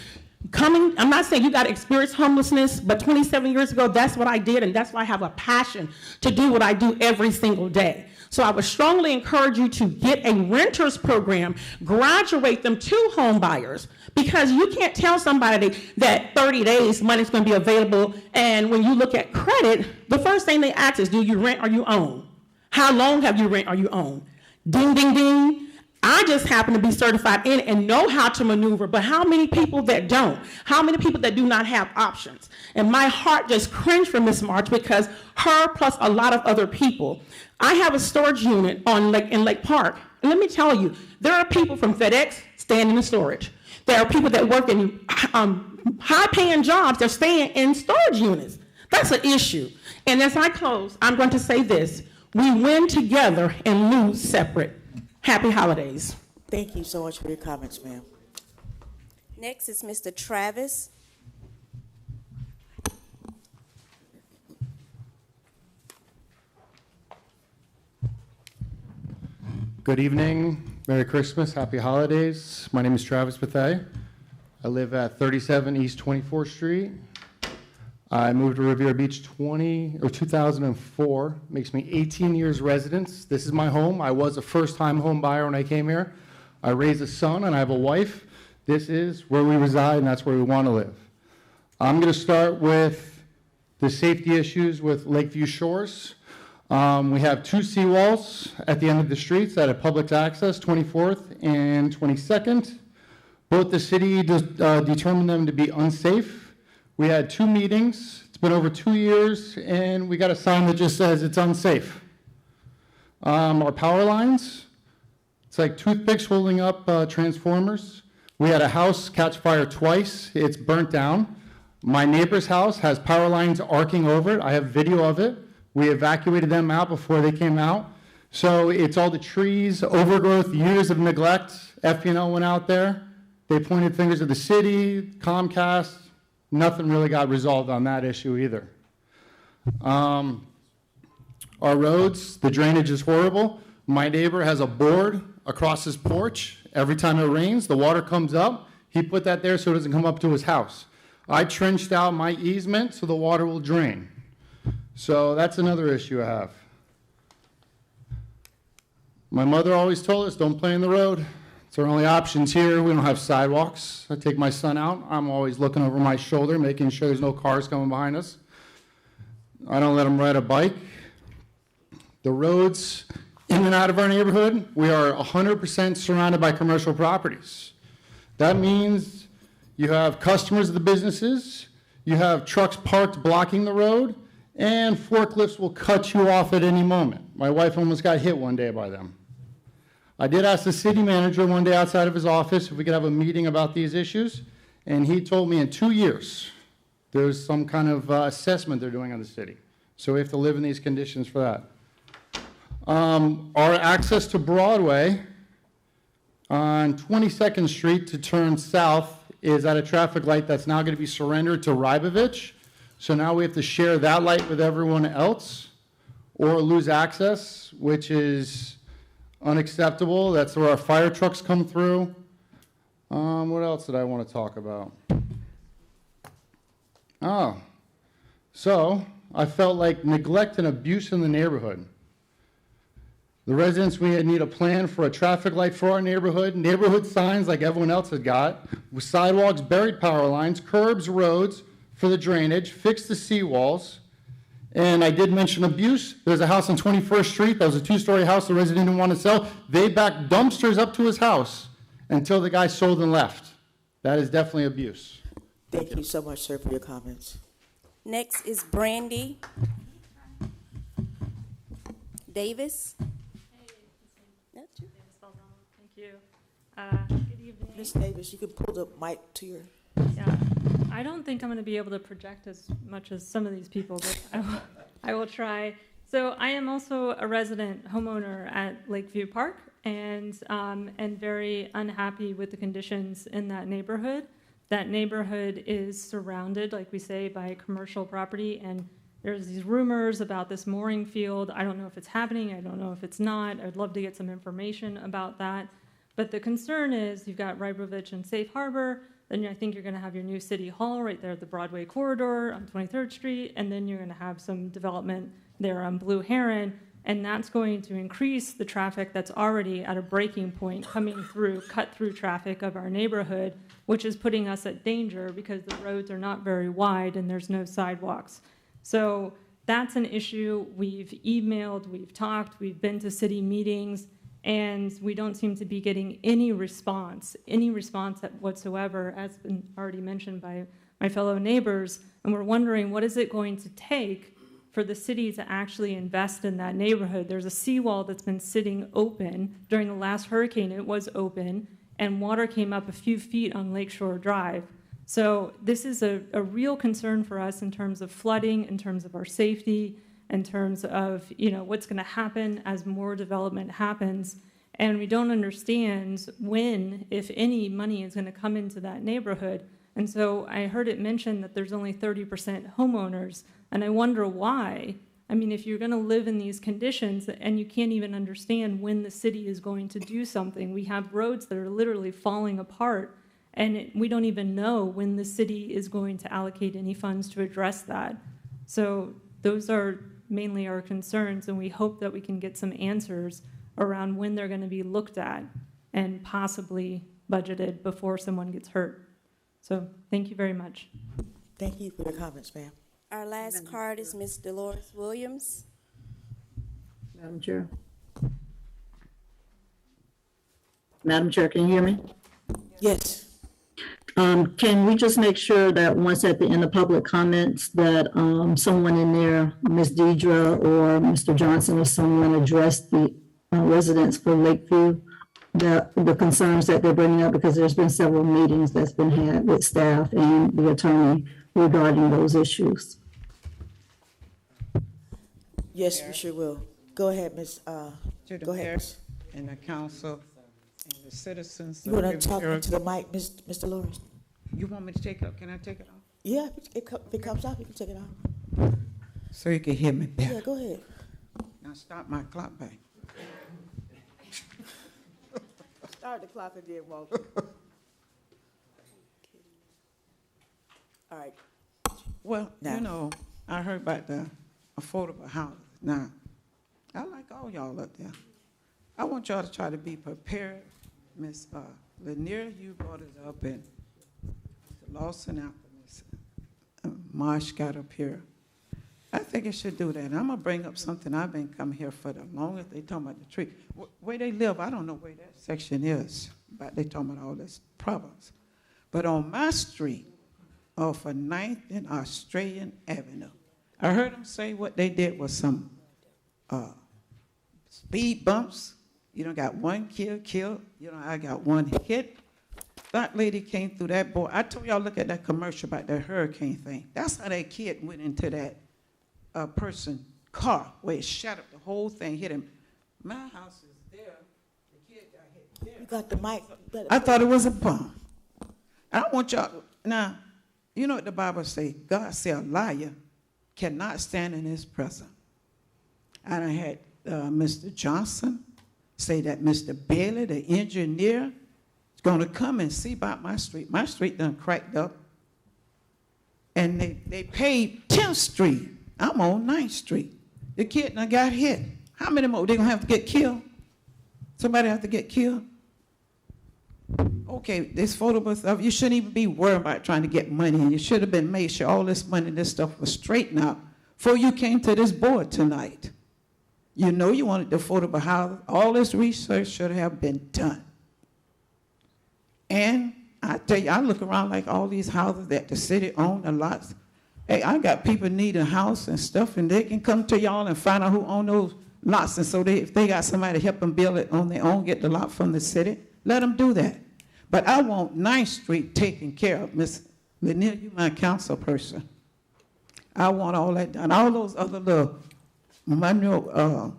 I'm not saying you got to experience homelessness, but 27 years ago, that's what I did, and that's why I have a passion to do what I do every single day. So I would strongly encourage you to get a renters program, graduate them to home buyers, because you can't tell somebody that 30 days money's going to be available, and when you look at credit, the first thing they ask is, do you rent or you own? How long have you rent or you own? Ding, ding, ding. I just happen to be certified in it and know how to maneuver, but how many people that don't? How many people that do not have options? And my heart just cringed for Ms. March, because her plus a lot of other people. I have a storage unit in Lake Park, and let me tell you, there are people from FedEx staying in the storage. There are people that work in high-paying jobs, they're staying in storage units. That's an issue. And as I close, I'm going to say this: we win together and lose separate. Happy holidays. Thank you so much for your comments, ma'am. Next is Mr. Travis. Good evening, Merry Christmas, Happy Holidays. My name is Travis Bethea. I live at 37 East 24th Street. I moved to Riviera Beach 2004. Makes me 18 years residence. This is my home. I was a first-time home buyer when I came here. I raised a son and I have a wife. This is where we reside, and that's where we want to live. I'm going to start with the safety issues with Lakeview Shores. We have 2 seawalls at the end of the streets that have public access, 24th and 22nd. Both the city determined them to be unsafe. We had 2 meetings. It's been over 2 years, and we got a sign that just says it's unsafe. Our power lines, it's like toothpicks holding up transformers. We had a house catch fire twice. It's burnt down. My neighbor's house has power lines arcing over it. I have video of it. We evacuated them out before they came out. So it's all the trees, overgrowth, years of neglect. FPL went out there. They pointed fingers at the city, Comcast. Nothing really got resolved on that issue either. Our roads, the drainage is horrible. My neighbor has a board across his porch. Every time it rains, the water comes up. He put that there so it doesn't come up to his house. I trenched out my easement so the water will drain. So that's another issue I have. My mother always told us, don't play in the road. It's our only options here. We don't have sidewalks. I take my son out. I'm always looking over my shoulder, making sure there's no cars coming behind us. I don't let him ride a bike. The roads in and out of our neighborhood, we are 100% surrounded by commercial properties. That means you have customers of the businesses, you have trucks parked blocking the road, and forklifts will cut you off at any moment. My wife almost got hit one day by them. I did ask the city manager one day outside of his office if we could have a meeting about these issues, and he told me in 2 years there's some kind of assessment they're doing on the city. So we have to live in these conditions for that. Our access to Broadway on 22nd Street to turn south is at a traffic light that's now going to be surrendered to Rybovich. So now we have to share that light with everyone else or lose access, which is unacceptable. That's where our fire trucks come through. What else did I want to talk about? So I felt like neglect and abuse in the neighborhood. The residents, we need a plan for a traffic light for our neighborhood signs like everyone else had got, with sidewalks, buried power lines, curbs, roads for the drainage, fix the seawalls. And I did mention abuse. There's a house on 21st Street. That was a 2-story house the resident didn't want to sell. They backed dumpsters up to his house until the guy sold and left. That is definitely abuse. Thank you so much, sir, for your comments. Next is Brandy. Davis. Thank you. Good evening. Ms. Davis, you can pull the mic to your. Yeah, I don't think I'm going to be able to project as much as some of these people, but I will try. So I am also a resident homeowner at Lakeview Park and very unhappy with the conditions in that neighborhood. That neighborhood is surrounded, like we say, by commercial property, and there's these rumors about this mooring field. I don't know if it's happening. I don't know if it's not. I'd love to get some information about that. But the concern is you've got Rybovich and Safe Harbor, then I think you're going to have your new city hall right there at the Broadway corridor on 23rd Street, and then you're going to have some development there on Blue Heron, and that's going to increase the traffic that's already at a breaking point coming through, cut-through traffic of our neighborhood, which is putting us at danger because the roads are not very wide and there's no sidewalks. So that's an issue. We've emailed, we've talked, we've been to city meetings, and we don't seem to be getting any response whatsoever, as been already mentioned by my fellow neighbors. And we're wondering, what is it going to take for the city to actually invest in that neighborhood? There's a seawall that's been sitting open. During the last hurricane, it was open, and water came up a few feet on Lakeshore Drive. So this is a real concern for us in terms of flooding, in terms of our safety, in terms of what's going to happen as more development happens. And we don't understand when, if any, money is going to come into that neighborhood. And so I heard it mentioned that there's only 30% homeowners, and I wonder why. I mean, if you're going to live in these conditions and you can't even understand when the city is going to do something, we have roads that are literally falling apart, and we don't even know when the city is going to allocate any funds to address that. So those are mainly our concerns, and we hope that we can get some answers around when they're going to be looked at and possibly budgeted before someone gets hurt. So thank you very much. Thank you for your comments, ma'am. Our last card is Ms. Dolores Williams. Madam Chair. Madam Chair, can you hear me? Yes. Can we just make sure that once at the end of public comments that someone in there, Ms. Deidre or Mr. Johnson or someone address the residents for Lakeview, the concerns that they're bringing up, because there's been several meetings that's been had with staff and the attorney regarding those issues. Yes, we sure will. Go ahead, Ms. To the Go ahead. mayor and the council and the citizens. You want to talk into the mic, Mr. Lawrence? You want me to take it off? Can I take it off? Yeah, if it comes off, you can take it off. So you can hear me better. Yeah, go ahead. Now stop my clock back. Start the clock again, Walter. All right. Well, Now. I heard about the affordable housing. Now, I like all y'all up there. I want y'all to try to be prepared. Ms. Lanier, you brought it up, and Mr. Lawson after Ms. Marsh got up here. I think it should do that. And I'm going to bring up something I've been coming here for the longest. They talking about the tree. Where they live, I don't know where that section is, but they talking about all this problems. But on my street, off of 9th and Australian Avenue, I heard them say what they did was some speed bumps. You know, got one killed. You know, I got one hit. That lady came through that board. I told y'all, look at that commercial about that hurricane thing. That's how that kid went into that person car, where it shattered the whole thing, hit him. My house is there. The kid got hit there. You got the mic. I thought it was a bomb. I want y'all, now, you know what the Bible say? God said a liar cannot stand in his presence. I done had Mr. Johnson say that Mr. Bailey, the engineer, is going to come and see about my street. My street done cracked up. And they paid 10th Street. I'm on 9th Street. The kid done got hit. How many more? They going to have to get killed? Somebody have to get killed? Okay, this photo stuff, you shouldn't even be worried about trying to get money. And you should have been made sure all this money, this stuff was straightened out before you came to this board tonight. You know you wanted the affordable housing. All this research should have been done. And I tell you, I look around like all these houses that the city own, the lots. Hey, I got people need a house and stuff, and they can come to y'all and find out who own those lots, and so if they got somebody help them build it on their own, get the lot from the city, let them do that. But I want 9th Street taken care of. Ms. Lanier, you my council person. I want all that done. All those other little manual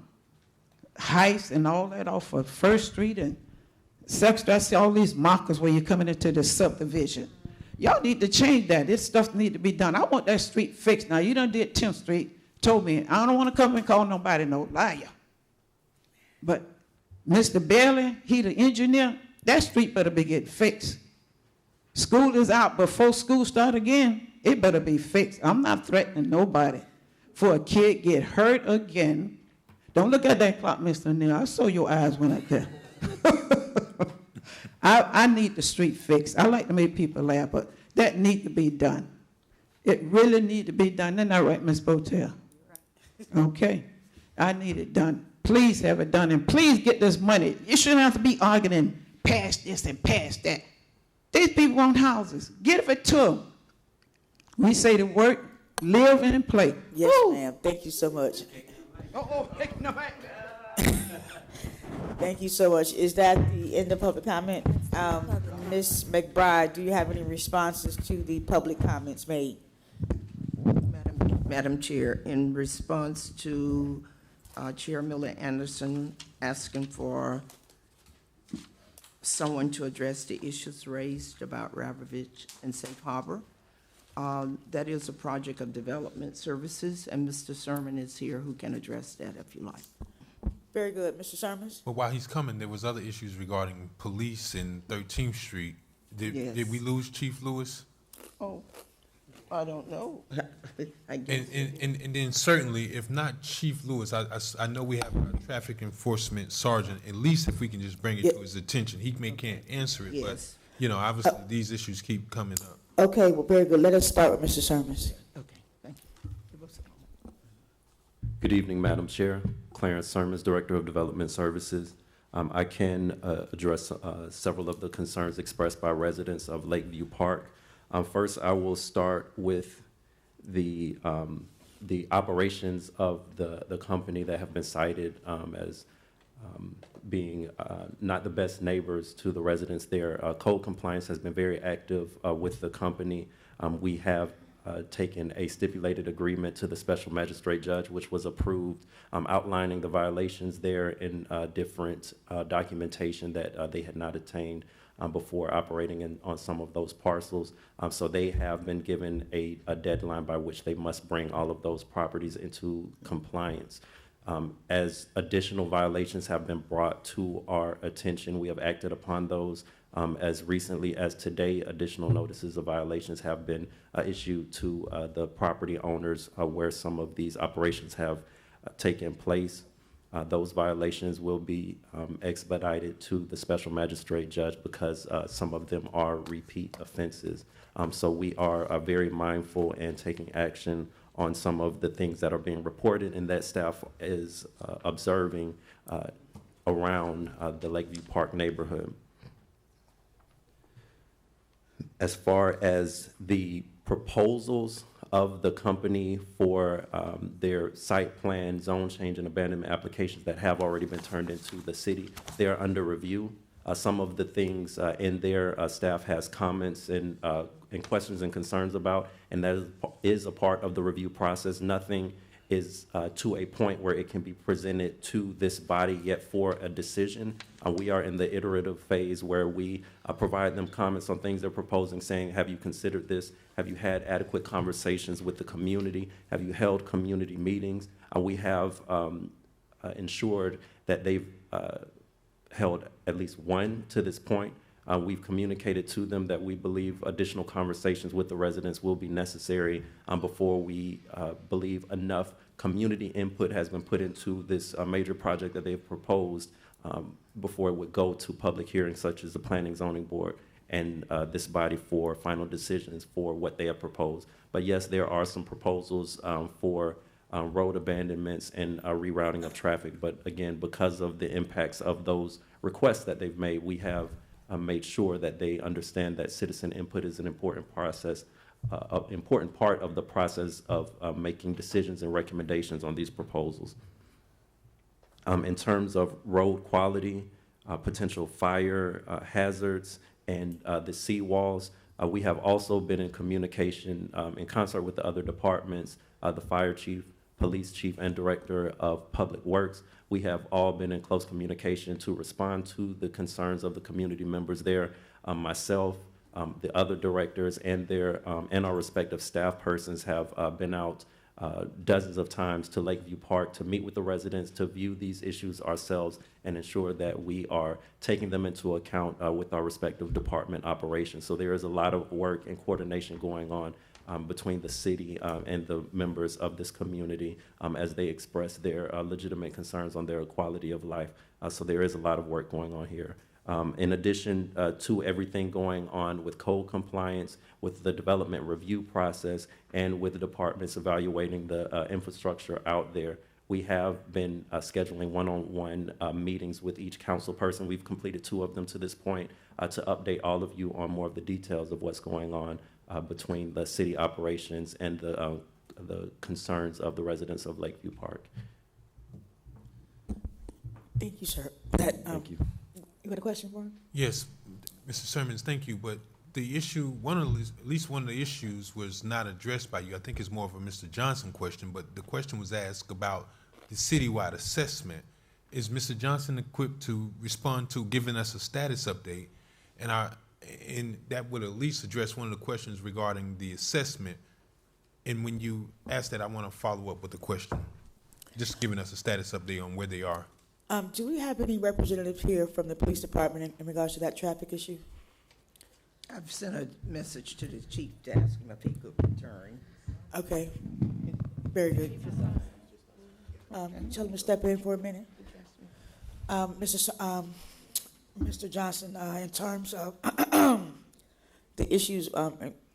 heights and all that off of 1st Street and 2nd Street. I see all these markers where you're coming into the subdivision. Y'all need to change that. This stuff need to be done. I want that street fixed. Now, you done did 10th Street, told me, I don't want to come and call nobody no liar. But Mr. Bailey, he the engineer, that street better be getting fixed. School is out before school start again. It better be fixed. I'm not threatening nobody for a kid get hurt again. Don't look at that clock, Mr. Neal. I saw your eyes went up there. I need the street fixed. I like to make people laugh, but that need to be done. It really need to be done. Isn't that right, Ms. Botel? Okay. I need it done. Please have it done, and please get this money. You shouldn't have to be arguing past this and past that. These people want houses. Give it to them. We say to work, live, and play. Yes, ma'am. Thank you so much. Thank you so much. Is that the end of public comment? Ms. McBride, do you have any responses to the public comments made? Madam Chair, in response to Chair Miller Anderson asking for someone to address the issues raised about Ravitch and Safe Harbor, that is a project of development services, and Mr. Sermon is here who can address that if you like. Very good. Mr. Sermons? But while he's coming, there was other issues regarding police in 13th Street. Did we lose Chief Lewis? Oh, I don't know. I guess. And then certainly, if not Chief Lewis, I know we have a traffic enforcement sergeant. At least if we can just bring it to his attention, he can't answer it, but obviously these issues keep coming up. Okay, well, very good. Let us start with Mr. Sermons. Okay, thank you. Good evening, Madam Chair. Clarence Sermons, Director of Development Services. I can address several of the concerns expressed by residents of Lakeview Park. First, I will start with the operations of the company that have been cited as being not the best neighbors to the residents there. Code compliance has been very active with the company. We have taken a stipulated agreement to the special magistrate judge, which was approved, outlining the violations there in different documentation that they had not attained before operating on some of those parcels. So they have been given a deadline by which they must bring all of those properties into compliance. As additional violations have been brought to our attention, we have acted upon those. As recently as today, additional notices of violations have been issued to the property owners where some of these operations have taken place. Those violations will be expedited to the special magistrate judge because some of them are repeat offenses. So we are very mindful and taking action on some of the things that are being reported, and that staff is observing around the Lakeview Park neighborhood. As far as the proposals of the company for their site plan, zone change, and abandonment applications that have already been turned into the city, they are under review. Some of the things in there, staff has comments and questions and concerns about, and that is a part of the review process. Nothing is to a point where it can be presented to this body yet for a decision. We are in the iterative phase where we provide them comments on things they're proposing, saying, have you considered this? Have you had adequate conversations with the community? Have you held community meetings? We have ensured that they've held at least one to this point. We've communicated to them that we believe additional conversations with the residents will be necessary before we believe enough community input has been put into this major project that they've proposed before it would go to public hearings such as the Planning Zoning Board and this body for final decisions for what they have proposed. But yes, there are some proposals for road abandonments and rerouting of traffic. But again, because of the impacts of those requests that they've made, we have made sure that they understand that citizen input is an important process, an important part of the process of making decisions and recommendations on these proposals. In terms of road quality, potential fire hazards, and the seawalls, we have also been in communication in concert with the other departments, the fire chief, police chief, and director of public works. We have all been in close communication to respond to the concerns of the community members there. Myself, the other directors, and our respective staff persons have been out dozens of times to Lakeview Park to meet with the residents, to view these issues ourselves, and ensure that we are taking them into account with our respective department operations. So there is a lot of work and coordination going on between the city and the members of this community as they express their legitimate concerns on their quality of life. So there is a lot of work going on here. In addition to everything going on with code compliance, with the development review process, and with the departments evaluating the infrastructure out there, we have been scheduling one-on-one meetings with each council person. We've completed 2 of them to this point to update all of you on more of the details of what's going on between the city operations and the concerns of the residents of Lakeview Park. Thank you, sir. Thank you. You got a question for him? Yes, Mr. Sermons, thank you. But the issue, at least one of the issues was not addressed by you. I think it's more of a Mr. Johnson question, but the question was asked about the citywide assessment. Is Mr. Johnson equipped to respond to giving us a status update? And that would at least address one of the questions regarding the assessment. And when you ask that, I want to follow up with a question, just giving us a status update on where they are. Do we have any representatives here from the police department in regards to that traffic issue? I've sent a message to the chief to ask him if he could return. Okay, very good. Tell him to step in for a minute. Mr. Johnson, in terms of the issues,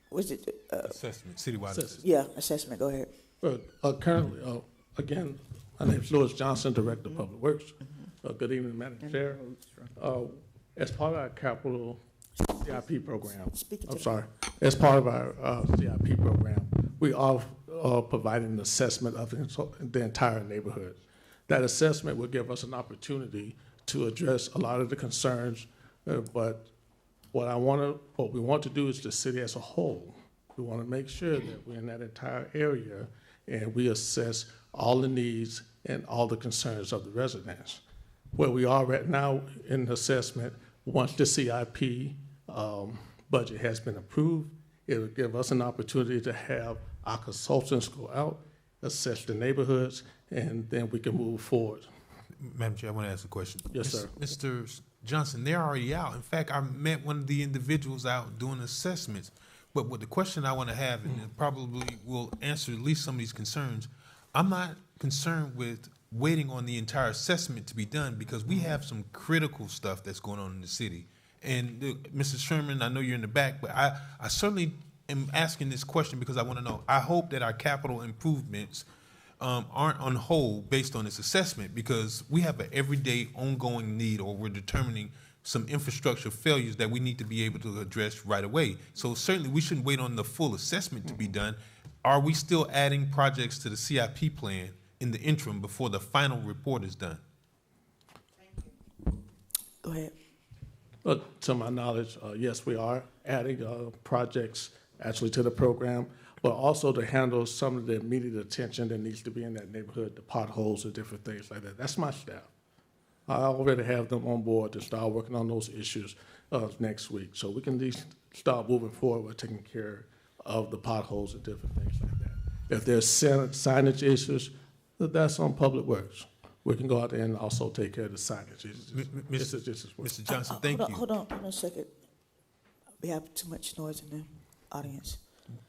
was it? Assessment, citywide assessment. Yeah, assessment, go ahead. Well, currently, again, my name is Louis Johnson, Director of Public Works. Good evening, Madam Chair. As part of our capital CIP program, as part of our CIP program, we are providing an assessment of the entire neighborhood. That assessment will give us an opportunity to address a lot of the concerns, but what we want to do is the city as a whole. We want to make sure that we're in that entire area and we assess all the needs and all the concerns of the residents. Where we are right now in the assessment, once the CIP budget has been approved, it will give us an opportunity to have our consultants go out, assess the neighborhoods, and then we can move forward. Madam Chair, I want to ask a question. Yes, sir. Mr. Johnson, they're already out. In fact, I met one of the individuals out doing assessments. But what the question I want to have, and it probably will answer at least some of these concerns, I'm not concerned with waiting on the entire assessment to be done because we have some critical stuff that's going on in the city. And Mr. Sherman, I know you're in the back, but I certainly am asking this question because I want to know. I hope that our capital improvements aren't on hold based on this assessment because we have an everyday ongoing need, or we're determining some infrastructure failures that we need to be able to address right away. So certainly we shouldn't wait on the full assessment to be done. Are we still adding projects to the CIP plan in the interim before the final report is done? Go ahead. To my knowledge, yes, we are adding projects actually to the program, but also to handle some of the immediate attention that needs to be in that neighborhood, the potholes and different things like that. That's my staff. I already have them on board to start working on those issues next week. So we can at least start moving forward with taking care of the potholes and different things like that. If there's signage issues, that's on Public Works. We can go out there and also take care of the signage issues. Mr. Johnson, thank you. Hold on a second. We have too much noise in the audience.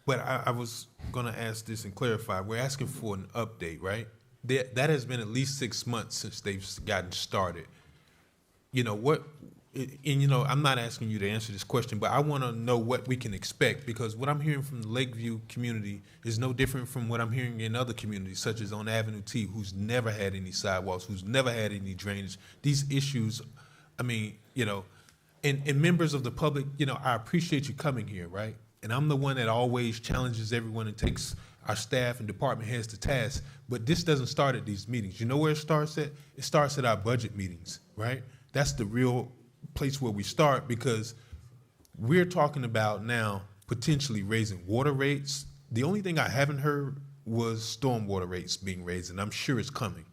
But I was going to ask this and clarify. We're asking for an update, right? That has been at least 6 months since they've gotten started. You know, what, and you know, I'm not asking you to answer this question, but I want to know what we can expect because what I'm hearing from the Lakeview community is no different from what I'm hearing in other communities, such as on Avenue T, who's never had any sidewalks, who's never had any drainage. These issues, I mean, you know, and members of the public, you know, I appreciate you coming here, right? And I'm the one that always challenges everyone and takes our staff and department heads to task. But this doesn't start at these meetings. You know where it starts at? It starts at our budget meetings, right? That's the real place where we start, because we're talking about now potentially raising water rates. The only thing I haven't heard was stormwater rates being raised, and I'm sure it's coming.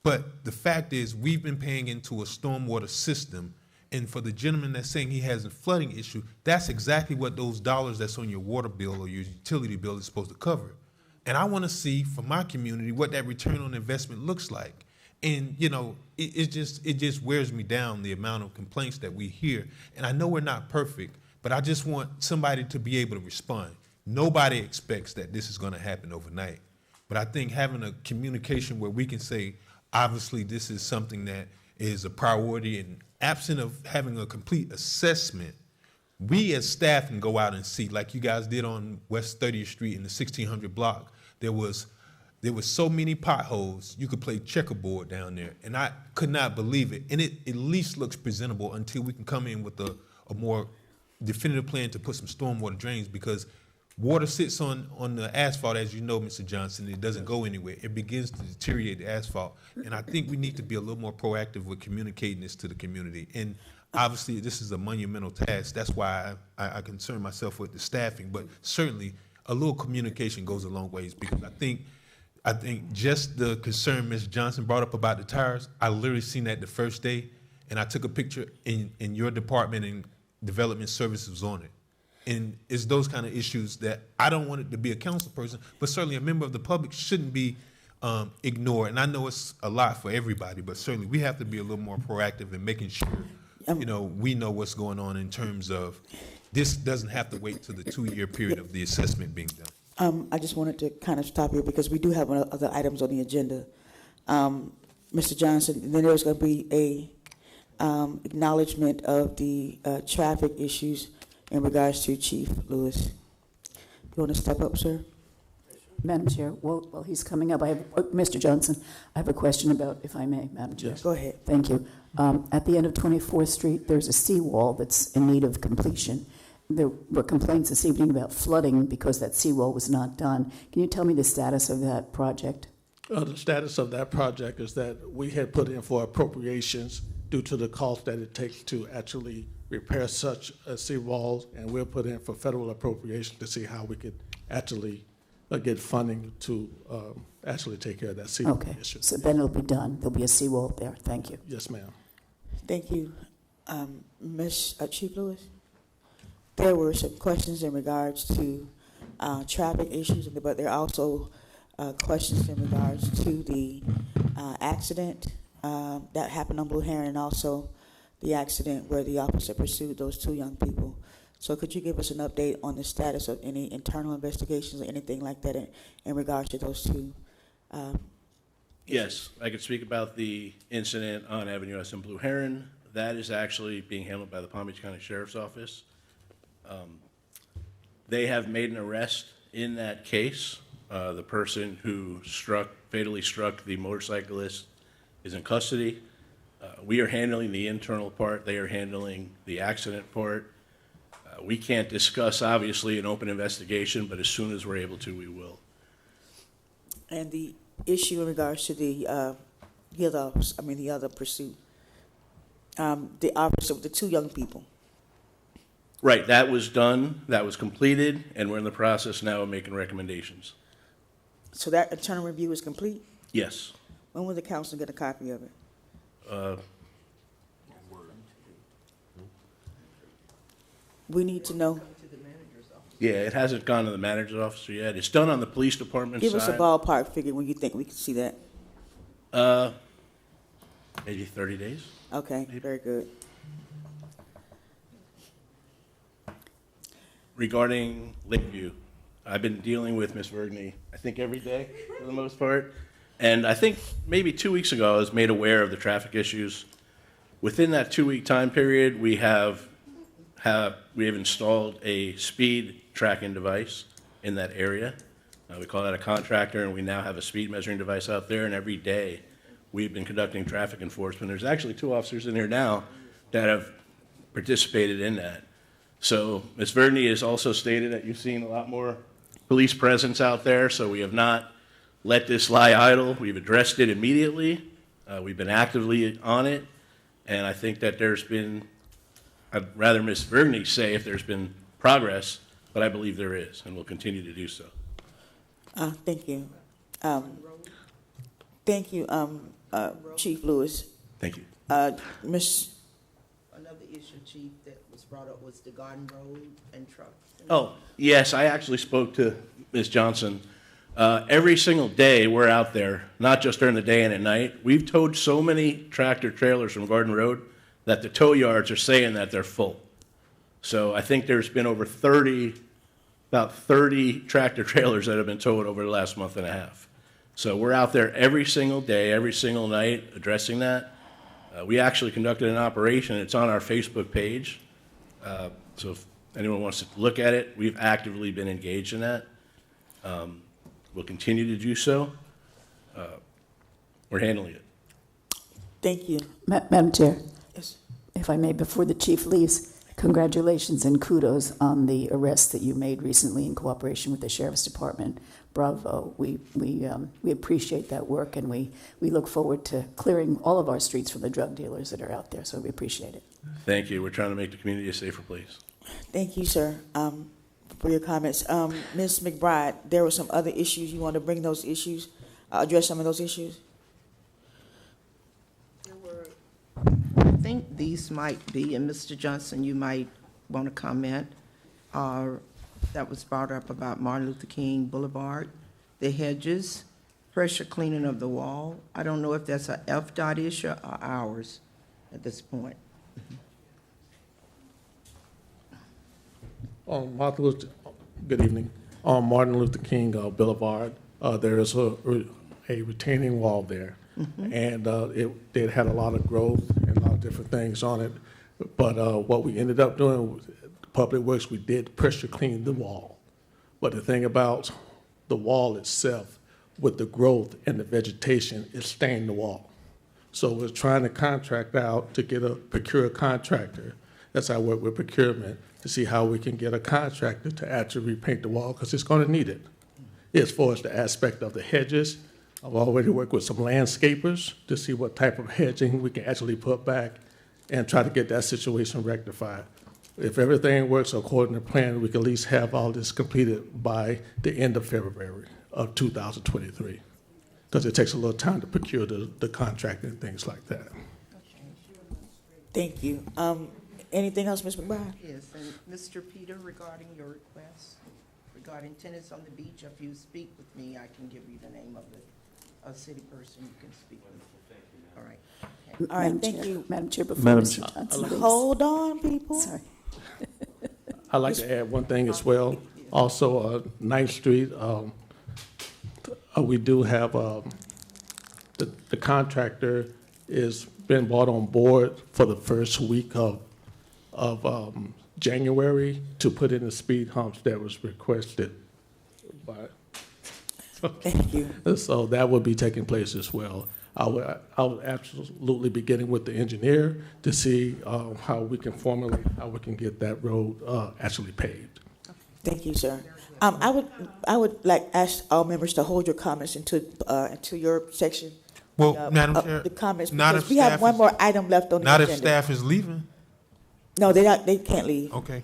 But the fact is, we've been paying into a stormwater system, and for the gentleman that's saying he has a flooding issue, that's exactly what those dollars that's on your water bill or your utility bill is supposed to cover. And I want to see for my community what that return on investment looks like. And, you know, it just wears me down, the amount of complaints that we hear. And I know we're not perfect, but I just want somebody to be able to respond. Nobody expects that this is going to happen overnight. But I think having a communication where we can say, obviously, this is something that is a priority, and absent of having a complete assessment, we as staff can go out and see, like you guys did on West 30th Street in the 1600 block. There was so many potholes, you could play checkerboard down there, and I could not believe it. And it at least looks presentable until we can come in with a more definitive plan to put some stormwater drains, because water sits on the asphalt, as you know, Mr. Johnson. It doesn't go anywhere. It begins to deteriorate the asphalt. And I think we need to be a little more proactive with communicating this to the community. And obviously, this is a monumental task. That's why I concern myself with the staffing. But certainly, a little communication goes a long ways, because I think just the concern Ms. Johnson brought up about the tires, I literally seen that the first day, and I took a picture in your department, and development services was on it. And it's those kind of issues that I don't want it to be a council person, but certainly a member of the public shouldn't be ignored. And I know it's a lot for everybody, but certainly we have to be a little more proactive in making sure, you know, we know what's going on in terms of this doesn't have to wait till the 2-year period of the assessment being done. I just wanted to kind of stop here because we do have other items on the agenda. Mr. Johnson, then there's going to be a acknowledgement of the traffic issues in regards to Chief Lewis. You want to step up, sir? Madam Chair, while he's coming up, Mr. Johnson, I have a question about, if I may, Madam Chair. Yes. Go ahead. Thank you. At the end of 24th Street, there's a seawall that's in need of completion. There were complaints this evening about flooding because that seawall was not done. Can you tell me the status of that project? The status of that project is that we had put in for appropriations due to the cost that it takes to actually repair such a seawall, and we'll put in for federal appropriation to see how we could actually get funding to actually take care of that seawall issue. So then it'll be done. There'll be a seawall there. Thank you. Yes, ma'am. Thank you. Chief Lewis, there were some questions in regards to traffic issues, but there are also questions in regards to the accident that happened on Blue Heron, and also the accident where the officer pursued those 2 young people. So could you give us an update on the status of any internal investigations or anything like that in regards to those 2? Yes, I could speak about the incident on Avenue S in Blue Heron. That is actually being handled by the Palm Beach County Sheriff's Office. They have made an arrest in that case. The person who fatally struck the motorcyclist is in custody. We are handling the internal part. They are handling the accident part. We can't discuss, obviously, an open investigation, but as soon as we're able to, we will. And the issue in regards to the other pursuit, the officer with the 2 young people. Right, that was done, that was completed, and we're in the process now of making recommendations. So that internal review is complete? Yes. When will the council get a copy of it? We need to know. Yeah, it hasn't gone to the manager's office yet. It's done on the police department side. Give us a ballpark figure when you think we can see that. Maybe 30 days. Okay, very good. Regarding Lakeview, I've been dealing with Ms. Vergney, I think every day for the most part. And I think maybe 2 weeks ago, I was made aware of the traffic issues. Within that 2-week time period, we have installed a speed tracking device in that area. We call that a contractor, and we now have a speed measuring device out there, and every day we've been conducting traffic enforcement. There's actually 2 officers in here now that have participated in that. So Ms. Verdney has also stated that you've seen a lot more police presence out there, so we have not let this lie idle. We've addressed it immediately. We've been actively on it, and I think that there's been, I'd rather Ms. Verdney say if there's been progress, but I believe there is, and we'll continue to do so. Thank you. Thank you, Chief Lewis. Thank you. Miss. Another issue, Chief, that was brought up was the Garden Road and trucks. Oh, yes, I actually spoke to Ms. Johnson. Every single day we're out there, not just during the day and at night. We've towed so many tractor trailers from Garden Road that the tow yards are saying that they're full. So I think there's been over about 30 tractor trailers that have been towed over the last month and a half. So we're out there every single day, every single night addressing that. We actually conducted an operation. It's on our Facebook page. So if anyone wants to look at it, we've actively been engaged in that. We'll continue to do so. We're handling it. Thank you. Madam Chair. Yes. If I may, before the chief leaves, congratulations and kudos on the arrest that you made recently in cooperation with the Sheriff's Department. Bravo. We appreciate that work, and we look forward to clearing all of our streets from the drug dealers that are out there, so we appreciate it. Thank you. We're trying to make the community a safer place. Thank you, sir, for your comments. Ms. McBride, there were some other issues. You want to bring those issues, address some of those issues? I think these might be, and Mr. Johnson, you might want to comment, that was brought up about Martin Luther King Boulevard, the hedges, pressure cleaning of the wall. I don't know if that's a FDOT issue or ours at this point. Good evening. On Martin Luther King Boulevard, there is a retaining wall there. And it had a lot of growth and a lot of different things on it. But what we ended up doing, Public Works, we did pressure clean the wall. But the thing about the wall itself, with the growth and the vegetation, it stained the wall. So we're trying to contract out to procure a contractor. That's how I work with procurement, to see how we can get a contractor to actually repaint the wall, because it's going to need it. As far as the aspect of the hedges, I've already worked with some landscapers to see what type of hedging we can actually put back and try to get that situation rectified. If everything works according to plan, we can at least have all this completed by the end of February of 2023, because it takes a little time to procure the contract and things like that. Thank you. Anything else, Ms. McBride? Yes, and Mr. Peter, regarding your request, regarding tenants on the beach, if you speak with me, I can give you the name of a city person you can speak with. All right. Okay. All right, thank you. Madam Chair, before Madam Mr. Johnson leaves. Hold on, people. Sorry. I'd like to add one thing as well. Also, 9th Street, we do have, the contractor is been brought on board for the first week of January to put in the speed humps that was requested by. Thank you. So that will be taking place as well. I would absolutely be getting with the engineer to see how we can formulate, how we can get that road actually paved. Thank you, sir. I would like ask all members to hold your comments into your section. Well, Madam Chair, the comments, not because if we have staff one is- more item left on the Not agenda. if staff is leaving. No, they can't leave. Okay.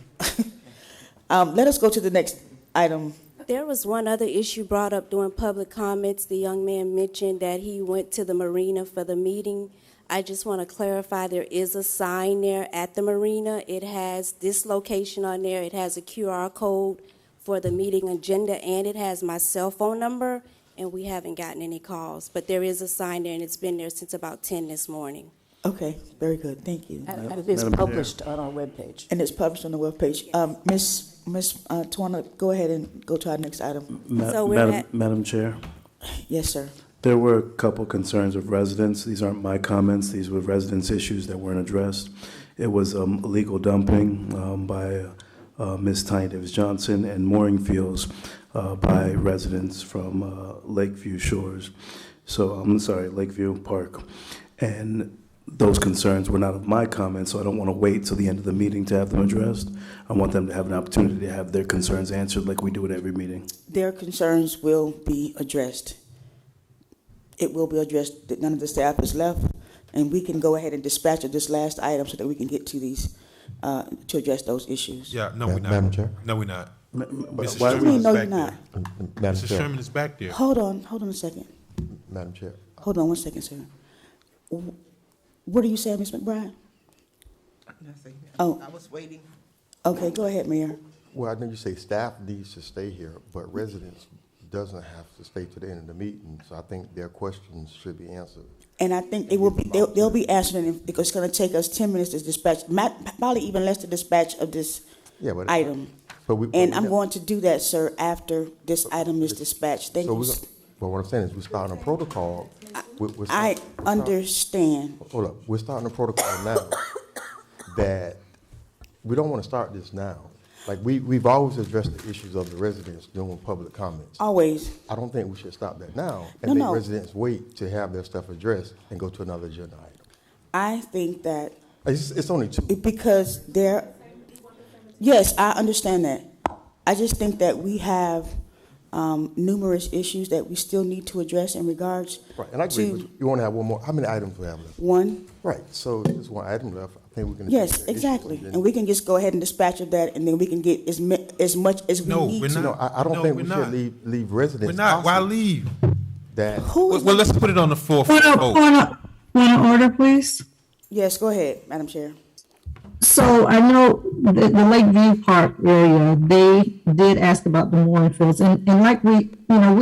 Let us go to the next item. There was one other issue brought up during public comments. The young man mentioned that he went to the marina for the meeting. I just want to clarify, there is a sign there at the marina. It has this location on there. It has a QR code for the meeting agenda, and it has my cell phone number, and we haven't gotten any calls. But there is a sign there, and it's been there since about 10 this morning. Okay, very good. Thank you. And it is published on our webpage. And it's published on the webpage. Ms. Tawana, go ahead and go to our next item. Madam Chair, Yes, sir. there were a couple concerns of residents. These aren't my comments. These were residents' issues that weren't addressed. It was illegal dumping by Ms. Tanya Davis Johnson and mooring fields by residents from Lakeview Shores. So I'm sorry, Lakeview Park. And those concerns were not of my comments, so I don't want to wait till the end of the meeting to have them addressed. I want them to have an opportunity to have their concerns answered like we do at every meeting. Their concerns will be addressed. It will be addressed, that none of the staff is left, and we can go ahead and dispatch of this last item so that we can get to these, to address those issues. Yeah, no, we're not. Madam Chair? No, we're not. Mr. What do you Sherman mean, is no, back you're not? there. Madam Mr. Chair. Sherman is back there. Hold on a second. Madam Chair. Hold on one second, sir. What are you saying, Ms. McBride? Nothing. Oh. I was waiting. Okay, go ahead, Mayor. Well, I know you say staff needs to stay here, but residents doesn't have to stay to the end of the meeting, so I think their questions should be answered. And I think they will be, they'll be answering it because it's gonna take us 10 minutes to dispatch, probably even less to dispatch of this item. And I'm going to do that, sir, after this item is dispatched. Thank you. But what I'm saying is we're starting a protocol. I understand. Hold up, we're starting a protocol now that we don't want to start this now. Like, we've always addressed the issues of the residents during public comments. Always. I don't think we should stop that now and No. make residents wait to have their stuff addressed and go to another agenda item. I think that. It's only two. Because yes, I understand that. I just think that we have numerous issues that we still need to address in regards Right, and I agree with you. You want to have one more. How many items we have left? One. Right, so there's one item left. I think we can. Yes, address that issue, exactly. and then- And we can just go ahead and dispatch of that, and then we can get as much as we need to. No, I don't think we should leave residents. We're not. Why hostage. leave? That. Well, let's put it on the floor for a vote. Point of order, please. Yes, go ahead, Madam Chair. So I know the Lakeview Park area, they did ask about the mooring fields. And like we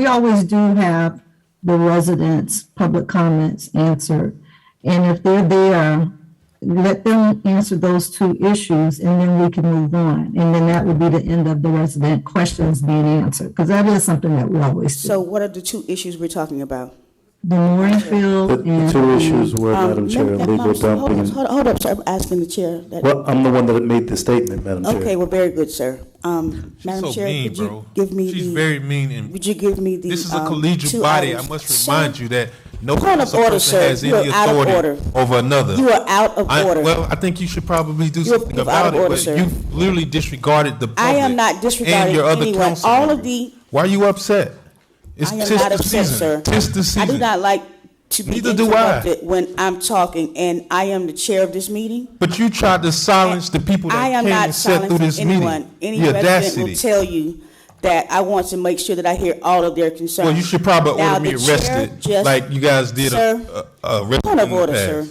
always do have the residents' public comments answered. And if they're there, let them answer those two issues and then we can move on. And then that would be the end of the resident questions being answered, because that is something that we always do. So what are the two issues we're talking about? The mooring field The two issues were, Madam Chair, legal dumping. Hold up, sir. I'm asking the chair. Well, I'm the one that made the statement, Madam Chair. Okay, well, very good, sir. Madam so Chair, mean, could you bro. give me She's very mean, and would you give me the this is a collegial two body. items? I must remind you that no Point of person order, sir. has You any are out of order. authority over another. You are out of order. Well, I think you should probably do something you're out about of it. order, But sir. you literally disregarded the public. I am not disregarding and your other anyone. council All members. of the. Why are you upset? It's I am tis not the upset, season. sir. Tis the season. I do not like to be Neither do I. interrupted when I'm talking, and I am the chair of this meeting. But you tried to silence the people that I am came not and sat through this silencing anyone. meeting. Any The resident audacity. will tell you that I want to make sure that I hear all of their concerns. Well, you should probably Now, order me the chair arrested, just- like you guys did Sir, a arrest point in of the order, past. sir.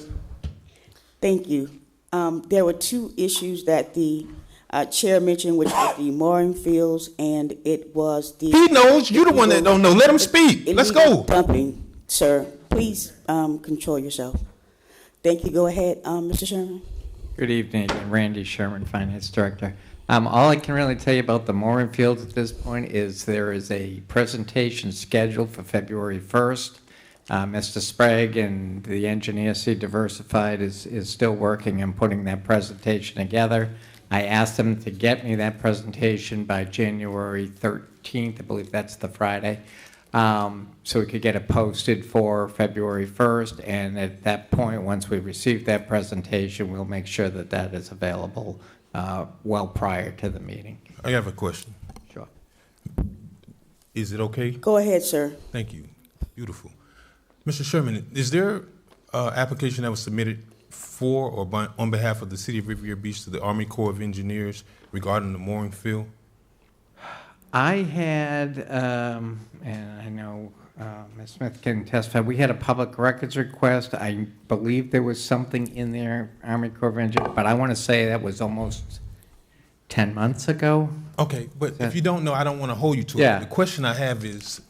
Thank you. There were two issues that the chair mentioned, which was the mooring fields, and it was the. He knows. You're the one that don't know. Let him speak. Let's illegal go. Dumping, sir. Please control yourself. Thank you. Go ahead, Mr. Sherman. Good evening, Randy Sherman, Finance Director. All I can really tell you about the mooring fields at this point is there is a presentation scheduled for February 1st. Mr. Sprague and the engineer, C Diversified, is still working on putting that presentation together. I asked them to get me that presentation by January 13th, I believe that's the Friday, so we could get it posted for February 1st. And at that point, once we receive that presentation, we'll make sure that that is available well prior to the meeting. I have a question. Sure. Is it okay? Go ahead, sir. Thank you. Beautiful. Mr. Sherman, is there application that was submitted for or on behalf of the City of Riviera Beach to the Army Corps of Engineers regarding the mooring field? I had, and I know Ms. Smith can testify, we had a public records request. I believe there was something in there, Army Corps of Engineers, but I want to say that was almost 10 months ago. Okay, but if you don't know, I don't want to hold you to Yeah. it. The question I have is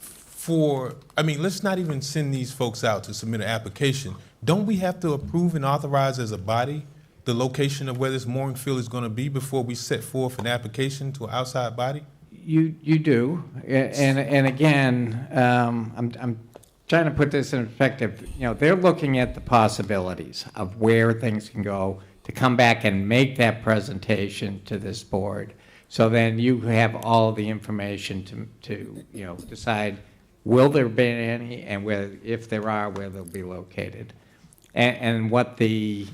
let's not even send these folks out to submit an application. Don't we have to approve and authorize as a body the location of where this mooring field is going to be before we set forth an application to an outside body? You do, and again, I'm trying to put this in perspective. You know, they're looking at the possibilities of where things can go to come back and make that presentation to this board. So then you have all the information to decide will there be any, and where, if there are, where they'll be located. and what the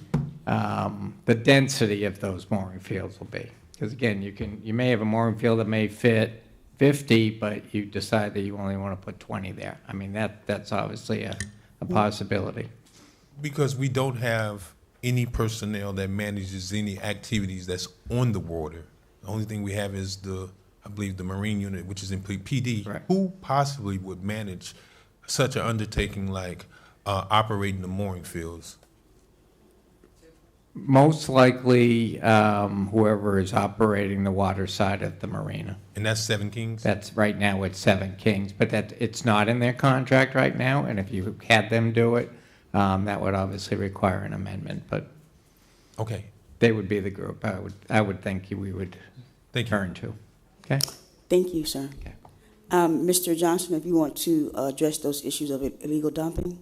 density of those mooring fields will be. Because again, you may have a mooring field that may fit 50, but you decide that you only want to put 20 there. I mean, that's obviously a possibility. Because we don't have any personnel that manages any activities that's on the water. The only thing we have is I believe the Marine unit, which is in PD. Right. Who possibly would manage such an undertaking like operating the mooring fields? Most likely, whoever is operating the water side of the marina. And that's Seven Kings? That's right now it's Seven Kings, but it's not in their contract right now. And if you had them do it, that would obviously require an amendment. But okay, they would be the group I would think we would turn to. Okay. Thank you, sir. Okay. Mr. Johnson, if you want to address those issues of illegal dumping.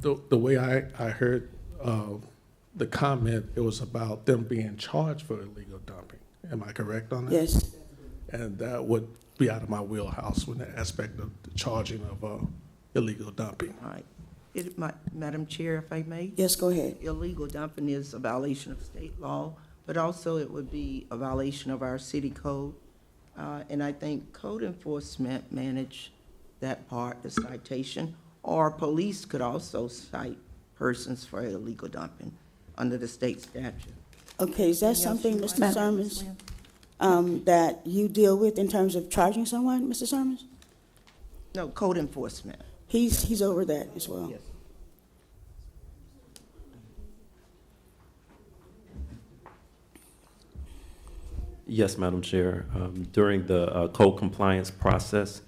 The way I heard the comment, it was about them being charged for illegal dumping. Am I correct on that? Yes. And that would be out of my wheelhouse with the aspect of the charging of illegal dumping. All right. Madam Chair, if I may? Yes, go ahead. Illegal dumping is a violation of state law, but also it would be a violation of our city code. And I think code enforcement manage that part, the citation, or police could also cite persons for illegal dumping under the state statute. Okay, is that something, Mr. Sermons, that you deal with in terms of charging someone, Mr. Sermons? No, code enforcement. He's over that as well. Yes. Yes, Madam Chair. During the code compliance process,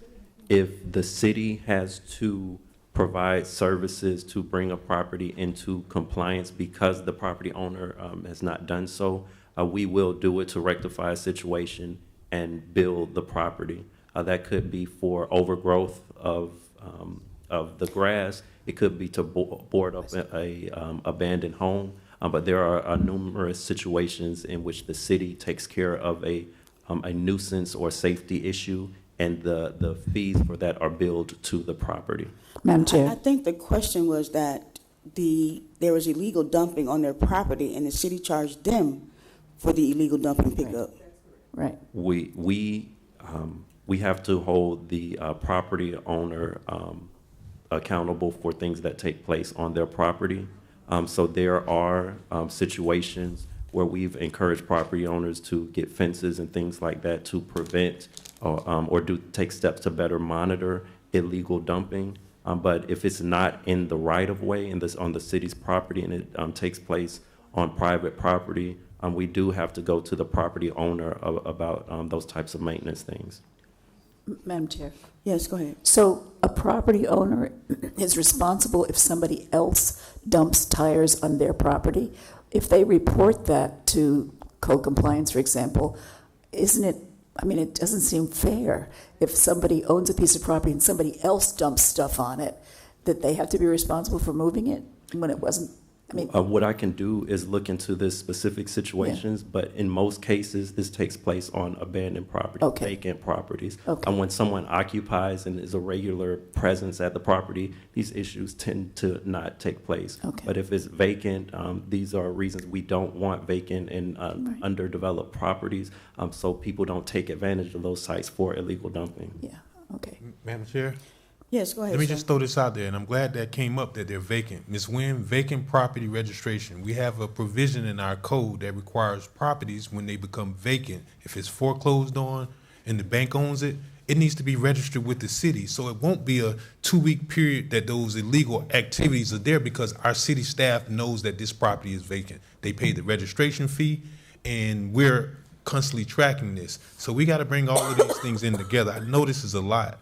if the city has to provide services to bring a property into compliance because the property owner has not done so, we will do it to rectify a situation and build the property. That could be for overgrowth of the grass. It could be to board up a abandoned home. But there are numerous situations in which the city takes care of a nuisance or safety issue, and the fees for that are billed to the property. Madam Chair. I think the question was that there was illegal dumping on their property, and the city charged them for the illegal dumping pickup. Right. We have to hold the property owner accountable for things that take place on their property. So there are situations where we've encouraged property owners to get fences and things like that to prevent or take steps to better monitor illegal dumping. But if it's not in the right of way on the city's property and it takes place on private property, we do have to go to the property owner about those types of maintenance things. Madam Chair. Yes, go ahead. So a property owner is responsible if somebody else dumps tires on their property. If they report that to code compliance, for example, isn't it, I mean, it doesn't seem fair if somebody owns a piece of property and somebody else dumps stuff on it, that they have to be responsible for moving it when it wasn't, I mean. What I can do is look into this specific situations, but in most cases, this takes place on abandoned property, vacant properties. And when someone occupies and is a regular presence at the property, these issues tend to not take place. But if it's vacant, these are reasons we don't want vacant and underdeveloped properties, so people don't take advantage of those sites for illegal dumping. Yeah, okay. Madam Chair? Yes, go ahead. Let me sir. just throw this out there, and I'm glad that came up that they're vacant. Ms. Nguyen, vacant property registration. We have a provision in our code that requires properties when they become vacant. If it's foreclosed on and the bank owns it, it needs to be registered with the city. So it won't be a 2-week period that those illegal activities are there because our city staff knows that this property is vacant. They pay the registration fee, and we're constantly tracking this. So we got to bring all of these things in together. I know this is a lot,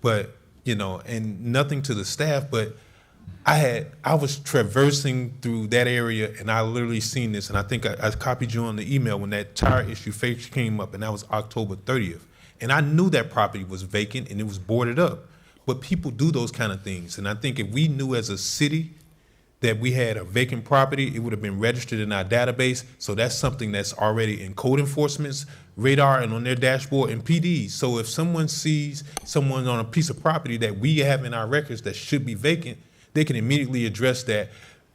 but you know, and nothing to the staff, but I was traversing through that area and I literally seen this, and I think I copied you on the email when that tire issue first came up, and that was October 30th. And I knew that property was vacant and it was boarded up, but people do those kind of things. And I think if we knew as a city that we had a vacant property, it would have been registered in our database. So that's something that's already in code enforcement's radar and on their dashboard and PDs. So if someone sees someone on a piece of property that we have in our records that should be vacant, they can immediately address that.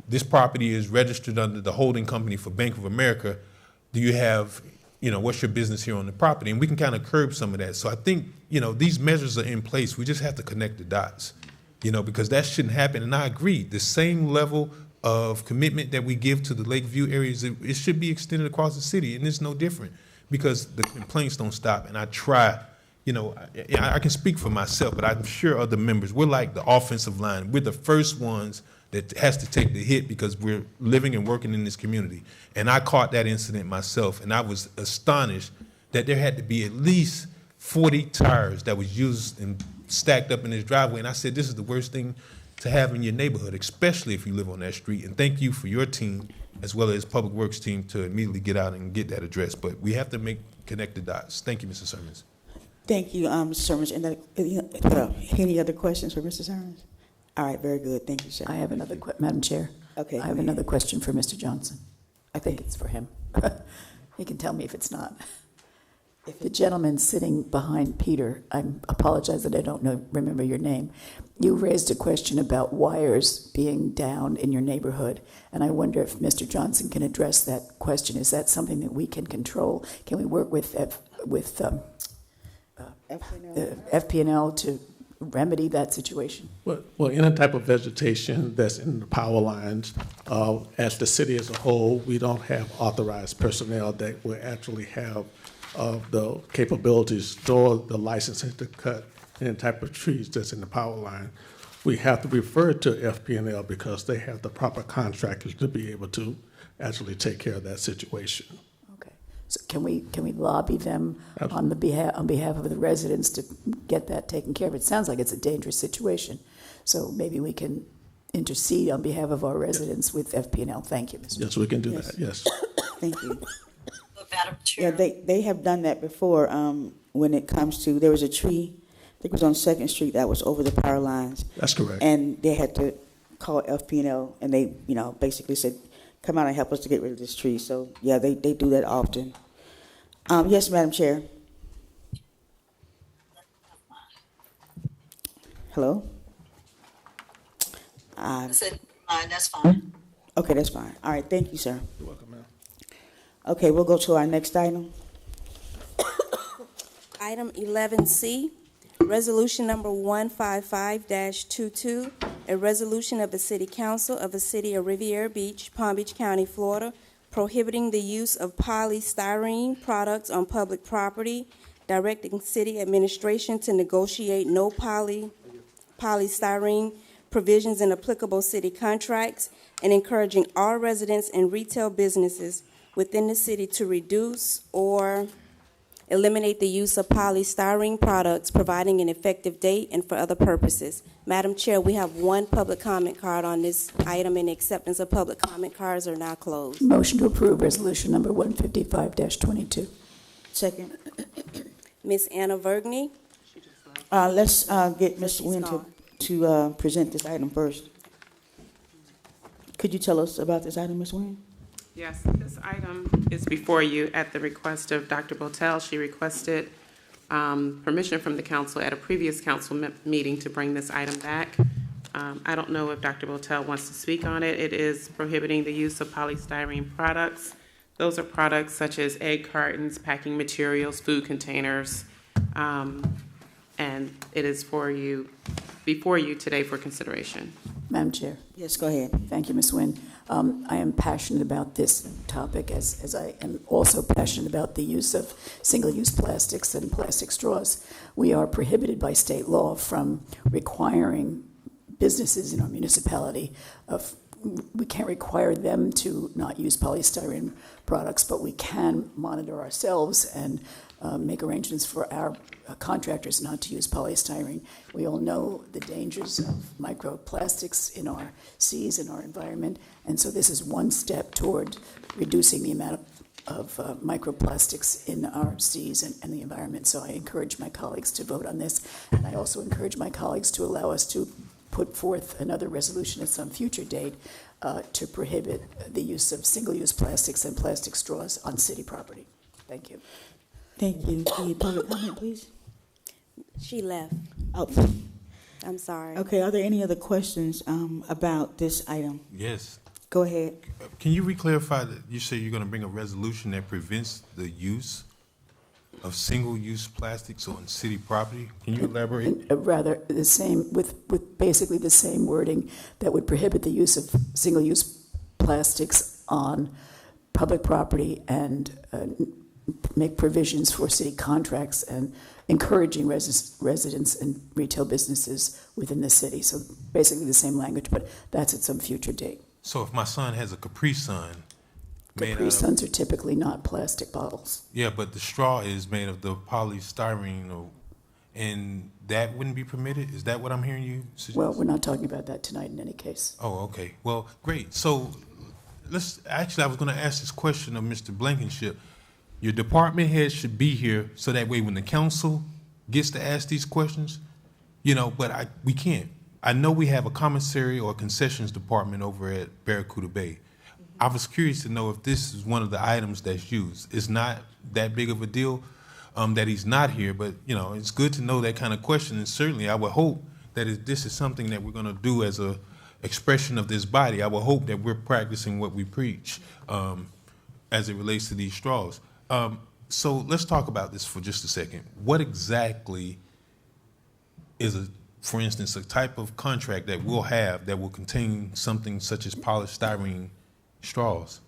This property is registered under the holding company for Bank of America. Do you have, what's your business here on the property? And we can kind of curb some of that. So I think, these measures are in place. We just have to connect the dots, because that shouldn't happen. And I agree, the same level of commitment that we give to the Lakeview areas, it should be extended across the city, and it's no different because the complaints don't stop. And I try, I can speak for myself, but I'm sure other members, we're like the offensive line. We're the first ones that has to take the hit because we're living and working in this community. And I caught that incident myself, and I was astonished that there had to be at least 40 tires that was used and stacked up in his driveway. And I said, this is the worst thing to have in your neighborhood, especially if you live on that street. And thank you for your team, as well as Public Works team, to immediately get out and get that addressed. But we have to connect the dots. Thank you, Mr. Sermons. Thank you, Mr. Sermons. And any other questions for Mr. Sermons? All right, very good. Thank you, sir. I have another, Madam Chair. Okay. I have another question for Mr. Johnson. I think it's for him. He can tell me if it's not. If the gentleman sitting behind Peter, I apologize that I don't remember your name, you raised a question about wires being down in your neighborhood, and I wonder if Mr. Johnson can address that question. Is that something that we can control? Can we work with FP&L to remedy that situation? Well, any type of vegetation that's in the power lines, as the city as a whole, we don't have authorized personnel that will actually have the capabilities or the licensing to cut any type of trees that's in the power line. We have to refer to FP&L because they have the proper contractors to be able to actually take care of that situation. So can we lobby them on behalf of the residents to get that taken care of? It sounds like it's a dangerous situation, so maybe we can intercede on behalf of our residents with FP&L. Thank you, Mr. Yes, we can do that. Yes. Thank you. Yeah, they have done that before. When it comes to, there was a tree, I think it was on 2nd Street, that was over the power lines. That's correct. And they had to call FP&L, and they, basically said, come out and help us to get rid of this tree. So, yeah, they do that often. Yes, Madam Chair. Hello? I said, that's fine. Okay, that's fine. All right, thank you, sir. You're welcome, ma'am. Okay, we'll go to our next item. Item 11C, Resolution Number 155-22, a resolution of the City Council of the City of Riviera Beach, Palm Beach County, Florida, prohibiting the use of polystyrene products on public property, directing city administration to negotiate no polystyrene provisions in applicable city contracts, and encouraging all residents and retail businesses within the city to reduce or eliminate the use of polystyrene products, providing an effective date and for other purposes. Madam Chair, we have one public comment card on this item, and acceptance of public comment cards are now closed. Motion to approve resolution number 155-22. Second. Ms. Anna Vergney. Let's get Ms. Nguyen to present this item first. Could you tell us about this item, Ms. Nguyen? Yes, this item is before you at the request of Dr. Botel. She requested permission from the council at a previous council meeting to bring this item back. I don't know if Dr. Botel wants to speak on it. It is prohibiting the use of polystyrene products. Those are products such as egg cartons, packing materials, food containers, and it is before you today for consideration. Madam Chair. Yes, go ahead. Thank you, Ms. Nguyen. I am passionate about this topic, as I am also passionate about the use of single-use plastics and plastic straws. We are prohibited by state law from requiring businesses in our municipality we can't require them to not use polystyrene products, but we can monitor ourselves and make arrangements for our contractors not to use polystyrene. We all know the dangers of microplastics in our seas, in our environment, and so this is one step toward reducing the amount of microplastics in our seas and the environment. So I encourage my colleagues to vote on this, and I also encourage my colleagues to allow us to put forth another resolution at some future date to prohibit the use of single-use plastics and plastic straws on city property. Thank you. Thank you. Any public comment, please? She left. Oh, I'm sorry. okay. Are there any other questions about this item? Yes. Go ahead. Can you re-clarify that you say you're going to bring a resolution that prevents the use of single-use plastics on city property? Can you elaborate? Rather, the same, with basically the same wording that would prohibit the use of single-use plastics on public property and make provisions for city contracts and encouraging residents and retail businesses within the city. So basically the same language, but that's at some future date. So if my son has a Capri Sun made Capri out of, Suns are typically not plastic bottles. yeah, but the straw is made of the polystyrene, and that wouldn't be permitted? Is that what I'm hearing you suggest? Well, we're not talking about that tonight in any case. Oh, okay. Well, great. So I was going to ask this question of Mr. Blankenship. Your department head should be here so that way when the council gets to ask these questions, but we can't. I know we have a commissary or a concessions department over at Barracuda Bay. I was curious to know if this is one of the items that's used. It's not that big of a deal that he's not here, but it's good to know that kind of question. And certainly, I would hope that if this is something that we're going to do as a expression of this body, I would hope that we're practicing what we preach as it relates to these straws. So let's talk about this for just a second. What exactly is for instance, a type of contract that we'll have that will contain something such as polystyrene straws?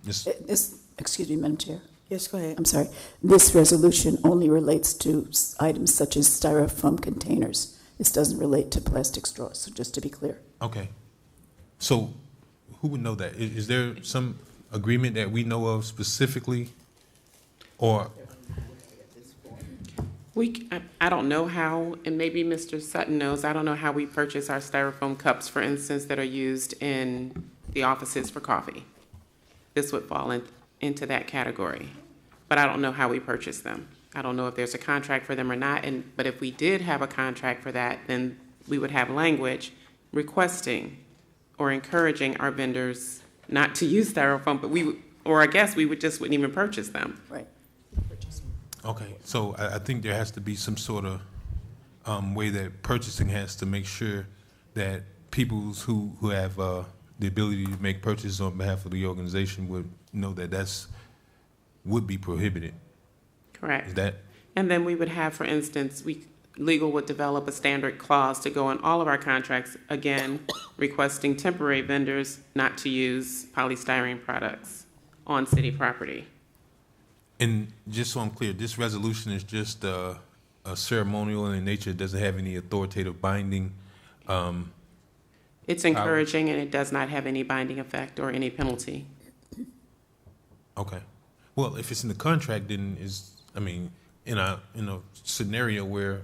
Excuse me, Madam Chair. Yes, go ahead. I'm sorry. This resolution only relates to items such as styrofoam containers. This doesn't relate to plastic straws, so just to be clear. Okay. So who would know that? Is there some agreement that we know of specifically? Or I don't know how, and maybe Mr. Sutton knows, I don't know how we purchase our styrofoam cups, for instance, that are used in the offices for coffee. This would fall into that category. But I don't know how we purchase them. I don't know if there's a contract for them or not, but if we did have a contract for that, then we would have language requesting or encouraging our vendors not to use styrofoam, but I guess we wouldn't even purchase them. Right. okay, so I think there has to be some sort of way that purchasing has to make sure that people who have the ability to make purchases on behalf of the organization would know that would be prohibited. Correct. Is that? And then we would have, for instance, legal would develop a standard clause to go in all of our contracts, again, requesting temporary vendors not to use polystyrene products on city property. And just so I'm clear, this resolution is just a ceremonial in nature. It doesn't have any authoritative binding. It's encouraging, and it does not have any binding effect or any penalty. Okay. Well, if it's in the contract, then in a scenario where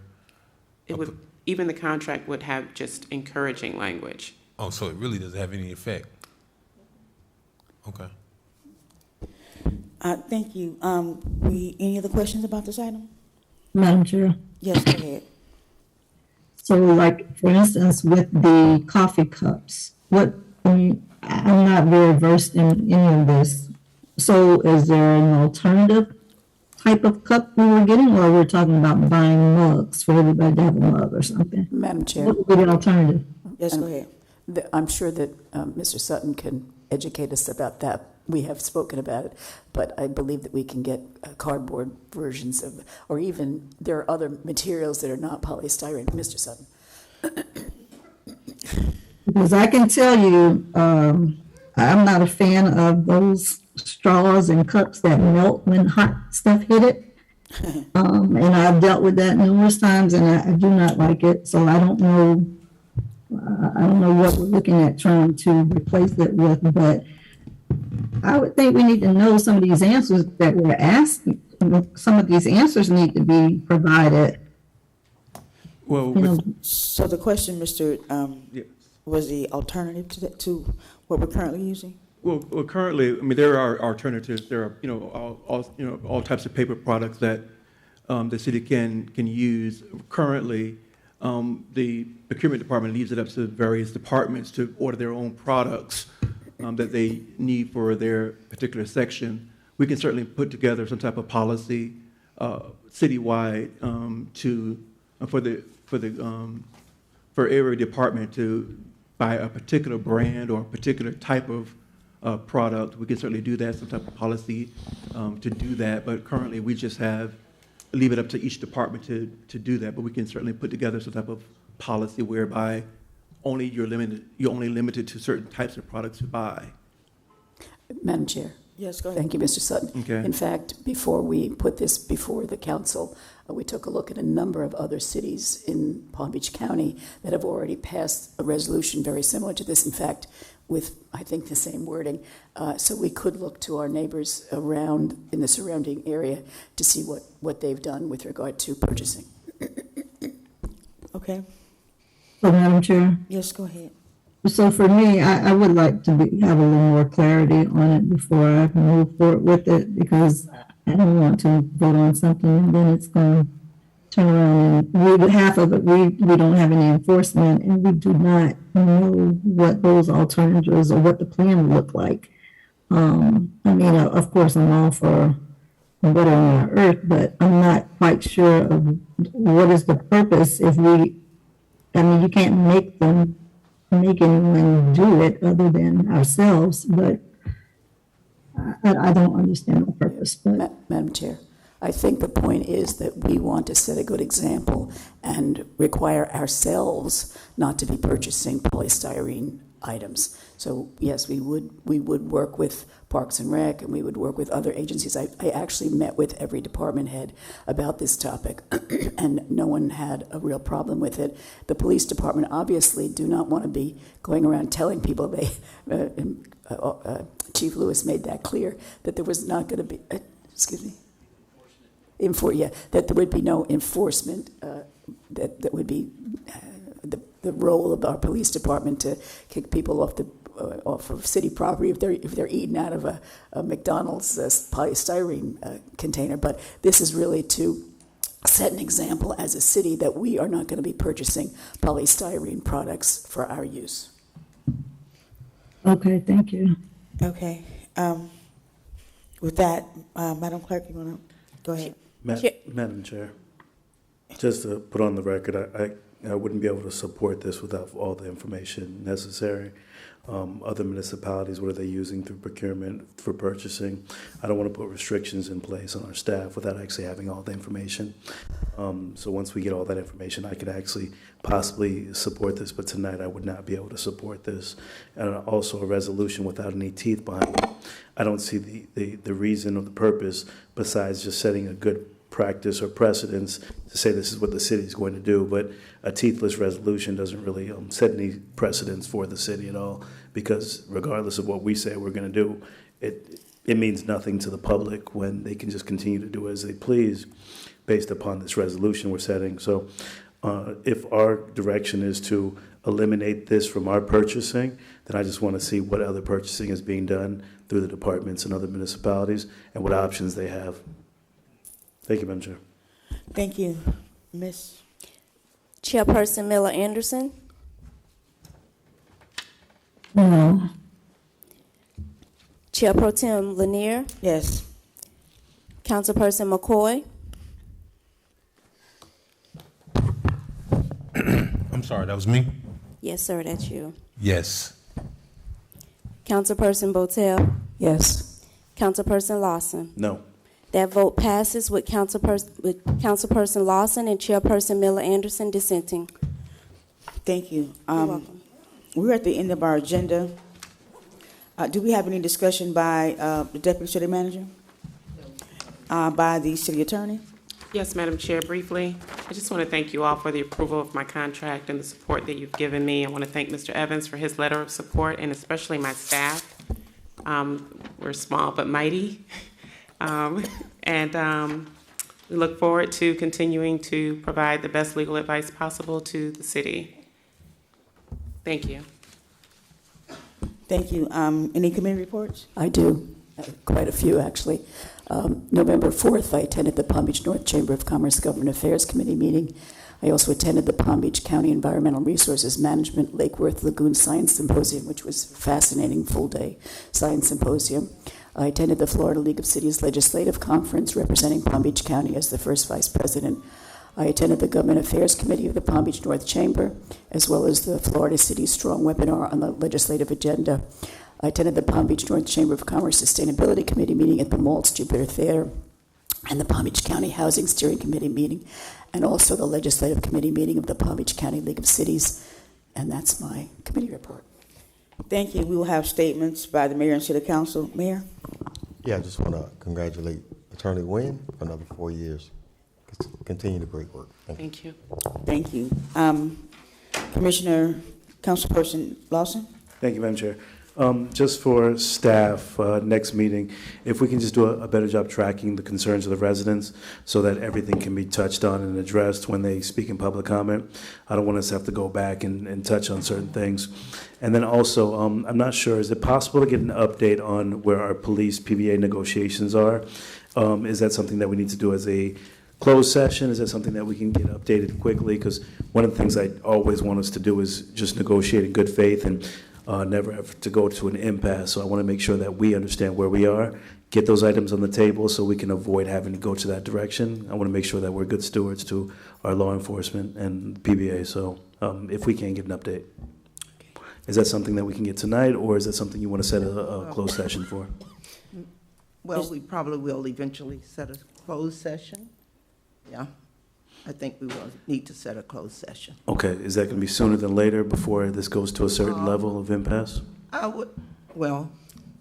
Even the contract would have just encouraging language. Oh, so it really doesn't have any effect. Okay. Thank you. Any other questions about this item? Madam Chair. Yes, go ahead. So like, for instance, with the coffee cups, I'm not very versed in any of this. So is there an alternative type of cup we were getting, or we're talking about buying mugs for everybody to have a mug or something? Madam Chair. What would be the alternative? Yes, go ahead. I'm sure that Mr. Sutton can educate us about that. We have spoken about it, but I believe that we can get cardboard versions of, or even there are other materials that are not polystyrene. Mr. Sutton. Because I can tell you, I'm not a fan of those straws and cups that melt when hot stuff hit it. And I've dealt with that numerous times, and I do not like it. So I don't know what we're looking at trying to replace it with, but I would think we need to know some of these answers that we're asking. Some of these answers need to be provided. Well, so the question, Mr. Was the alternative to what we're currently using? Well, currently, there are alternatives. There are, all types of paper products that the city can use. Currently, the procurement department leaves it up to various departments to order their own products that they need for their particular section, we can certainly put together some type of policy citywide for every department to buy a particular brand or a particular type of product. We can certainly do that, some type of policy to do that. But currently, we just leave it up to each department to do that. But we can certainly put together some type of policy whereby you're only limited to certain types of products to buy. Madam Chair. Yes, go ahead. Thank you, Mr. Sutton. Okay. In fact, before we put this before the council, we took a look at a number of other cities in Palm Beach County that have already passed a resolution very similar to this, in fact, with, I think, the same wording. So we could look to our neighbors around in the surrounding area to see what they've done with regard to purchasing. Okay. So, Madam Chair? Yes, go ahead. So for me, I would like to have a little more clarity on it before I move forward with it, because I don't want to vote on something and then it's going to turn around and half of it, we don't have any enforcement, and we do not know what those alternatives or what the plan would look like. I mean, of course, I'm all for better on our earth, but I'm not quite sure of what is the purpose if you can't make anyone do it other than ourselves, but I don't understand the purpose. But Madam Chair, I think the point is that we want to set a good example and require ourselves not to be purchasing polystyrene items. So yes, we would work with Parks and Rec, and we would work with other agencies. I actually met with every department head about this topic, and no one had a real problem with it. The police department obviously do not want to be going around telling people Chief Lewis made that clear, that there was not going to be, that there would be no enforcement, that would be the role of our police department to kick people off of city property if they're eating out of a McDonald's polystyrene container. But this is really to set an example as a city that we are not going to be purchasing polystyrene products for our use. okay, thank you. Okay. With that, Madam Clerk, you want to go ahead? Madam Chair, just to put on the record, I wouldn't be able to support this without all the information necessary. Other municipalities, what are they using through procurement for purchasing? I don't want to put restrictions in place on our staff without actually having all the information. So once we get all that information, I could actually possibly support this, but tonight I would not be able to support this. And also a resolution without any teeth behind it. I don't see the reason or the purpose besides just setting a good practice or precedence to say this is what the city is going to do, but a teethless resolution doesn't really set any precedence for the city at all, because regardless of what we say we're going to do, it means nothing to the public when they can just continue to do as they please based upon this resolution we're setting. So if our direction is to eliminate this from our purchasing, then I just want to see what other purchasing is being done through the departments and other municipalities and what options they have. Thank you, Madam Chair. Thank you. Ms. Chairperson Miller Anderson. No. Chair Pro Tem Lanier. Yes. Councilperson McCoy. I'm sorry, that was me? Yes, sir, that's you. Yes. Councilperson Botel. Yes. Councilperson Lawson. No. That vote passes with Councilperson Lawson and Chairperson Miller Anderson dissenting. Thank you. You're welcome. We're at the end of our agenda. Do we have any discussion by the Deputy City Manager? By the City Attorney? Yes, Madam Chair, briefly, I just want to thank you all for the approval of my contract and the support that you've given me. I want to thank Mr. Evans for his letter of support, and especially my staff. We're small but mighty. We look forward to continuing to provide the best legal advice possible to the city. Thank you. Thank you. Any committee reports? I do, quite a few actually. November 4th, I attended the Palm Beach North Chamber of Commerce Government Affairs Committee meeting. I also attended the Palm Beach County Environmental Resources Management Lake Worth Lagoon Science Symposium, which was a fascinating full-day science symposium. I attended the Florida League of Cities Legislative Conference representing Palm Beach County as the first vice president. I attended the Government Affairs Committee of the Palm Beach North Chamber, as well as the Florida City Strong webinar on the legislative agenda. I attended the Palm Beach North Chamber of Commerce Sustainability Committee meeting at the Maltz Jupiter Theater, and the Palm Beach County Housing Steering Committee meeting, and also the Legislative Committee meeting of the Palm Beach County League of Cities. And that's my committee report. Thank you. We will have statements by the mayor and city council. Mayor? Yeah, I just want to congratulate Attorney Nguyen for another 4 years. Continue the great work. Thank you. Thank you. Commissioner, Councilperson Lawson? Thank you, Madam Chair. Just for staff, next meeting, if we can just do a better job tracking the concerns of the residents so that everything can be touched on and addressed when they speak in public comment. I don't want us to have to go back and touch on certain things. And then also, I'm not sure, is it possible to get an update on where our police PVA negotiations are? Is that something that we need to do as a closed session? Is that something that we can get updated quickly? Because one of the things I always want us to do is just negotiate in good faith and never have to go to an impasse. So I want to make sure that we understand where we are, get those items on the table so we can avoid having to go to that direction. I want to make sure that we're good stewards to our law enforcement and PBA. So if we can get an update. Is that something that we can get tonight, or is that something you want to set a closed session for? Well, we probably will eventually set a closed session. Yeah, I think we will need to set a closed session. Okay, is that going to be sooner than later before this goes to a certain level of impasse? Well,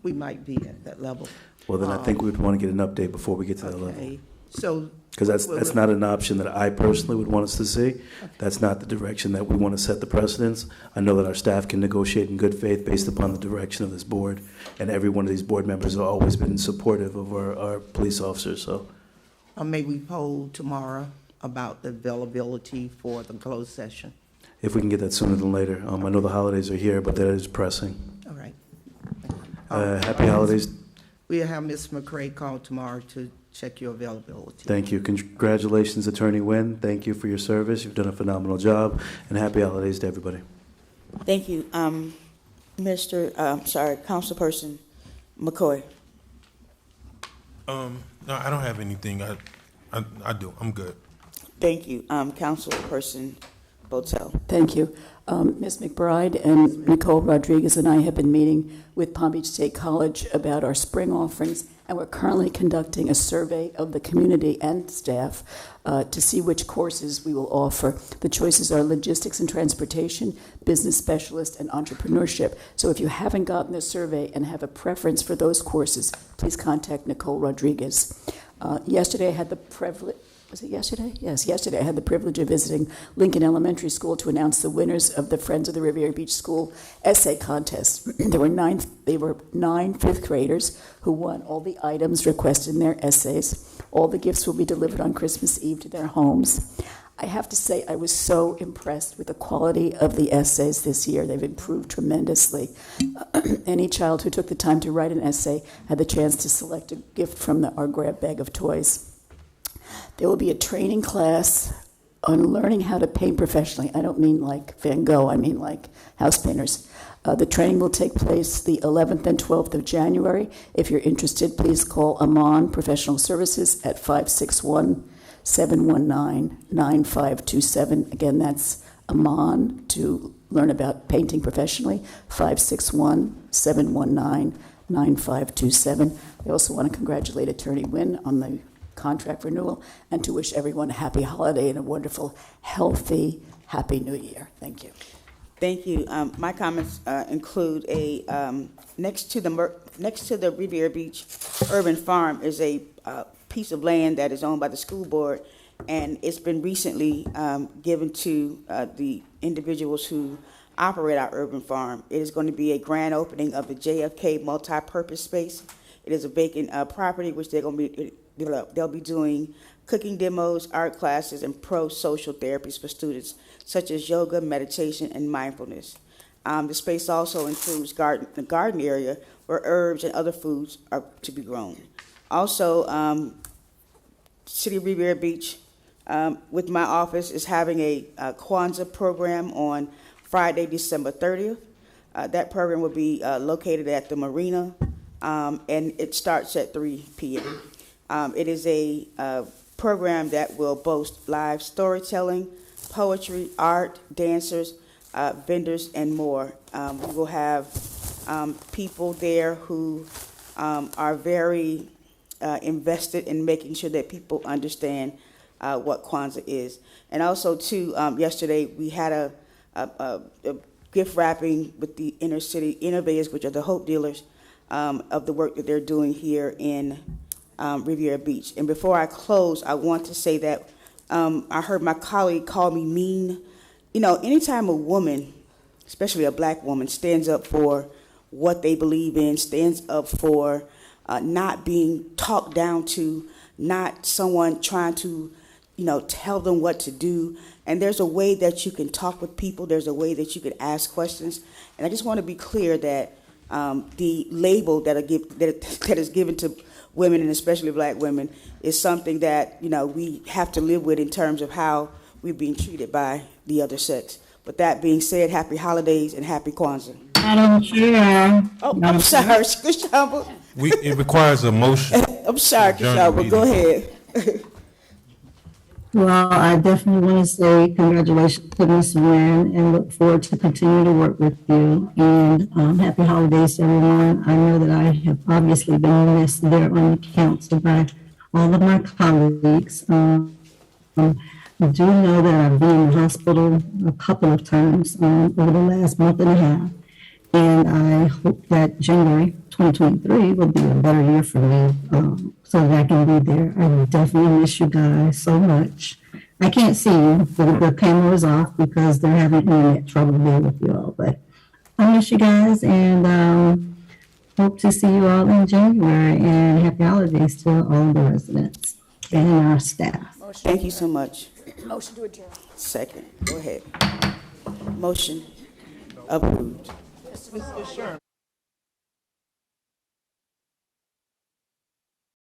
we might be at that level. Well, then I think we would want to get an update before we get to that level. Okay, so. Because that's not an option that I personally would want us to see. That's not the direction that we want to set the precedents. I know that our staff can negotiate in good faith based upon the direction of this board, and every one of these board members have always been supportive of our police officers, so. May we poll tomorrow about the availability for the closed session? If we can get that sooner than later. I know the holidays are here, but that is pressing. All right. Happy holidays. We'll have Ms. McCray call tomorrow to check your availability. Thank you. Congratulations, Attorney Nguyen. Thank you for your service. You've done a phenomenal job, and happy holidays to everybody. Thank you. Councilperson McCoy. No, I don't have anything. I do. I'm good. Thank you. Councilperson Botel. Thank you. Ms. McBride and Nicole Rodriguez and I have been meeting with Palm Beach State College about our spring offerings, and we're currently conducting a survey of the community and staff to see which courses we will offer. The choices are logistics and transportation, business specialist, and entrepreneurship. So if you haven't gotten the survey and have a preference for those courses, please contact Nicole Rodriguez. Yesterday I had the privilege. Was it yesterday? Yes, yesterday I had the privilege of visiting Lincoln Elementary School to announce the winners of the Friends of the Riviera Beach School essay contest. There were nine fifth graders who won all the items requested in their essays. All the gifts will be delivered on Christmas Eve to their homes. I have to say I was so impressed with the quality of the essays this year. They've improved tremendously. Any child who took the time to write an essay had the chance to select a gift from our grab bag of toys. There will be a training class on learning how to paint professionally. I don't mean like Van Gogh, I mean like house painters. The training will take place the 11th and 12th of January. If you're interested, please call Amon Professional Services at 561-719-9527. Again, that's Amon to learn about painting professionally, 561-719-9527. I also want to congratulate Attorney Nguyen on the contract renewal, and to wish everyone a happy holiday and a wonderful, healthy, happy new year. Thank you. Thank you. My comments include next to the Riviera Beach Urban Farm is a piece of land that is owned by the school board, and it's been recently given to the individuals who operate our urban farm. It is going to be a grand opening of the JFK multi-purpose space. It is a vacant property which they'll be doing cooking demos, art classes, and pro-social therapies for students, such as yoga, meditation, and mindfulness. The space also includes the garden area where herbs and other foods are to be grown. Also, City of Riviera Beach with my office is having a Kwanzaa program on Friday, December 30th. That program will be located at the Marina, and it starts at 3 p.m. It is a program that will boast live storytelling, poetry, art, dancers, vendors, and more. We will have people there who are very invested in making sure that people understand what Kwanzaa is. And also, too, yesterday we had a gift wrapping with the Inner City Innovators, which are the Hope Dealers, of the work that they're doing here in Riviera Beach. And before I close, I want to say that I heard my colleague call me mean. You know, anytime a woman, especially a black woman, stands up for what they believe in, stands up for not being talked down to, not someone trying to, tell them what to do. And there's a way that you can talk with people. There's a way that you can ask questions. And I just want to be clear that the label that is given to women, and especially black women, is something that, we have to live with in terms of how we're being treated by the other sex. With that being said, happy holidays and happy Kwanzaa. Madam Chair. Oh, I'm sorry, Kashamba. It requires a motion. I'm sorry, Kashamba. Go ahead. Well, I definitely want to say congratulations to Ms. Nguyen and look forward to continue to work with you. And happy holidays to everyone. I know that I have obviously been missed there on the council by all of my colleagues. I do know that I've been in the hospital a couple of times over the last month and a half. And I hope that January 2023 will be a better year for me, so that I can be there. I definitely miss you guys so much. I can't see you. The camera is off because they're having internet trouble there with you all. But I miss you guys and hope to see you all in January. And happy holidays to all the residents and our staff. Thank you so much. Motion to adjourn. Second. Go ahead. Motion approved. Mr. Sherman.